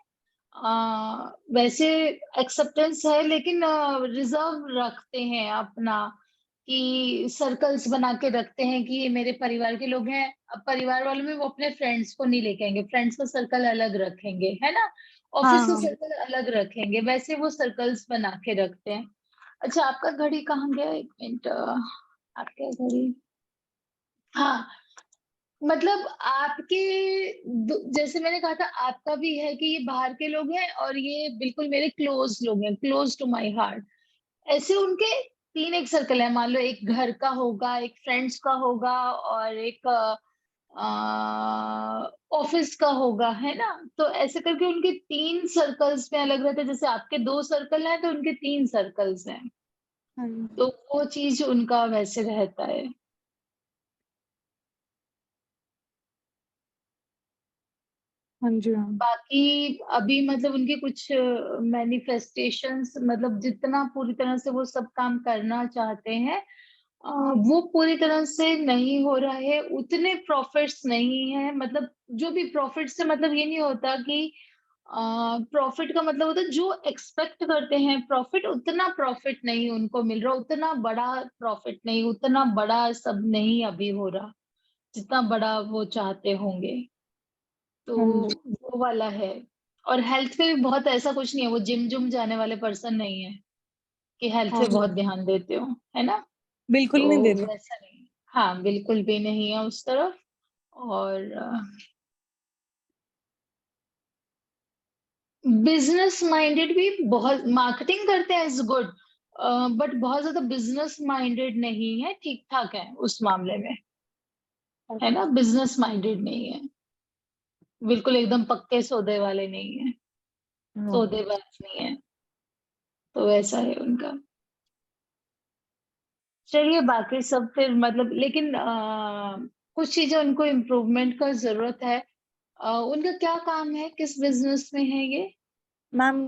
वैसे एक्सेप्टेंस है, लेकिन रिजर्व रखते हैं अपना, कि सर्कल्स बना के रखते हैं कि ये मेरे परिवार के लोग हैं। अब परिवार वालों में वो अपने फ्रेंड्स को नहीं लेके आएंगे, फ्रेंड्स का सर्कल अलग रखेंगे, है ना। हाँ ऑफिस का हाँ, सर्कल अलग रखेंगे, वैसे वो सर्कल्स बना के रखते हैं। अच्छा, आपका घड़ी कहाँ गया? एक मिनट। आपका घड़ी, हाँ, मतलब आपके जैसे मैंने कहा था, आपका भी है कि ये बाहर के लोग हैं और ये बिल्कुल मेरे क्लोज लोग हैं, क्लोज टू माय हार्ट। ऐसे उनके तीन एक सर्कल है। मान लो एक घर का होगा, एक फ्रेंड्स का होगा, और एक ऑफिस का होगा, है ना। तो ऐसे करके उनके तीन सर्कल्स में अलग रहते हैं। जैसे आपके दो सर्कल हैं तो उनके तीन सर्कल्स हैं। हाँ जी, तो वो चीज उनका वैसे रहता है। हाँ जी, मैम, बाकी अभी मतलब उनके कुछ मैनिफेस्टेशंस, मतलब जितना पूरी तरह से वो सब काम करना चाहते हैं, अ, वो पूरी तरह से नहीं हो रहा है। उतने प्रॉफिट्स नहीं है। मतलब जो भी प्रॉफिट से मतलब ये नहीं होता कि प्रॉफिट का मतलब होता है जो एक्सपेक्ट करते हैं प्रॉफिट, उतना प्रॉफिट नहीं उनको मिल रहा, उतना बड़ा प्रॉफिट नहीं, उतना बड़ा सब नहीं अभी हो रहा जितना बड़ा वो चाहते होंगे। तो हाँ जी, वो वाला है। और हेल्थ पे भी बहुत ऐसा कुछ नहीं है, वो जिम जुम जाने वाले पर्सन नहीं है कि हेल्थ पे हाँ, बहुत ध्यान देते हो, है ना। बिल्कुल तो नहीं दे रहे। वैसा नहीं। हाँ, बिल्कुल भी नहीं है उस तरफ। और बिजनेस माइंडेड भी बहुत, मार्केटिंग करते हैं इज गुड, बट बहुत ज्यादा बिजनेस माइंडेड नहीं है, ठीक ठाक है उस मामले में। है ना, बिजनेस माइंडेड नहीं है, बिल्कुल एकदम पक्के सौदे वाले नहीं है, हाँ, सौदेबाज नहीं है। तो वैसा है उनका। चलिए, बाकी सब फिर मतलब, लेकिन कुछ चीजें उनको इम्प्रूवमेंट का जरूरत है। उनका क्या काम है, किस बिजनेस में है ये? मैम,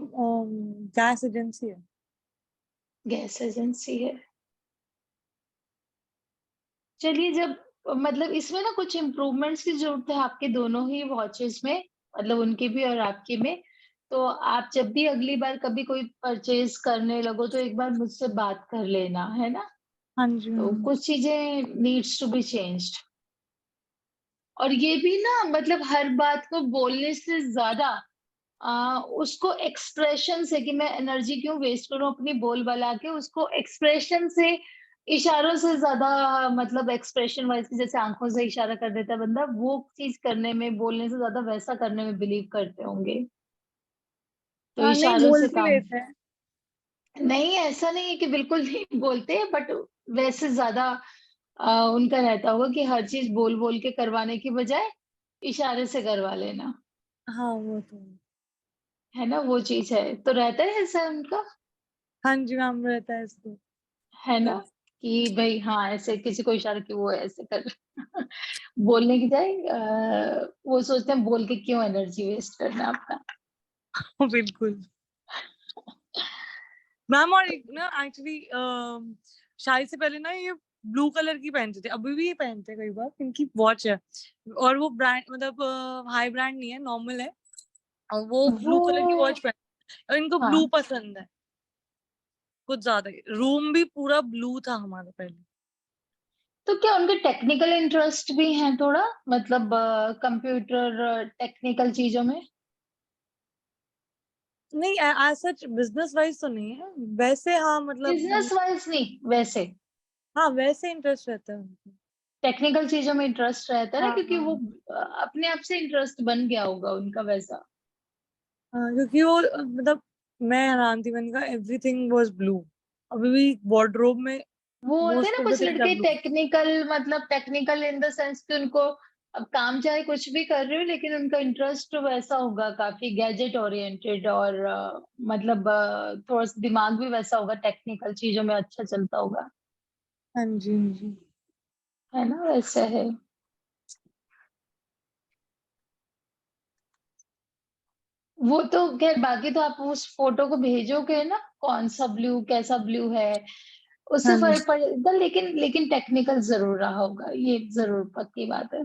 गैस एजेंसी है। गैस एजेंसी है। चलिए, जब मतलब इसमें ना कुछ इम्प्रूवमेंट्स की जरूरत है आपके दोनों ही वॉचेस में, मतलब उनकी भी और आपकी में। तो आप जब भी अगली बार कभी कोई परचेज करने लगो तो एक बार मुझसे बात कर लेना, है ना। हाँ जी, तो कुछ चीजें नीड्स टू बी चेंज्ड। और ये भी ना, मतलब हर बात को बोलने से ज्यादा उसको एक्सप्रेशन से, कि मैं एनर्जी क्यों वेस्ट करूं अपनी बोल बला के, उसको एक्सप्रेशन से, इशारों से ज्यादा, मतलब एक्सप्रेशन वाइज, जैसे आंखों से इशारा कर देता है बंदा, वो चीज करने में, बोलने से ज्यादा वैसा करने में बिलीव करते होंगे। तो हाँ, नहीं इशारों बोल से भी काम। लेते हैं। नहीं, ऐसा नहीं है कि बिल्कुल नहीं बोलते, बट वैसे ज्यादा उनका रहता होगा कि हर चीज बोल बोल के करवाने की बजाय इशारे से करवा लेना। हाँ, वो तो है। है ना, वो चीज है, तो रहता है ऐसा उनका। हाँ जी, मैम, रहता है इसको। है ना, कि भाई हाँ, ऐसे किसी को इशारा कि वो ऐसे कर बोलने की जाए, वो सोचते हैं बोल के क्यों एनर्जी वेस्ट करना अपना। बिल्कुल मैम, और एक ना एक्चुअली शादी से पहले ना ये ब्लू कलर की पहनते थे, अभी भी पहनते हैं कई बार, इनकी वॉच है और वो ब्रांड मतलब हाई ब्रांड नहीं है, नॉर्मल है, और वो ब्लू कलर की वो वॉच पहन और इनको ब्लू हाँ, पसंद है कुछ ज्यादा ही। रूम भी पूरा ब्लू था हमारा पहले। तो क्या उनके टेक्निकल इंटरेस्ट भी हैं थोड़ा, मतलब कंप्यूटर टेक्निकल चीजों में? नहीं, एज सच बिजनेस वाइज तो नहीं है, वैसे हाँ मतलब बिजनेस वाइज नहीं, वैसे हाँ वैसे इंटरेस्ट रहता है उनको। टेक्निकल चीजों में इंटरेस्ट रहता है ना, हाँ क्योंकि वो हाँ अपने आप से इंटरेस्ट बन गया होगा उनका वैसा। हाँ, क्योंकि वो मतलब मैं हैरान थी, मैंने कहा एवरीथिंग वाज ब्लू, अभी भी वार्डरोब में वो होते हैं मोस्ट ना ऑफ द कुछ थिंग्स आर लड़के ब्लू। टेक्निकल, मतलब टेक्निकल इन द सेंस कि उनको अब काम चाहे कुछ भी कर रहे हो लेकिन उनका इंटरेस्ट वैसा होगा, काफी गैजेट ओरिएंटेड, और मतलब थोड़ा सा दिमाग भी वैसा होगा, टेक्निकल चीजों में अच्छा चलता होगा, हाँ जी हाँ जी। है ना, वैसा है। वो तो खैर, बाकी तो आप उस फोटो को भेजोगे ना, कौन सा ब्लू, कैसा ब्लू है, उससे हाँ जी फर्क पड़ेगा, लेकिन टेक्निकल जरूर रहा होगा, ये जरूर पक्की बात है।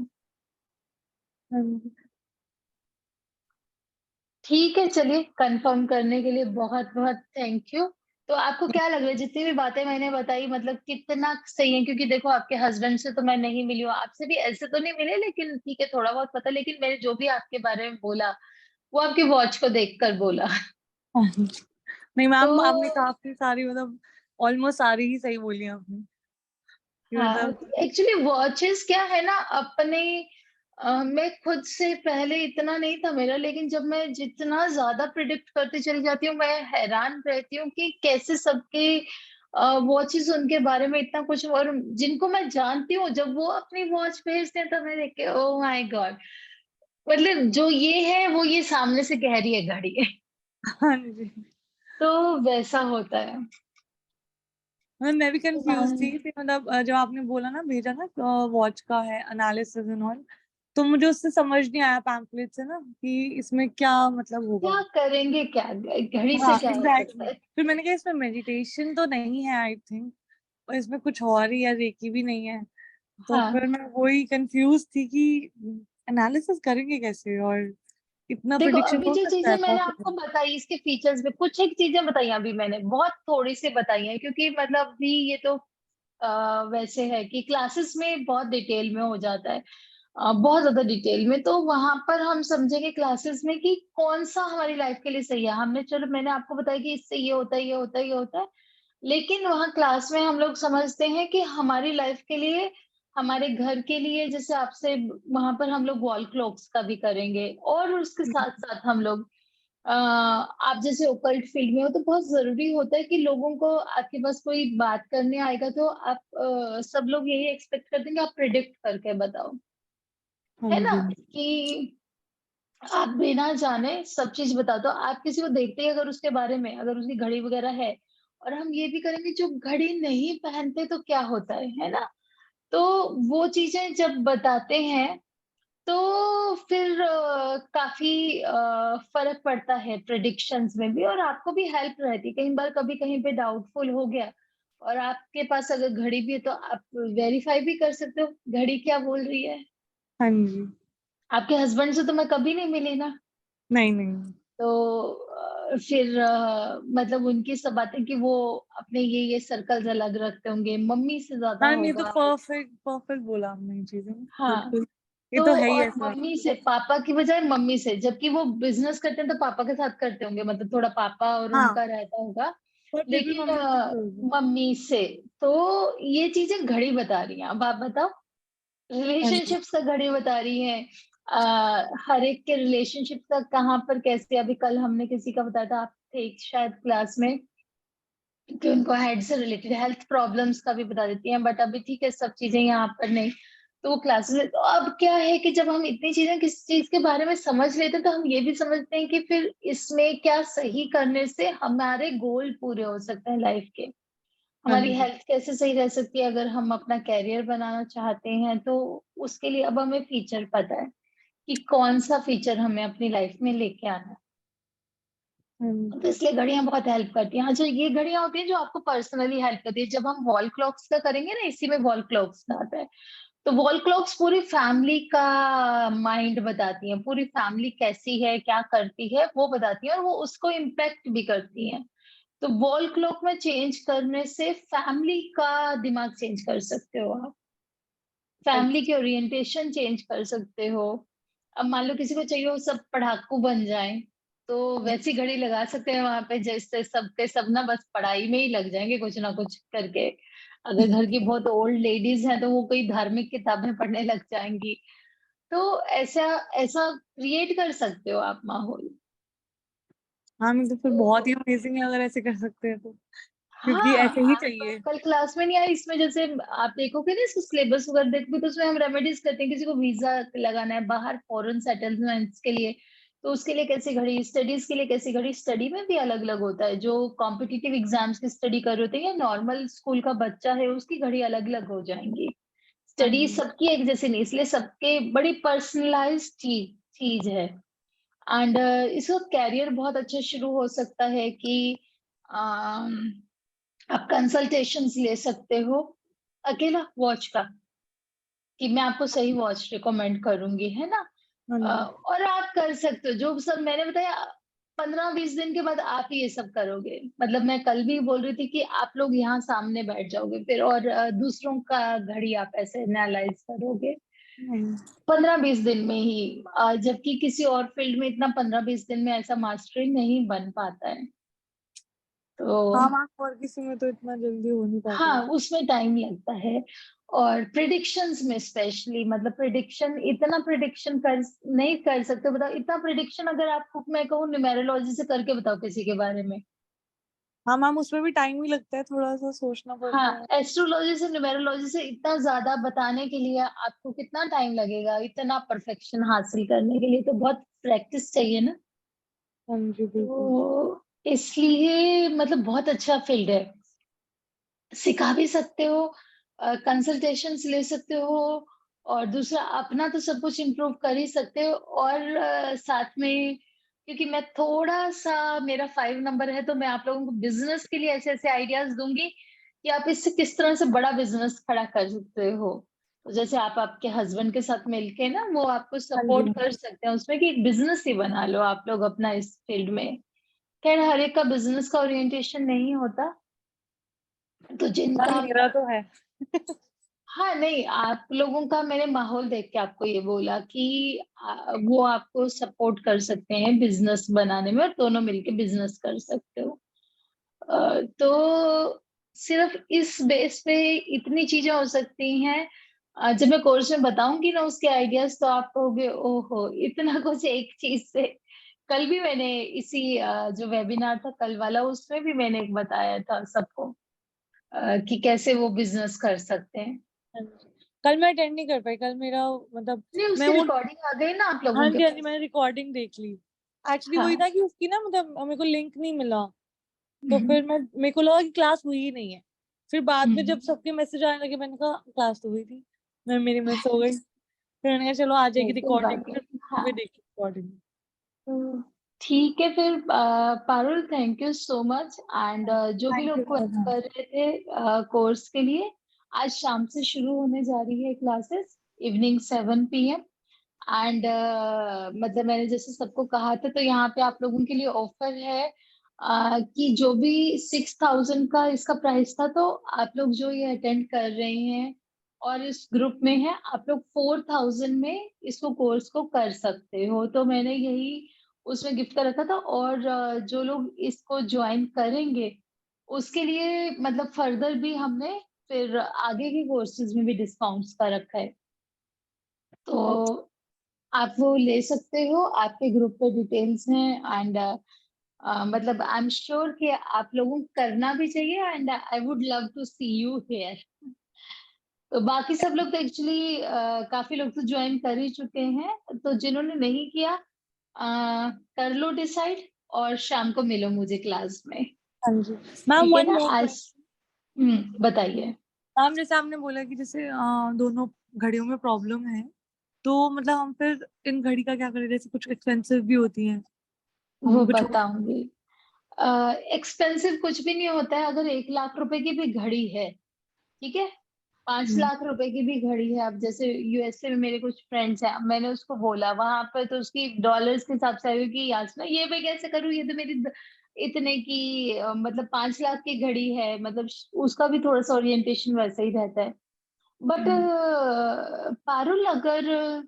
हाँ जी। ठीक है, चलिए, कंफर्म करने के लिए बहुत बहुत थैंक यू। तो आपको क्या लग रहा है, जितनी भी बातें मैंने बताई, मतलब कितना सही है? क्योंकि देखो, आपके हस्बैंड से तो मैं नहीं मिली हूँ, आपसे भी ऐसे तो नहीं मिले, लेकिन ठीक है, थोड़ा बहुत पता, लेकिन मैंने जो भी आपके बारे में बोला वो आपकी वॉच को देखकर बोला। हाँ जी। नहीं तो मैम, आपने काफी सारी मतलब ऑलमोस्ट सारी ही सही बोली आपने कि हाँ, मतलब। एक्चुअली वॉचेस क्या है ना, अपने मैं खुद से पहले इतना नहीं था मेरा, लेकिन जब मैं जितना ज्यादा प्रिडिक्ट करती चली जाती हूँ, मैं हैरान रहती हूँ कि कैसे सबके वॉचेस, उनके बारे में इतना कुछ, और जिनको मैं जानती हूँ जब वो अपनी वॉच भेजते हैं तो मैं देख के ओ माय गॉड, मतलब जो ये है वो ये सामने से कह रही है घड़ी। हाँ जी। तो वैसा होता है। मैं भी कंफ्यूज हाँ, थी कि मतलब जब आपने बोला ना, भेजा ना वॉच का है एनालिसिस एंड ऑल, तो मुझे उससे समझ नहीं आया पैम्पलेट से ना कि इसमें क्या मतलब होगा। क्या करेंगे, क्या घड़ी से हाँ क्या हो सकता एग्जैक्टली, है? फिर मैंने कहा इसमें मेडिटेशन तो नहीं है आई थिंक, और इसमें कुछ और ही है, रेकी भी नहीं है। तो हाँ, फिर मैं वही कंफ्यूज थी कि एनालिसिस करेंगे कैसे, और इतना देखो, प्रिडिक्शन अभी हो जो सकता चीजें है मैंने आपको पॉसिबल। बताई इसके फीचर्स में, कुछ एक चीजें बताई अभी मैंने, बहुत थोड़ी सी बताई हैं, क्योंकि मतलब भी ये तो वैसे है कि क्लासेस में बहुत डिटेल में हो जाता है, बहुत ज्यादा डिटेल में, तो वहां पर हम समझेंगे क्लासेस में कि कौन सा हमारी लाइफ के लिए सही है। हमने, चलो, मैंने आपको बताया कि इससे ये होता है, ये होता है, ये होता है, लेकिन वहाँ क्लास में हम लोग समझते हैं कि हमारी लाइफ के लिए, हमारे घर के लिए, जैसे आपसे, वहां पर हम लोग वॉल क्लॉक्स का भी करेंगे, और उसके साथ साथ हम लोग आप जैसे ओकल्ट फील्ड में हो, तो बहुत जरूरी होता है कि लोगों को, आपके पास कोई बात करने आएगा तो आप सब लोग यही एक्सपेक्ट करते हैं कि आप प्रिडिक्ट करके बताओ, हाँ है ना, जी कि आप बिना जाने सब चीज बता दो। आप किसी को देखते ही अगर उसके बारे में, अगर उसकी घड़ी वगैरह है, और हम ये भी करेंगे जो घड़ी नहीं पहनते तो क्या होता है ना, तो वो चीजें जब बताते हैं तो फिर काफी फर्क पड़ता है प्रिडिक्शंस में भी, और आपको भी हेल्प रहती है। कई बार कभी कहीं पे डाउटफुल हो गया और आपके पास अगर घड़ी भी है तो आप वेरीफाई भी कर सकते हो घड़ी क्या बोल रही है। हाँ जी। आपके हस्बैंड से तो मैं कभी नहीं मिली ना, नहीं नहीं। तो फिर मतलब उनकी सब बातें कि वो अपने ये सर्कल्स अलग रखते होंगे, मम्मी से ज्यादा हाँ नहीं, तो होगा। परफेक्ट परफेक्ट बोला आपने ये चीजें, हाँ, बिल्कुल। ये तो तो है ही और ऐसा। मम्मी से, पापा की बजाय मम्मी से, जबकि वो बिजनेस करते हैं तो पापा के साथ करते होंगे, मतलब थोड़ा पापा और हाँ, उनका रहता होगा, पर फिर भी लेकिन मम्मी से क्लोज है। मम्मी से, तो ये चीजें घड़ी बता रही हैं। अब आप बताओ, हाँ जी रिलेशनशिप्स का घड़ी बता रही है, हर एक के रिलेशनशिप का कहाँ पर कैसे, अभी कल हमने किसी का बताया था, आप थे शायद क्लास में, कि उनको हेड से रिलेटेड हेल्थ प्रॉब्लम्स का भी बता देती हैं, बट अभी ठीक है, सब चीजें यहाँ पर नहीं, तो वो क्लासेस है। तो अब क्या है कि जब हम इतनी चीजें किसी चीज के बारे में समझ लेते हैं तो हम ये भी समझते हैं कि फिर इसमें क्या सही करने से हमारे गोल पूरे हो सकते हैं लाइफ के, हाँ हमारी जी। हेल्थ कैसे सही रह सकती है, अगर हम अपना कैरियर बनाना चाहते हैं तो उसके लिए अब हमें फीचर पता है कि कौन सा फीचर हमें अपनी लाइफ में लेके आना है। तो इसलिए घड़ियां बहुत हेल्प करती हैं। अच्छा, ये घड़ियां होती हैं जो आपको पर्सनली हेल्प करती है। जब हम वॉल क्लॉक्स का करेंगे ना, इसी में वॉल क्लॉक्स का आता है, तो वॉल क्लॉक्स पूरी फैमिली का माइंड बताती हैं, पूरी फैमिली कैसी है, क्या करती है, वो बताती है, और वो उसको इम्पेक्ट भी करती हैं। तो वॉल क्लॉक में चेंज करने से फैमिली का दिमाग चेंज कर सकते हो आप, फैमिली के ओरिएंटेशन चेंज कर सकते हो। अब मान लो किसी को चाहिए वो सब पढ़ाकू बन जाए, तो वैसी घड़ी लगा सकते हैं वहां पे, जैसे सबके सब ना बस पढ़ाई में ही लग जाएंगे कुछ ना कुछ करके। अगर घर की बहुत ओल्ड लेडीज हैं तो वो कोई धार्मिक किताबें पढ़ने लग जाएंगी। तो ऐसा ऐसा क्रिएट कर सकते हो आप माहौल। हाँ, मतलब फिर बहुत ही अमेजिंग है अगर ऐसे कर सकते हैं तो, क्योंकि हाँ, ऐसे ही आप चाहिए। कल क्लास में नहीं आए, इसमें जैसे आप देखोगे ना, इसको सिलेबस वगैरह देखोगे तो उसमें हम रेमेडीज करते हैं। किसी को वीजा लगाना है बाहर फॉरेन सेटलमेंट्स के लिए, तो उसके लिए कैसी घड़ी, स्टडीज के लिए कैसी घड़ी, स्टडी में भी अलग अलग होता है। जो कॉम्पिटिटिव एग्जाम्स की स्टडी कर रहे होते हैं या नॉर्मल स्कूल का बच्चा है, उसकी घड़ी अलग अलग हो जाएंगी। हाँ स्टडी जी। सबकी एक जैसी नहीं, इसलिए सबके बड़ी पर्सनलाइज चीज है। एंड इसका कैरियर बहुत अच्छा शुरू हो सकता है कि आप कंसल्टेशंस ले सकते हो अकेला वॉच का, कि मैं आपको सही वॉच रिकमेंड करूंगी, है ना। हाँ जी। और आप कर सकते हो जो सब मैंने बताया। 15-20 दिन के बाद आप ही ये सब करोगे। मतलब मैं कल भी बोल रही थी कि आप लोग यहाँ सामने बैठ जाओगे फिर, और दूसरों का घड़ी आप ऐसे एनालाइज करोगे हम्म। 15-20 दिन में ही। जबकि किसी और फील्ड में इतना 15-20 दिन में ऐसा मास्टरी नहीं बन पाता है। तो हाँ मैम, और किसी में तो इतना जल्दी हो नहीं पाता हाँ, है। उसमें टाइम लगता है। और प्रिडिक्शंस में स्पेशली, मतलब प्रिडिक्शन, इतना प्रिडिक्शन कर नहीं कर सकते। बताओ, इतना प्रिडिक्शन अगर आपको मैं कहूँ न्यूमेरोलॉजी से करके बताओ किसी के बारे में। हाँ मैम, उसमें भी टाइम ही लगता है, थोड़ा सा सोचना हाँ, पड़ता है। एस्ट्रोलॉजी से न्यूमेरोलॉजी से इतना ज्यादा बताने के लिए आपको कितना टाइम लगेगा, इतना परफेक्शन हासिल करने के लिए तो बहुत प्रैक्टिस चाहिए ना। हाँ जी, बिल्कुल। तो इसलिए मतलब बहुत अच्छा फील्ड है। सिखा भी सकते हो, कंसल्टेशंस ले सकते हो, और दूसरा अपना तो सब कुछ इम्प्रूव कर ही सकते हो। और साथ में, क्योंकि मैं थोड़ा सा, मेरा 5 नंबर है, तो मैं आप लोगों को बिजनेस के लिए ऐसे ऐसे आइडियाज दूंगी कि आप इससे किस तरह से बड़ा बिजनेस खड़ा कर सकते हो। तो जैसे आप आपके हस्बैंड के साथ मिलके ना, वो आपको हाँ जी। सपोर्ट कर सकते हैं उसमें कि एक बिजनेस ही बना लो आप लोग अपना इस फील्ड में। खैर, हर एक का बिजनेस का ओरिएंटेशन नहीं होता, तो मैम जिनका, मेरा तो है। हाँ नहीं, आप लोगों का मैंने माहौल देख के आपको ये बोला कि वो आपको सपोर्ट कर सकते हैं बिजनेस बनाने में, और दोनों मिलके बिजनेस कर सकते हो। तो सिर्फ इस बेस पे इतनी चीजें हो सकती हैं। जब मैं कोर्स में बताऊंगी ना उसके आइडियाज, तो आप कहोगे ओहो, इतना कुछ एक चीज से। कल भी मैंने इसी जो वेबिनार था कल वाला, उसमें भी मैंने बताया था सबको कि कैसे वो बिजनेस कर सकते हैं। हाँ जी। कल मैं अटेंड नहीं कर पाई, कल मेरा मतलब नहीं, मैं उसकी वो, रिकॉर्डिंग आ गई ना आप हाँ लोगों के जी हाँ जी, पास। मैंने रिकॉर्डिंग देख ली। एक्चुअली वही हाँ। था कि उसकी ना मतलब मेरे को लिंक नहीं मिला, तो हम्म, फिर मेरे को लगा कि क्लास हुई ही नहीं है। फिर बाद में हम्म, जब सबके मैसेज आने लगे, मैंने कहा क्लास तो हुई थी, मेरी मिस हो गई। फिर मैंने कहा चलो आ जाएगी नहीं, कोई रिकॉर्डिंग, बात फिर नहीं। वे हाँ, देखी रिकॉर्डिंग। तो ठीक है फिर। Parul, thank you so much. And जो भी थैंक लोग यू क्वेरी मैम। कर रहे थे कोर्स के लिए, आज शाम से शुरू होने जा रही है क्लासेस, इवनिंग 7 PM। एंड मतलब मैंने जैसे सबको कहा था, तो यहाँ पे आप लोगों के लिए ऑफर है कि जो भी 6,000 का इसका प्राइस था, तो आप लोग जो ये अटेंड कर रहे हैं और इस ग्रुप में है, आप लोग 4,000 में इसको कोर्स को कर सकते हो। तो मैंने यही उसमें गिफ्ट कर रखा था। और जो लोग इसको ज्वाइन करेंगे उसके लिए मतलब फर्दर भी हमने फिर आगे के कोर्सेज में भी डिस्काउंट्स का रखा है। तो आप वो ले सकते हो, आपके ग्रुप पे डिटेल्स हैं। एंड मतलब आई एम श्योर कि आप लोगों को करना भी चाहिए, and I would love to see you here. तो बाकी सब लोग तो एक्चुअली काफी लोग तो ज्वाइन कर ही चुके हैं, तो जिन्होंने नहीं किया कर लो डिसाइड, और शाम को मिलो मुझे क्लास में। हाँ जी मैम, ठीक है वन ना। मोर। आज बताइए। मैम जैसे आपने बोला कि जैसे दोनों घड़ियों में प्रॉब्लम है, तो मतलब हम फिर इन घड़ी का क्या करें, जैसे कुछ एक्सपेंसिव भी होती हैं, वो हमको कुछ। बताऊंगी। एक्सपेंसिव कुछ भी नहीं होता है। अगर 1 लाख रुपए की भी घड़ी है, ठीक है, 5 हम्म, लाख रुपए की भी घड़ी है। अब जैसे यूएसए में मेरे कुछ फ्रेंड्स हैं, मैंने उसको बोला वहां पर तो उसकी डॉलर्स के हिसाब से आई कि याचना ये मैं कैसे करूँ, ये तो मेरी इतने की मतलब 5 लाख की घड़ी है, मतलब उसका भी थोड़ा सा ओरिएंटेशन वैसा ही रहता है। बट हम्म, पारुल, अगर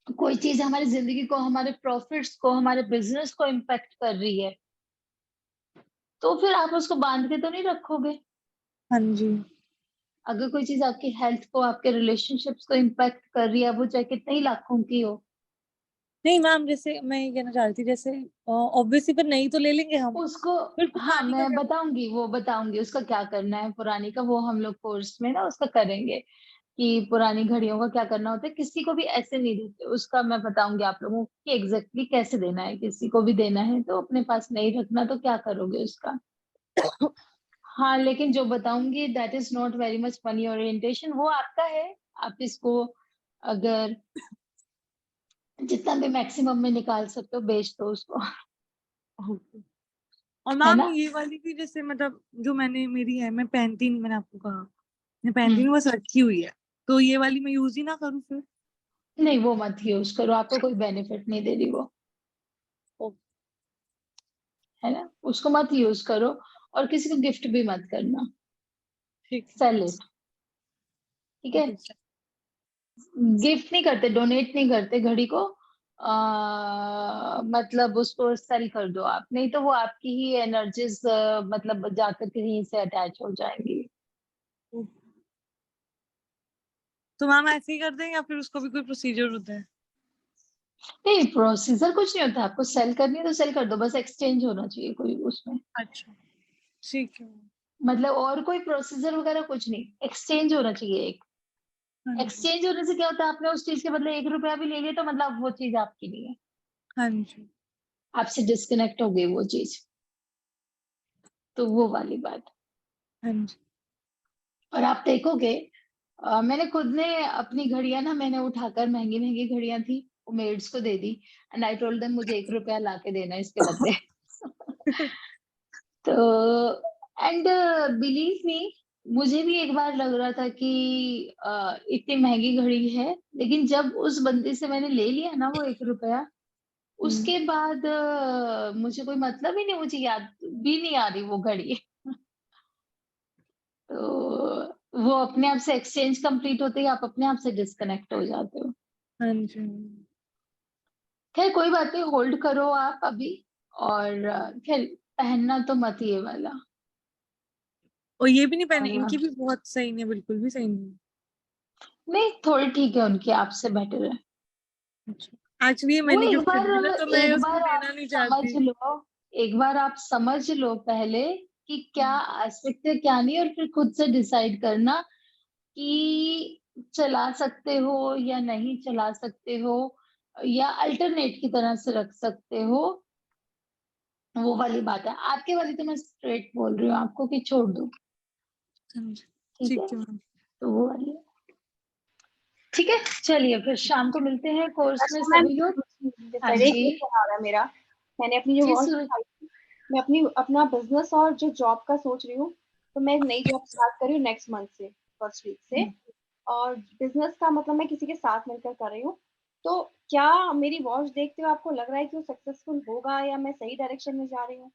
कोई चीज हमारी जिंदगी को, हमारे प्रॉफिट्स को, हमारे बिजनेस को इम्पेक्ट कर रही है, तो फिर आप उसको बांध के तो नहीं रखोगे। हाँ जी। अगर कोई चीज आपकी हेल्थ को, आपके रिलेशनशिप्स को इम्पेक्ट कर रही है, वो चाहे कितने ही लाखों की हो, नहीं मैम, जैसे मैं ये कहना चाह रही थी, जैसे ऑब्वियसली फिर नहीं तो ले लेंगे हम, उसको, फिर हाँ पुरानी का मैं क्या? बताऊंगी, वो बताऊंगी उसका क्या करना है। पुरानी का वो हम लोग कोर्स में ना उसका करेंगे कि पुरानी घड़ियों का क्या करना होता है। किसी को भी ऐसे नहीं देते, उसका मैं बताऊंगी आप लोगों को कि एग्जैक्टली कैसे देना है। किसी को भी देना है तो अपने पास नहीं रखना, तो क्या करोगे उसका। हाँ, लेकिन जो बताऊंगी that is not very much money orientation, वो आपका है। आप इसको अगर जितना भी मैक्सिमम में निकाल सकते हो, बेच दो उसको। Okay. और है मैम ना। ये वाली भी, जैसे मतलब जो मैंने मेरी है, मैं पहनती नहीं, मैंने आपको कहा मैं पहनती हम्म, नहीं, बस रखी हुई है, तो ये वाली मैं यूज ही ना करूँ फिर? नहीं वो मत यूज करो, आपको कोई बेनिफिट नहीं दे रही वो, ओ, है ना। उसको मत यूज करो, और किसी को गिफ्ट भी मत करना। ठीक है। सेल इट, ठीक है। ओके। गिफ्ट नहीं करते, डोनेट नहीं करते घड़ी को। मतलब उसको सेल कर दो आप, नहीं तो वो आपकी ही एनर्जीज मतलब जाकर कहीं से अटैच हो जाएंगी। तो मैम ऐसे ही कर दें या फिर उसको भी कोई प्रोसीजर होता है? नहीं, प्रोसीजर कुछ नहीं होता। आपको सेल करनी है तो सेल कर दो, बस एक्सचेंज होना चाहिए कोई उसमें। अच्छा, ठीक है। मतलब और कोई प्रोसीजर वगैरह कुछ नहीं, एक्सचेंज होना चाहिए एक। हाँ जी। एक्सचेंज होने से क्या होता है, आपने उस चीज के बदले 1 रुपया भी ले लिया तो मतलब वो चीज आपकी नहीं है, हाँ जी। आपसे डिस्कनेक्ट हो गई वो चीज। तो वो वाली बात। हाँ जी। और आप देखोगे, मैंने खुद ने अपनी घड़ियां ना, मैंने उठाकर, महंगी महंगी घड़ियां थी, वो मेड्स को दे दी। एंड आई टोल्ड देम मुझे 1 रुपया ला के देना इसके बदले। तो एंड बिलीव मी, मुझे भी एक बार लग रहा था कि इतनी महंगी घड़ी है, लेकिन जब उस बंदी से मैंने ले लिया ना वो 1 रुपया, हम्म, उसके बाद मुझे कोई मतलब ही नहीं, मुझे याद भी नहीं आ रही वो घड़ी। तो वो अपने आप से एक्सचेंज कंप्लीट होते ही आप अपने आप से डिस्कनेक्ट हो जाते हो। हाँ जी। खैर कोई बात नहीं, होल्ड करो आप अभी। और खैर पहनना तो मत ये वाला। और ये भी नहीं पहने, और इनकी भी बहुत सही नहीं है, बिल्कुल भी सही नहीं नहीं, थोड़ी ठीक है, उनकी आपसे बेटर है। है। अच्छा, एक्चुअली ये वो मैंने गिफ्ट करी थी ना, तो मैं एक उसको बार आप देना नहीं समझ चाहती। लो, एक बार आप समझ लो पहले कि क्या हम्म, एस्पेक्ट है क्या नहीं, और फिर खुद से डिसाइड करना कि चला सकते हो या नहीं चला सकते हो, या अल्टरनेट की तरह से रख सकते हो। वो वाली बात है। आपके वाली तो मैं स्ट्रेट बोल रही हूँ आपको कि छोड़ दो, हाँ जी। ठीक है। ठीक है मैम। तो वो वाली है। ठीक है, चलिए फिर शाम को मिलते हैं कोर्स में अच्छा मैम, सभी लोग। हाँ सर एक जी। क्वेश्चन आ रहा है मेरा। मैंने अपनी जो जी वॉच सूरज। दिखाई थी, मैं अपनी अपना बिजनेस और जो जॉब का सोच रही हूँ। तो मैं एक नई जॉब स्टार्ट कर रही हूँ नेक्स्ट मंथ से, फर्स्ट वीक से। और बिजनेस का मतलब मैं किसी के साथ मिलकर कर रही हूँ। तो क्या मेरी वॉच देखते हुए आपको लग रहा है कि वो सक्सेसफुल होगा, या मैं सही डायरेक्शन में जा रही हूँ?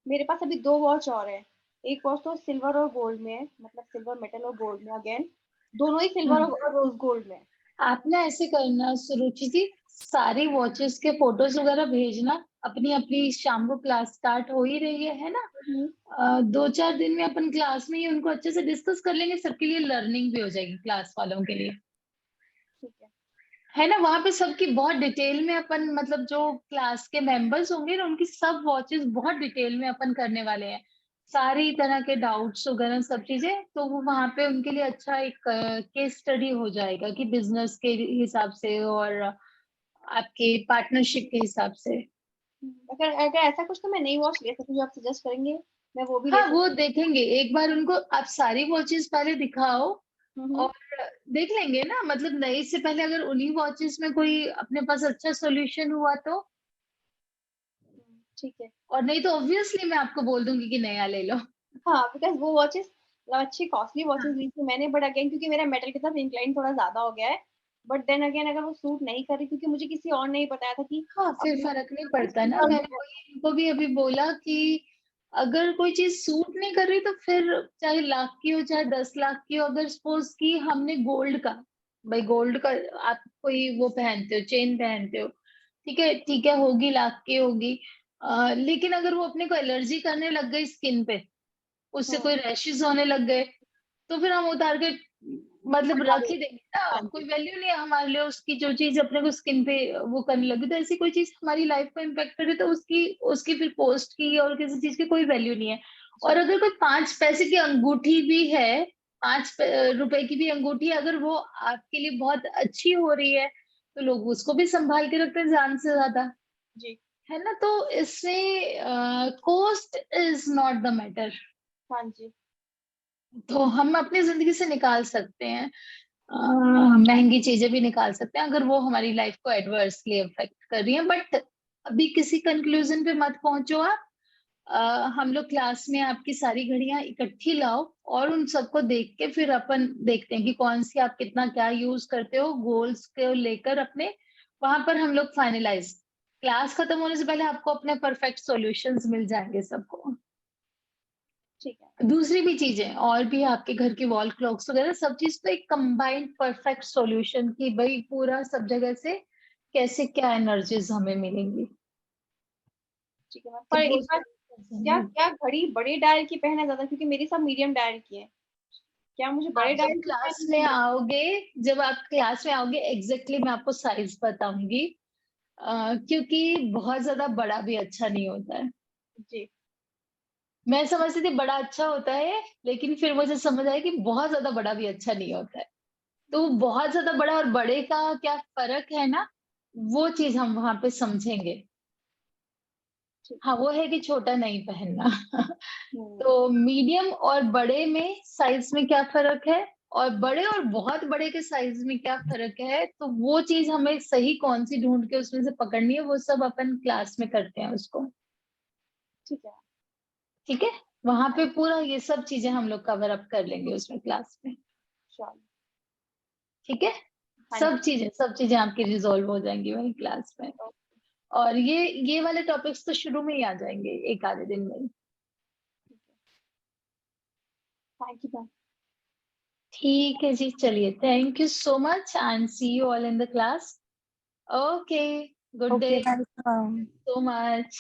मेरे पास अभी दो वॉच और है। एक वॉच तो सिल्वर और गोल्ड में है, मतलब सिल्वर मेटल और गोल्ड में अगेन, दोनों ही सिल्वर हम्म, और रोज गोल्ड में है। आप ना ऐसे करना सुरुचि जी, सारी वॉचेस के फोटोज वगैरह भेजना। अपनी अपनी शाम को क्लास स्टार्ट हो ही रही है ना। हम्म, 2-4 दिन में अपन क्लास में ही उनको अच्छे से डिस्कस कर लेंगे, सबके लिए लर्निंग भी हो जाएगी क्लास वालों के लिए, ठीक है। है ना। वहां पे सबकी बहुत डिटेल में अपन, मतलब जो क्लास के मेंबर्स होंगे ना, उनकी सब वॉचेस बहुत डिटेल में अपन करने वाले हैं। सारी तरह के डाउट्स वगैरह सब चीजें, तो वो वहां पे उनके लिए अच्छा एक केस स्टडी हो जाएगा कि बिजनेस के हिसाब से और आपके पार्टनरशिप के हिसाब से। अगर अगर ऐसा कुछ, तो मैं नई वॉच ले सकती हूँ जो आप सजेस्ट करेंगे, मैं वो भी ले हाँ वो सकती देखेंगे एक बार उनको, आप सारी वॉचेस पहले दिखाओ हूँ। और देख लेंगे ना। मतलब नई से पहले अगर उन्हीं वॉचेस में कोई अपने पास अच्छा सोल्यूशन हुआ तो ठीक है। और नहीं तो ऑब्वियसली मैं आपको बोल दूंगी कि नया ले लो। हाँ, बिकॉज़ वो वॉचेस मतलब अच्छी कॉस्टली हाँ। वॉचेस ली थी मैंने, बट अगेन क्योंकि मेरा मेटल के साथ इंक्लाइन थोड़ा ज़्यादा हो गया है। बट देन अगेन अगर वो सूट नहीं कर रही, क्योंकि मुझे किसी और ने ही बताया था कि हाँ, फिर अपने फर्क नहीं पड़ता ना। मैंने वही इनको भी अभी बोला कि अगर कोई चीज सूट नहीं कर रही तो फिर चाहे लाख की हो चाहे 10 लाख की हो, अगर सपोज की हमने गोल्ड का, भाई गोल्ड का आप कोई वो पहनते हो, चेन पहनते हो, ठीक है होगी, लाख की होगी, लेकिन अगर वो अपने को एलर्जी करने लग गई स्किन पे, उससे हुँ, कोई रैशेस होने लग गए, तो फिर हम उतार के मतलब बता रख दें। ही देंगे ना, हाँ कोई जी, वैल्यू नहीं है हमारे लिए उसकी। जो चीज अपने को स्किन पे वो करने लगी, तो ऐसी कोई चीज हमारी लाइफ को इम्पेक्ट करे तो उसकी उसकी फिर पोस्ट की और किसी चीज की कोई वैल्यू नहीं है। और जी, अगर कोई 5 पैसे की अंगूठी भी है, रुपए की भी अंगूठी, अगर वो आपके लिए बहुत अच्छी हो रही है तो लोग उसको भी संभाल के रखते हैं जान से ज्यादा, जी। है ना। तो इसमें cost is not the matter. हाँ जी, तो हम अपनी जिंदगी से निकाल सकते हैं, महंगी चीजें भी निकाल सकते हैं अगर वो हमारी लाइफ को एडवर्सली अफेक्ट कर रही हैं। बट अभी किसी कंक्लूजन पे मत पहुंचो आप। हम लोग क्लास में आपकी सारी घड़ियां इकट्ठी लाओ और उन सबको देख के फिर अपन देखते हैं कि कौन सी आप कितना क्या यूज करते हो, गोल्स को लेकर अपने, वहां पर हम लोग फाइनलाइज। क्लास खत्म होने से पहले आपको अपने परफेक्ट सॉल्यूशंस मिल जाएंगे सबको। ठीक है। दूसरी भी चीजें और भी, आपके घर की वॉल क्लॉक्स वगैरह सब चीज तो एक कंबाइंड परफेक्ट सॉल्यूशन की, भाई पूरा सब जगह से कैसे क्या एनर्जीज हमें मिलेंगी। ठीक है मैम। तो पर वो एक बार, क्या सब क्या घड़ी बड़े डायल की पहनना ज़्यादा, क्योंकि मेरी सब मीडियम डायल की है। क्या मुझे आप बड़े जब डायल की क्लास पहननी में चाहिए? आओगे, जब आप क्लास में आओगे एग्जैक्टली मैं आपको साइज बताऊंगी, क्योंकि बहुत ज्यादा बड़ा भी अच्छा नहीं होता है। जी, मैं समझती थी बड़ा अच्छा होता है, लेकिन फिर मुझे समझ आया कि बहुत ज्यादा बड़ा भी अच्छा नहीं होता है। तो बहुत ज्यादा बड़ा और बड़े का क्या फर्क है ना, वो चीज हम वहां पे समझेंगे। ठीक हाँ, है। वो है कि छोटा नहीं पहनना। हुँ, तो मीडियम और बड़े में साइज में क्या फर्क है, और बड़े और बहुत बड़े के साइज में क्या फर्क है, तो वो चीज हमें सही कौन सी ढूंढ के उसमें से पकड़नी है, वो सब अपन क्लास में करते हैं उसको। ठीक है। ठीक है, वहां हाँ पे जी, पूरा ये सब चीजें हम लोग कवर अप कर लेंगे उसमें क्लास में। चलो। ठीक है, हाँ जी, सब चीजें आपकी रिजॉल्व हो जाएंगी वही क्लास में। ओके, और ये वाले टॉपिक्स तो शुरू में ही आ जाएंगे एक आधे दिन में ही। ठीक है। Thank you ma'am. ठीक है जी, चलिए, thank you so much and see you all in the class. Okay, good day, okay, thank you. So much.